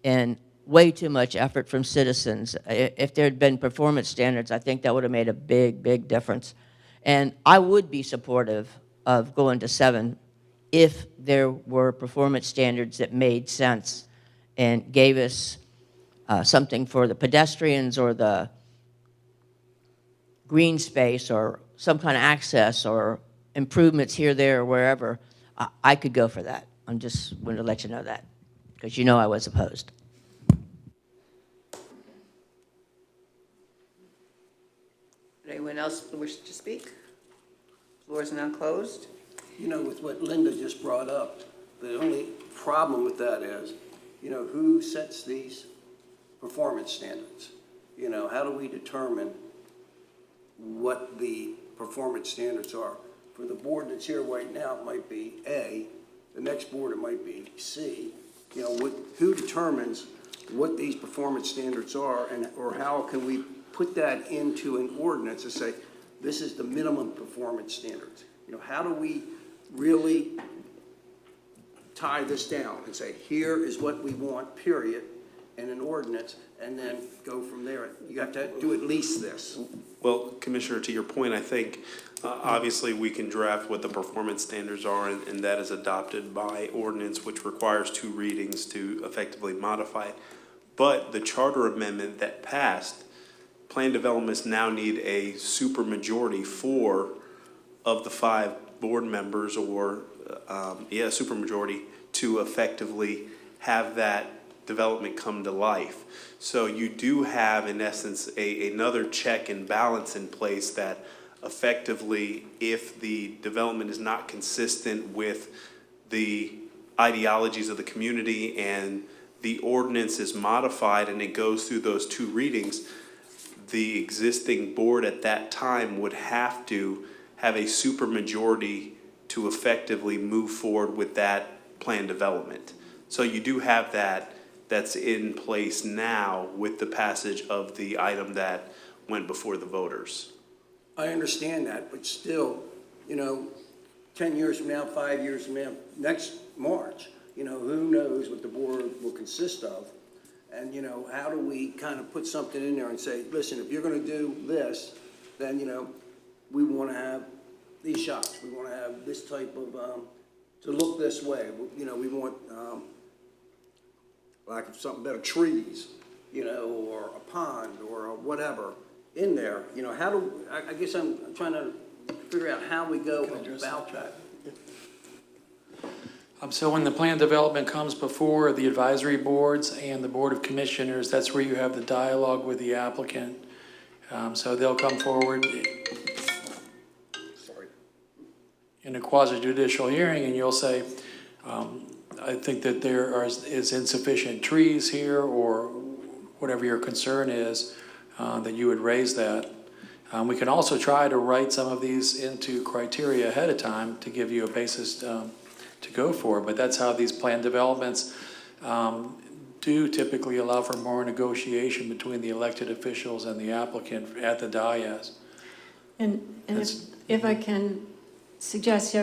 and way too much effort from citizens. If there had been performance standards, I think that would have made a big, big difference. And I would be supportive of going to 7 if there were performance standards that made sense and gave us something for the pedestrians or the green space or some kind of access or improvements here, there, or wherever. I could go for that. I'm just wanting to let you know that, because you know I was opposed. Anyone else wish to speak? Floor is now closed. You know, with what Linda just brought up, the only problem with that is, who sets these performance standards? How do we determine what the performance standards are? For the board that's here right now, it might be A. The next board, it might be C. Who determines what these performance standards are, or how can we put that into an ordinance and say, this is the minimum performance standards? How do we really tie this down and say, here is what we want, period, in an ordinance, and then go from there? You have to do at least this. Well, Commissioner, to your point, I think obviously we can draft what the performance standards are, and that is adopted by ordinance, which requires 2 readings to effectively modify it. But the charter amendment that passed, planned developments now need a supermajority, 4 of the 5 board members, or supermajority, to effectively have that development come to life. So you do have, in essence, another check and balance in place that effectively, if the development is not consistent with the ideologies of the community and the ordinance is modified and it goes through those 2 readings, the existing board at that time would have to have a supermajority to effectively move forward with that planned development. So you do have that's in place now with the passage of the item that went before the voters. I understand that, but still, 10 years from now, 5 years from now, next March, who knows what the board will consist of? And, how do we kind of put something in there and say, listen, if you're going to do this, then, we want to have these shops. We want to have this type of, to look this way. We want, like something better, trees, or a pond or whatever in there. I guess I'm trying to figure out how we go about that. So when the plan development comes before the advisory boards and the Board of Commissioners, that's where you have the dialogue with the applicant. So they'll come forward. in a quasi judicial hearing and you'll say, I think that is insufficient trees here, or whatever your concern is, that you would raise that. We can also try to write some of these into criteria ahead of time to give you a basis to go for, but that's how these plan developments do typically allow for more negotiation between the elected officials and the applicant at the dais. And if I can suggest,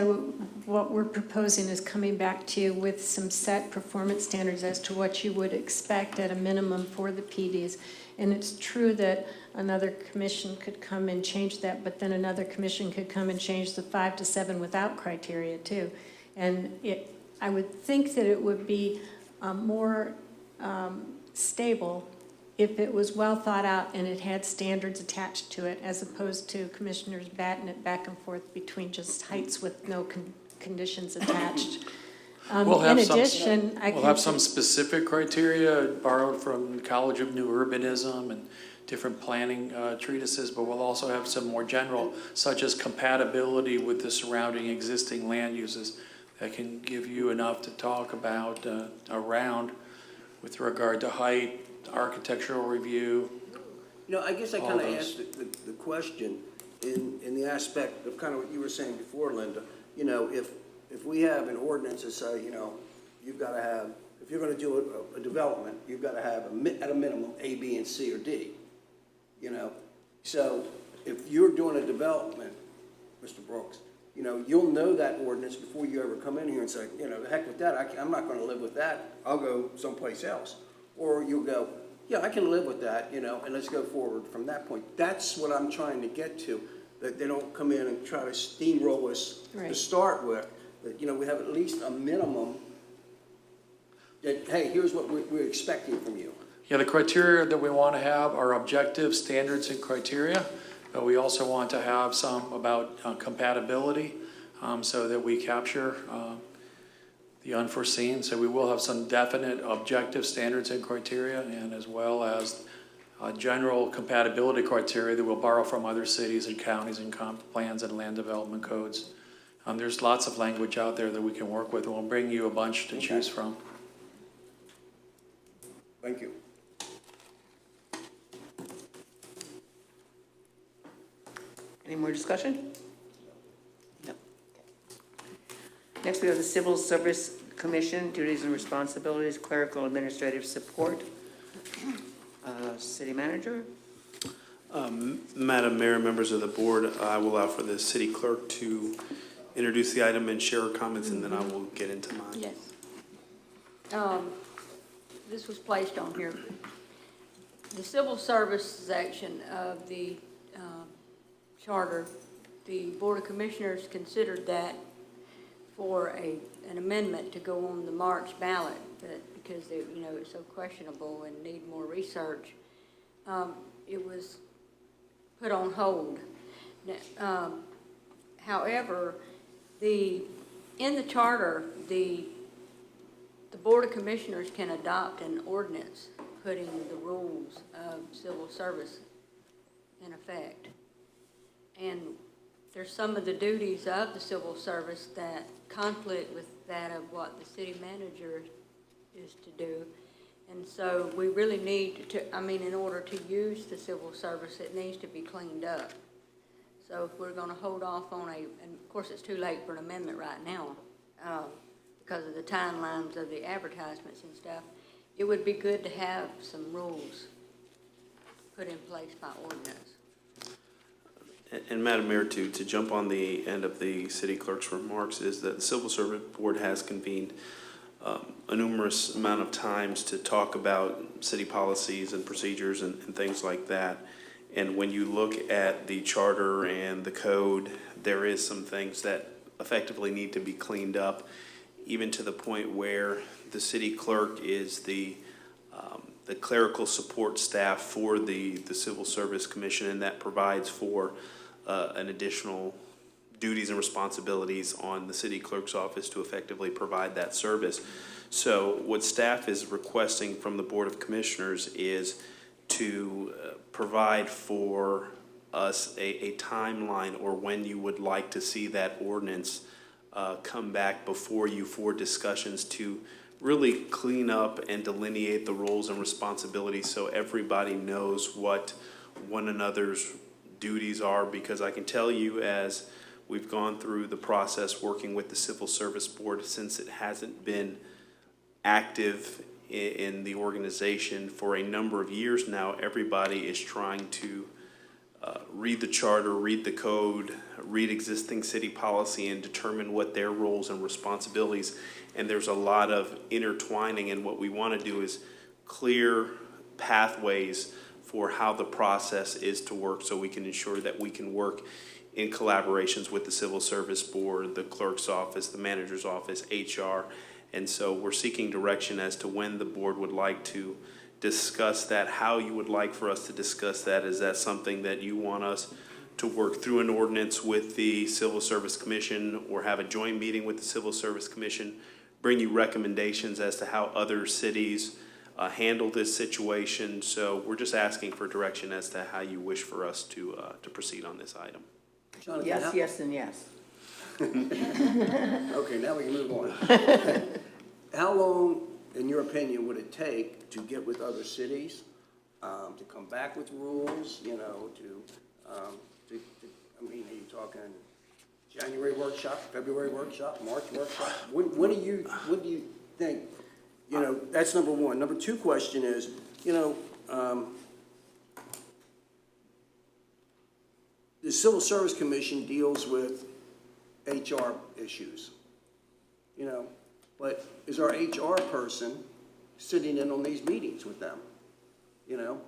what we're proposing is coming back to you with some set performance standards as to what you would expect at a minimum for the PDs. And it's true that another commission could come and change that, but then another commission could come and change the 5 to 7 without criteria too. And I would think that it would be more stable if it was well thought out and it had standards attached to it, as opposed to commissioners batting it back and forth between just heights with no conditions attached. We'll In have addition, we'll have some specific criteria borrowed from the College of New Urbanism and different planning treatises, but we'll also have some more general, such as compatibility with the surrounding existing land uses, that can give you enough to talk about around with regard to height, architectural review. You know, I guess I All kind of those. asked the question in the aspect of kind of what you were saying before, Linda. You know, if we have an ordinance that say, you know, you've got to have, if you're going to do a development, you've got to have at a minimum A, B, and C or D. You know, so if you're doing a development, Mr. Brooks, you know, you'll know that ordinance before you ever come in here and say, you know, the heck with that, I'm not going to live with that, I'll go someplace else. Or you'll go, yeah, I can live with that, you know, and let's go forward from that point. That's what I'm trying to get to, that they don't come in and try to steamroll us to start with, that, you know, we have at least a minimum that, hey, here's what we're expecting from you. Yeah, the criteria that we want to have are objective standards and criteria, but we also want to have some about compatibility, so that we capture the unforeseen. So we will have some definite objective standards and criteria, and as well as general compatibility criteria that we'll borrow from other cities and counties and comp plans and land development codes. There's lots of language out there that we can work with, and we'll bring you a bunch to choose from. Thank you. Any more discussion? No. Next, we have the Civil Service Commission, duties and responsibilities, clerical administrative support. City Manager? Madam Mayor, members of the board, I will allow for the city clerk to introduce the item and share her comments, and then I will get into mine. Yes. This was placed on here. The civil service section of the charter, the Board of Commissioners considered that for an amendment to go on the March ballot, because you know, it's so questionable and need more research. It was put on hold. However, in the charter, the Board of Commissioners can adopt an ordinance putting the rules of civil service in effect. And there's some of the duties of the civil service that conflict with that of what the city manager is to do. And so we really need to, in order to use the civil service, it needs to be cleaned up. So if we're going to hold off on and of course it's too late for an amendment right now because of the timelines of the advertisements and stuff, it would be good to have some rules put in place by ordinance. And Madam Mayor, to jump on the end of the city clerk's remarks, is that the Civil Service Board has convened a numerous amount of times to talk about city policies and procedures and things like that. And when you look at the charter and the code, there is some things that effectively need to be cleaned up, even to the point where the city clerk is the clerical support staff for the Civil Service Commission, and that provides for an additional duties and responsibilities on the city clerk's office to effectively provide that service. So what staff is requesting from the Board of Commissioners is to provide for us a timeline or when you would like to see that ordinance come back before you for discussions to really clean up and delineate the roles and responsibilities so everybody knows what one another's duties are, because I can tell you, as we've gone through the process working with the Civil Service Board, since it hasn't been active in the organization for a number of years now, everybody is trying to read the charter, read the code, read existing city policy, and determine what their roles and responsibilities. And there's a lot of intertwining, and what we want to do is clear pathways for how the process is to work, so we can ensure that we can work in collaborations with the Civil Service Board, the clerk's office, the manager's office, HR. And so we're seeking direction as to when the board would like to discuss that, how you would like for us to discuss that. Is that something that you want us to work through an ordinance with the Civil Service Commission, or have a joint meeting with the Civil Service Commission, bring you recommendations as to how other cities handle this situation? So we're just asking for direction as to how you wish for us to proceed on this item. Jonathan, Yes, yes, and yes. Okay, now we can move on. How long, in your opinion, would it take to get with other cities, to come back with rules, you know, I mean, are you talking January workshop, February workshop, March workshop? What do you think? You know, that's number one. Number two question is, you know, the Civil Service Commission deals with HR issues, you know, but is our HR person sitting in on these meetings with them, you know?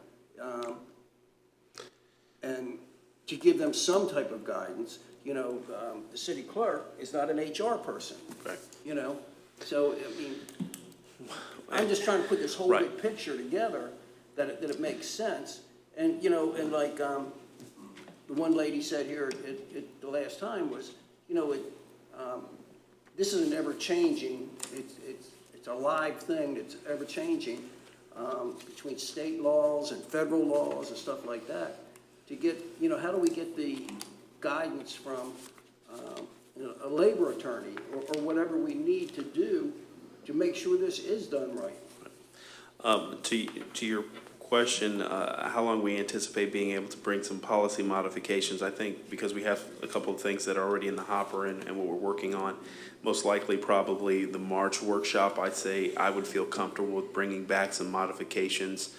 And to give them some type of guidance, you know, the city clerk is not an HR person, Right. you know? So, I mean, I'm just trying to put this whole Right. big picture together, that it makes sense. And, you know, and like, the one lady said here at the last time was, you know, this is an ever-changing, it's a live thing that's ever-changing, between state laws and federal laws and stuff like that. To get, you know, how do we get the guidance from, you know, a labor attorney, or whatever we need to do to make sure this is done right? To your question, how long we anticipate being able to bring some policy modifications, I think because we have a couple of things that are already in the hopper and what we're working on, most likely probably the March workshop, I'd say I would feel comfortable with bringing back some modifications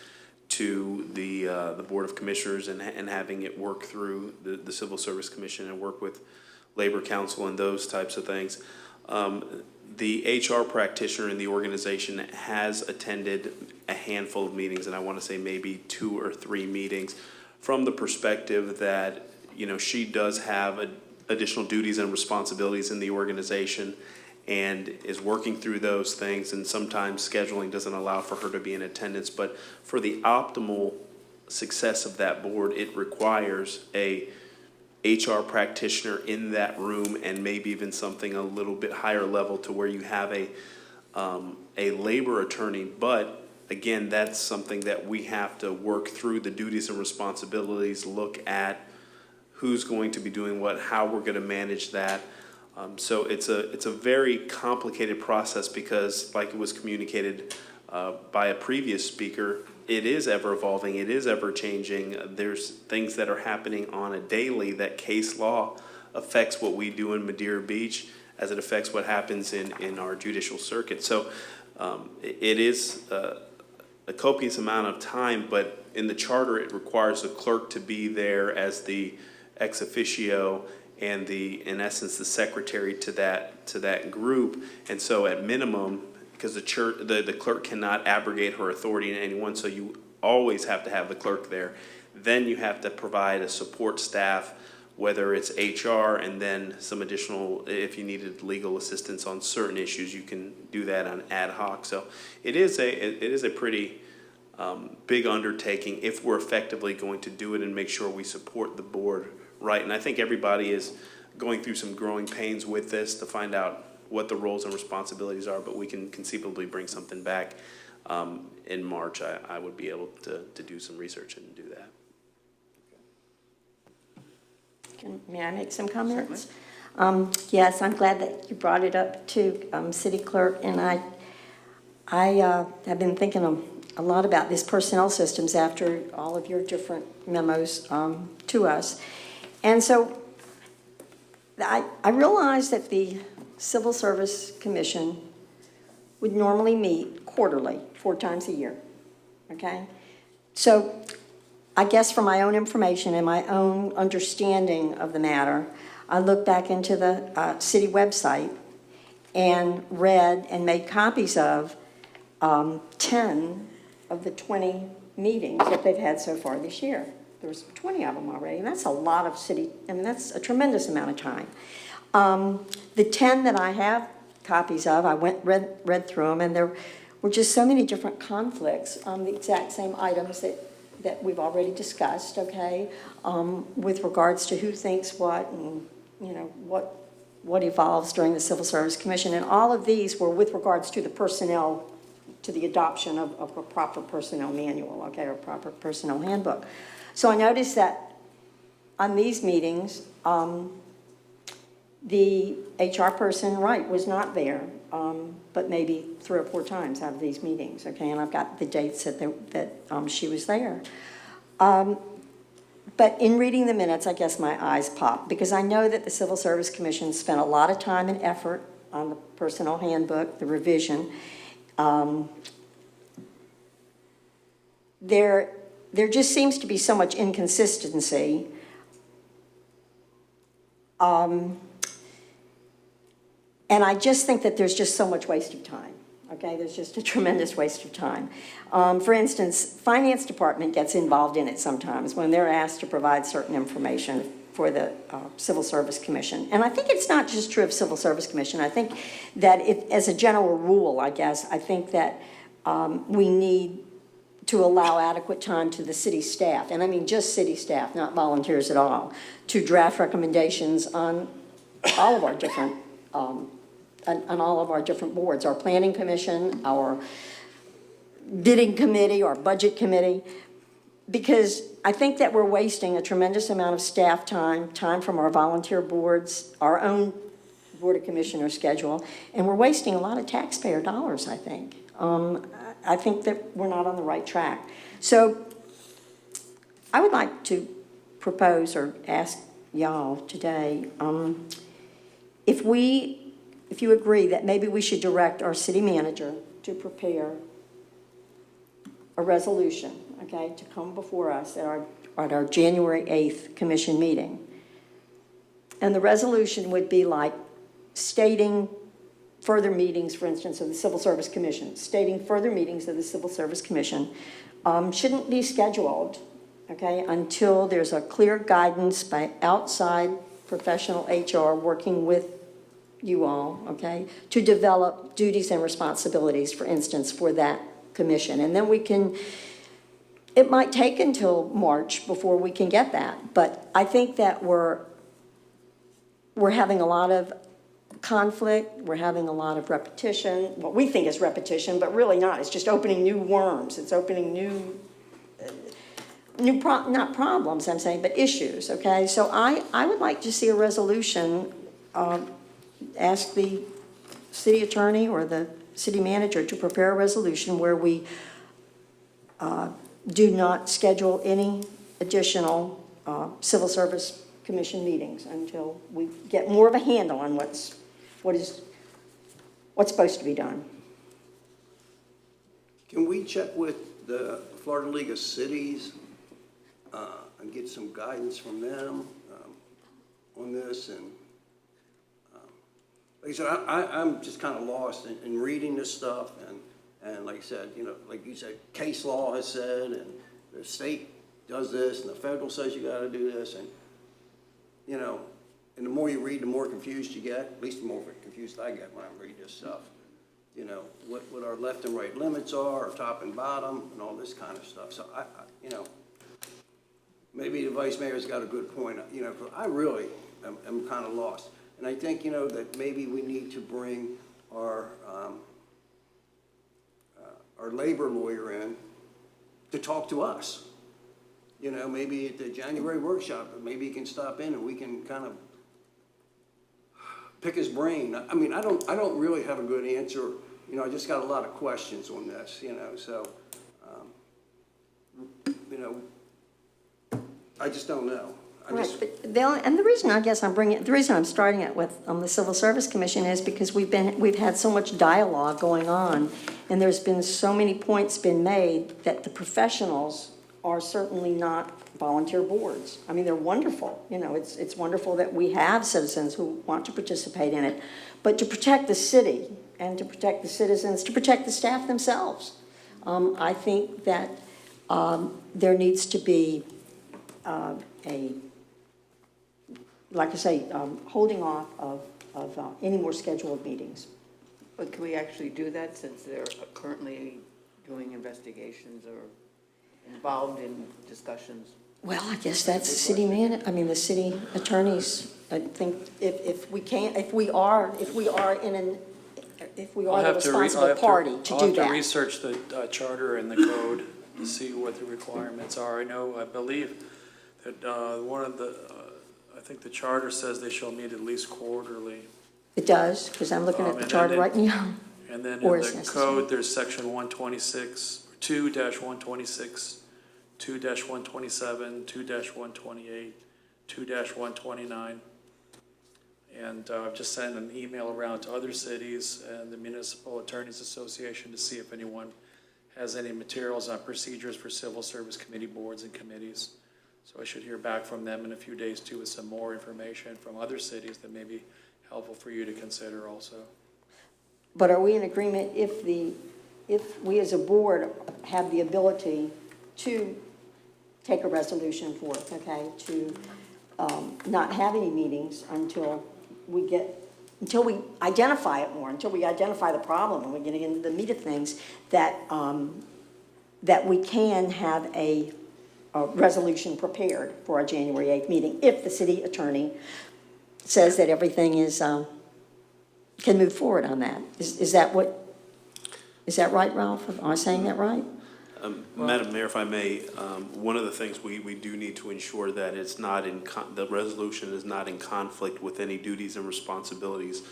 to the Board of Commissioners and having it work through the Civil Service Commission and work with Labor Council and those types of things. The HR practitioner in the organization has attended a handful of meetings, and I want to say maybe 2 or 3 meetings, from the perspective that, you know, she does have additional duties and responsibilities in the organization and is working through those things, and sometimes scheduling doesn't allow for her to be in attendance. But for the optimal success of that board, it requires a HR practitioner in that room, and maybe even something a little bit higher level to where you have a labor attorney. But again, that's something that we have to work through the duties and responsibilities, look at who's going to be doing what, how we're going to manage that. So it's a very complicated process, because like it was communicated by a previous speaker, it is ever evolving, it is ever changing. There's things that are happening on a daily that case law affects what we do in Madeira Beach as it affects what happens in our judicial circuit. So it is a copious amount of time, but in the charter it requires the clerk to be there as the ex officio and in essence the secretary to that group. And so at minimum, because the clerk cannot abrogate her authority in anyone, so you always have to have the clerk there. Then you have to provide a support staff, whether it's HR, and then some additional, if you needed legal assistance on certain issues, you can do that on ad hoc. So it is a pretty big undertaking if we're effectively going to do it and make sure we support the board right. And I think everybody is going through some growing pains with this to find out what the roles and responsibilities are, but we can conceivably bring something back in March. I would be able to do some research and do that. May I make some comments? Yes, I'm glad that you brought it up too, City Clerk, and I have been thinking a lot about this personnel systems after all of your different memos to us. And so I realized that the Civil Service Commission would normally meet quarterly, 4 times a year, okay? So I guess for my own information and my own understanding of the matter, I looked back into the city website and read and made copies of 10 of the 20 meetings that they've had so far this year. There's 20 of them already, and that's a lot of that's a tremendous amount of time. The 10 that I have copies of, I read through them, and there were just so many different conflicts on the exact same items that we've already discussed, okay, with regards to who thinks what and, you know, what evolves during the Civil Service Commission. And all of these were with regards to the personnel, to the adoption of a proper personnel manual, okay, or proper personnel handbook. So I noticed that on these meetings, the HR person, right, was not there, but maybe 3 or 4 times out of these meetings, okay, and I've got the dates that she was there. But in reading the minutes, I guess my eyes popped, because I know that the Civil Service Commission spent a lot of time and effort on the personnel handbook, the revision. There just seems to be so much inconsistency. And I just think that there's just so much waste of time, okay? There's just a tremendous waste of time. For instance, Finance Department gets involved in it sometimes when they're asked to provide certain information for the Civil Service Commission. And I think it's not just true of Civil Service Commission. I think that as a general rule, I guess, I think that we need to allow adequate time to the city staff, and I mean just city staff, not volunteers at all, to draft recommendations on all of our different on all of our different boards, our planning commission, our bidding committee, our budget committee, because I think that we're wasting a tremendous amount of staff time from our volunteer boards, our own Board of Commissioners schedule, and we're wasting a lot of taxpayer dollars, I think. I think that we're not on the right track. So I would like to propose or ask y'all today, if you agree that maybe we should direct our city manager to prepare a resolution, okay, to come before us at our January 8th commission meeting. And the resolution would be like stating further meetings, for instance, of the Civil Service Commission, stating further meetings of the Civil Service Commission shouldn't be scheduled, okay, until there's a clear guidance by outside professional HR working with you all, okay, to develop duties and responsibilities, for instance, for that commission. And then it might take until March before we can get that, but I think that we're having a lot of conflict, we're having a lot of repetition, what we think is repetition, but really not. It's just opening new worms. It's opening not problems, I'm saying, but issues, okay? So I would like to see a resolution, ask the city attorney or the city manager to prepare a resolution where we do not schedule any additional Civil Service Commission meetings until we get more of a handle on what's supposed to be done. Can we check with the Florida League of Cities and get some guidance from them on this? And like I said, I'm just kind of lost in reading this stuff, and like I said, you know, like you said, case law has said, and the state does this, and the federal says you got to do this, and you know, and the more you read, the more confused you get. At least the more confused I get when I read this stuff. You know, what our left and right limits are, our top and bottom, and all this kind of stuff. So I you know, maybe the vice mayor's got a good point. You know, 'cause I really am kind of lost. And I think, you know, that maybe we need to bring our labor lawyer in to talk to us. You know, maybe at the January workshop, maybe he can stop in and we can kind of pick his brain. I mean, I don't really have a good answer. You know, I just got a lot of questions on this, you know, so, you know, I just don't know. Right, but and the reason I guess the reason I'm starting it with the Civil Service Commission is because we've had so much dialogue going on, and there's been so many points been made that the professionals are certainly not volunteer boards. I mean, they're wonderful, you know, it's wonderful that we have citizens who want to participate in it, but to protect the city and to protect the citizens, to protect the staff themselves, I think that there needs to be like I say, holding off of any more scheduled meetings. But can we actually do that since they're currently doing investigations or involved in discussions? Well, I guess that's the city attorneys. I think if we are the responsible party to do I'll have that. to research the charter and the code to see what the requirements are. I believe that I think the charter says they shall meet at least quarterly. It does, because I'm looking at the charter right now. And then in Or is the necessary. code, there's section 126, 2-126, 2-127, 2-128, 2-129. And I've just sent an email around to other cities and the Municipal Attorneys Association to see if anyone has any materials on procedures for civil service committee boards and committees. So I should hear back from them in a few days too with some more information from other cities that may be helpful for you to consider also. But are we in agreement if we as a board have the ability to take a resolution for it, okay, to not have any meetings until we identify it more, until we identify the problem and we get into the meat of things, that we can have a resolution prepared for our January 8th meeting if the city attorney says that everything is can move forward on that. Is that right, Ralph? Am I saying that right? Madam Mayor, if I may, one of the things we do need to ensure that it's not the resolution is not in conflict with any duties and responsibilities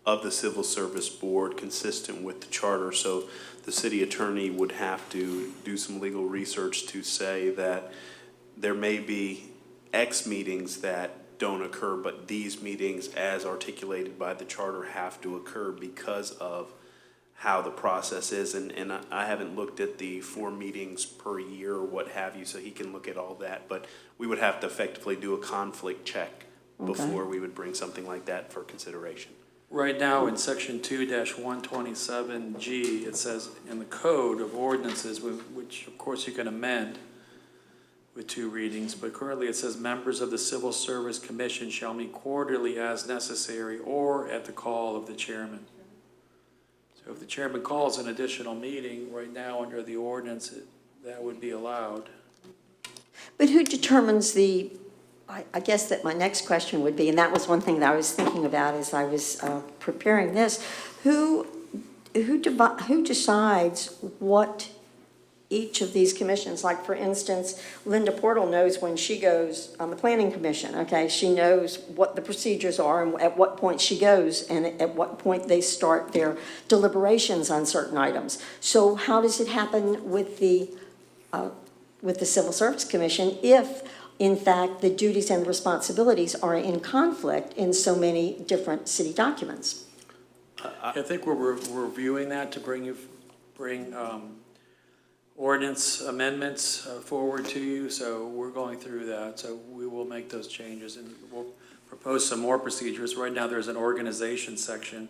of the Civil Service Board consistent with the charter. So the city attorney would have to do some legal research to say that there may be X meetings that don't occur, but these meetings as articulated by the charter have to occur because of how the process is. And I haven't looked at the 4 meetings per year or what have you, so he can look at all that. But we would have to effectively do a conflict check before we would bring something like that for consideration. Right now in section 2-127G, it says in the code of ordinances, which of course you can amend with 2 readings, but currently it says members of the Civil Service Commission shall meet quarterly as necessary or at the call of the chairman. So if the chairman calls an additional meeting, right now under the ordinance, that would be allowed. But who determines I guess that my next question would be, and that was one thing that I was thinking about as I was preparing this, who decides what each of these commissions, like for instance, Linda Portal knows when she goes on the Planning Commission, okay? She knows what the procedures are and at what point she goes and at what point they start their deliberations on certain items. So how does it happen with the Civil Service Commission if, in fact, the duties and the responsibilities are in conflict in so many different city documents? I think we're reviewing that to bring ordinance amendments forward to you, so we're going through that. So we will make those changes and we'll propose some more procedures. Right now there's an organization section,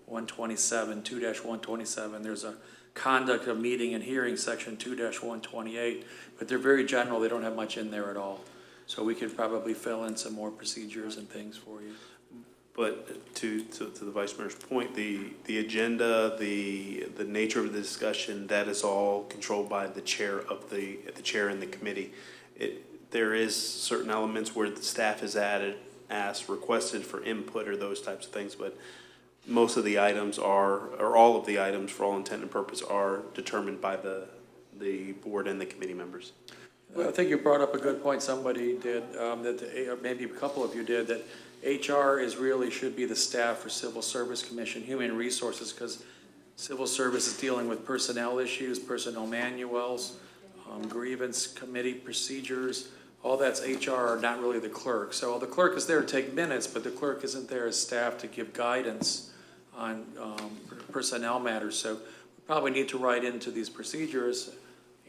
127, 2-127. There's a conduct of meeting and hearing section 2-128, but they're very general. They don't have much in there at all. So we could probably fill in some more procedures and things for you. But to the Vice Mayor's point, the agenda, the nature of the discussion, that is all controlled by the chair of the chair in the committee. There is certain elements where the staff has requested for input or those types of things, but most of the items or all of the items for all intent and purpose are determined by the board and the committee members. Well, I think you brought up a good point. Somebody did, or maybe a couple of you did, that HR is really, should be the staff for Civil Service Commission, Human Resources, because civil service is dealing with personnel issues, personnel manuals, grievance committee procedures, all that's HR, not really the clerk. So the clerk is there to take minutes, but the clerk isn't there as staff to give guidance on personnel matters. So we probably need to write into these procedures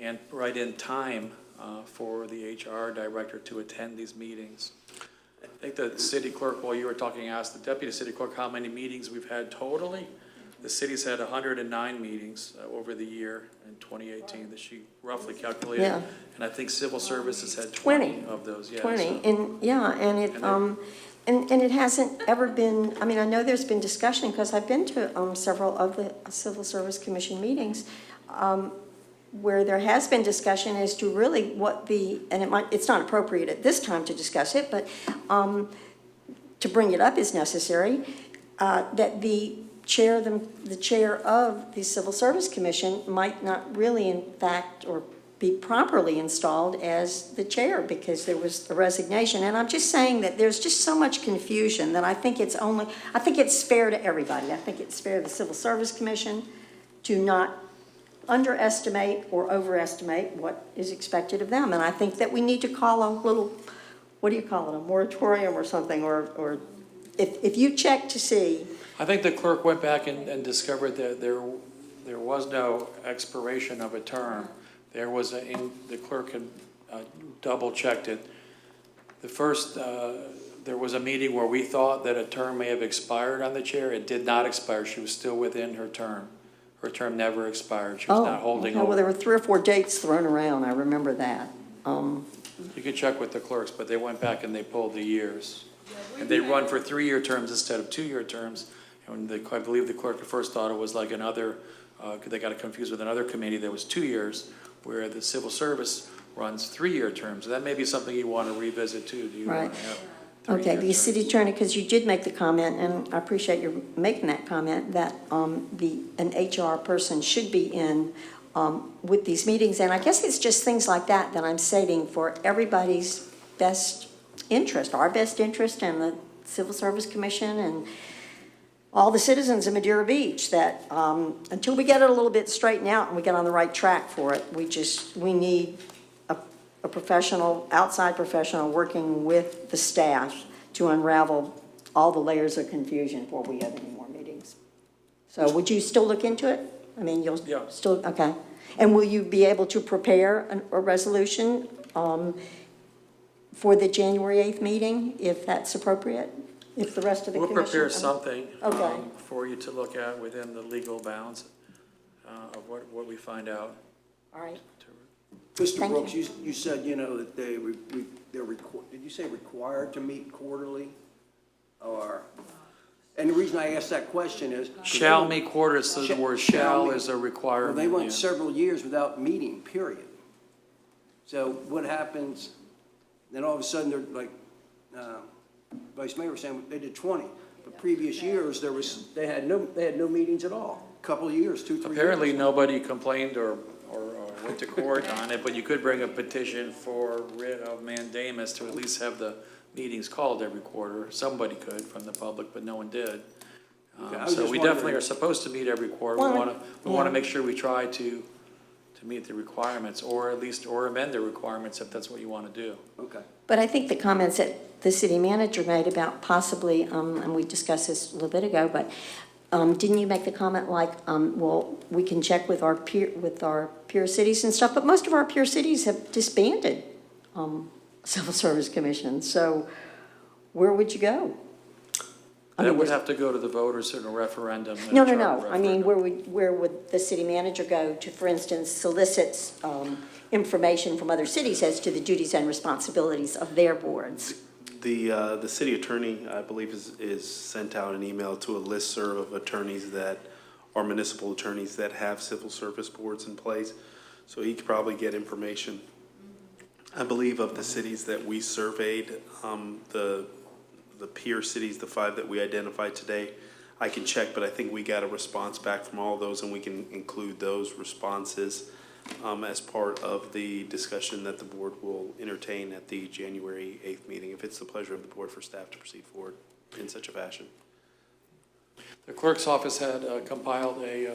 and write in time for the HR director to attend these meetings. I think the city clerk, while you were talking, asked the deputy city clerk how many meetings we've had totally. The city's had 109 meetings over the year in 2018 that she roughly calculated. Yeah. And I think civil services had 20 of those. Yeah, 20, so- and, yeah, and it, and it hasn't ever been, I mean, I know there's been discussion, because I've been to several of the Civil Service Commission meetings, where there has been discussion as to really what the, and it's not appropriate at this time to discuss it, but to bring it up is necessary, that the chair of the Civil Service Commission might not really, in fact, or be properly installed as the chair, because there was a resignation. And I'm just saying that there's just so much confusion that I think it's fair to everybody. I think it's fair to the Civil Service Commission to not underestimate or overestimate what is expected of them. And I think that we need to call a little, what do you call it, a moratorium or something, or if you check to see. I think the clerk went back and discovered that there was no expiration of a term. There was the clerk had double checked it. The first, there was a meeting where we thought that a term may have expired on the chair. It did not expire. She was still within her term. Her term never expired. She was not holding okay. over. Well, there were 3 or 4 dates thrown around. I remember that. You could check with the clerks, but they went back and they pulled the years. And they run for 3-year terms instead of 2-year terms. And I believe the clerk at first thought it was like another, they got it confused with another committee that was 2 years, where the civil service runs 3-year terms. That may be something you want to revisit too. Do you Right. want to have Okay, 3-year the terms? city attorney, because you did make the comment, and I appreciate you making that comment, that an HR person should be in with these meetings. And I guess it's just things like that that I'm stating for everybody's best interest, our best interest, and the Civil Service Commission, and all the citizens of Madeira Beach, that until we get it a little bit straightened out and we get on the right track for it, we need a professional, outside professional, working with the staff to unravel all the layers of confusion before we have any more meetings. So would you still look into it? I mean, you'll Yeah. still, okay. And will you be able to prepare a resolution for the January 8th meeting, if that's appropriate? If the rest of the We'll commission? prepare something Okay. for you to look at within the legal bounds of what we find out. All right. Mr. Thank Brooks, you said, that they're did you say required to meet quarterly? And the reason I asked that question is. Shall meet quarterly, so the word shall is a Well, requirement. they went yeah. several years without meeting, period. So what happens, then all of a sudden, they're like, Vice Mayor was saying, they did 20. But previous years, they had no meetings at all. Couple of years, 2, 3 years. Apparently, nobody complained or went to court on it, but you could bring a petition for writ of mandamus to at least have the meetings called every quarter. Somebody could from the public, but no one did. Okay, I was So just we definitely wondering. are supposed to meet every quarter. Well, We want to make sure we try to meet the requirements, or at least, or amend the requirements if that's what you want to do. Okay. But I think the comments that the city manager made about possibly, and we discussed this a little bit ago, but didn't you make the comment like, well, we can check with our peer cities and stuff, but most of our peer cities have disbanded civil service commissions, so where would you go? I That mean, would there's- have to go to the voters in a referendum. a No, charter I mean, referendum. where would the city manager go to, for instance, solicit information from other cities as to the duties and responsibilities of their boards? The city attorney, I believe, is sent out an email to a listserv of attorneys that are municipal attorneys that have civil service boards in place. So he could probably get information. I believe of the cities that we surveyed, the peer cities, the 5 that we identified today, I can check, but I think we got a response back from all those, and we can include those responses as part of the discussion that the board will entertain at the January 8th meeting, if it's the pleasure of the board for staff to proceed forward in such a fashion. The clerk's office had compiled a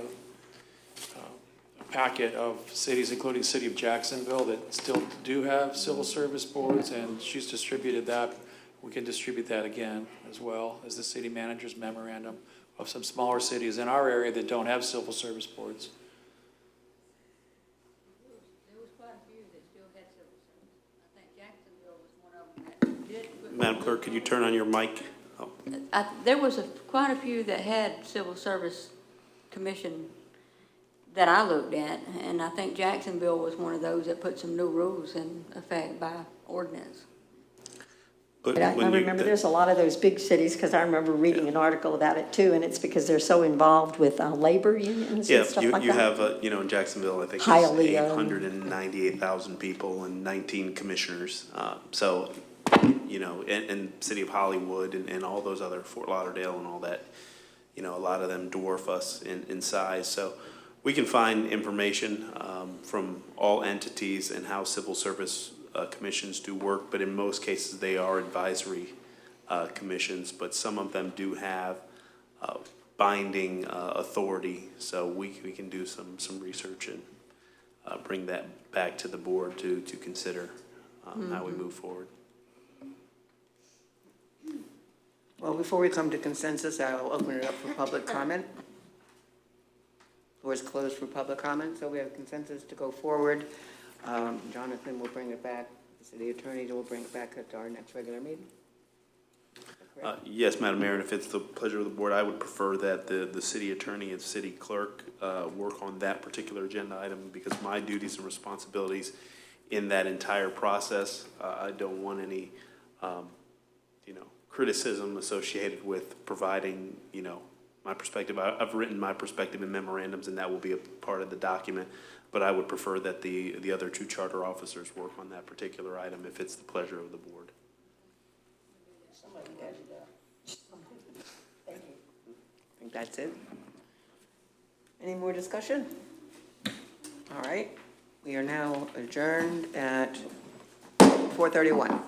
packet of cities, including the city of Jacksonville, that still do have civil service boards, and she's distributed that. We can distribute that again, as well as the city manager's memorandum of some smaller cities in our area that don't have civil service boards. There was quite a few that still had civil service. I think Jacksonville was one of them that did. Madam Clerk, could you turn on your mic? Oh. There was quite a few that had civil service commission that I looked at, and I think Jacksonville was one of those that put some new rules in effect by ordinance. But But I when you- remember there's a lot of those big cities, because I remember reading an article about it too, and it's because they're so involved with labor unions Yeah, and stuff like you that. have, in Jacksonville, I think it's Hialeah. 898,000 people and 19 commissioners. So, and City of Hollywood and all those other, Fort Lauderdale and all that, a lot of them dwarf us in size. So we can find information from all entities and how civil service commissions do work, but in most cases, they are advisory commissions, but some of them do have binding authority, so we can do some research and bring that back to the board to consider how we move forward. Well, before we come to consensus, I'll open it up for public comment. Floor is closed for public comment, so we have consensus to go forward. Jonathan will bring it back, the city attorney will bring it back at our next regular meeting. Yes, Madam Mayor, and if it's the pleasure of the board, I would prefer that the city attorney and city clerk work on that particular agenda item, because my duties and responsibilities in that entire process, I don't want any, criticism associated with providing, my perspective. I've written my perspective in memorandums, and that will be a part of the document, but I would prefer that the other two charter officers work on that particular item if it's the pleasure of the board. I think that's it. Any more discussion? All right, we are now adjourned at 4:31.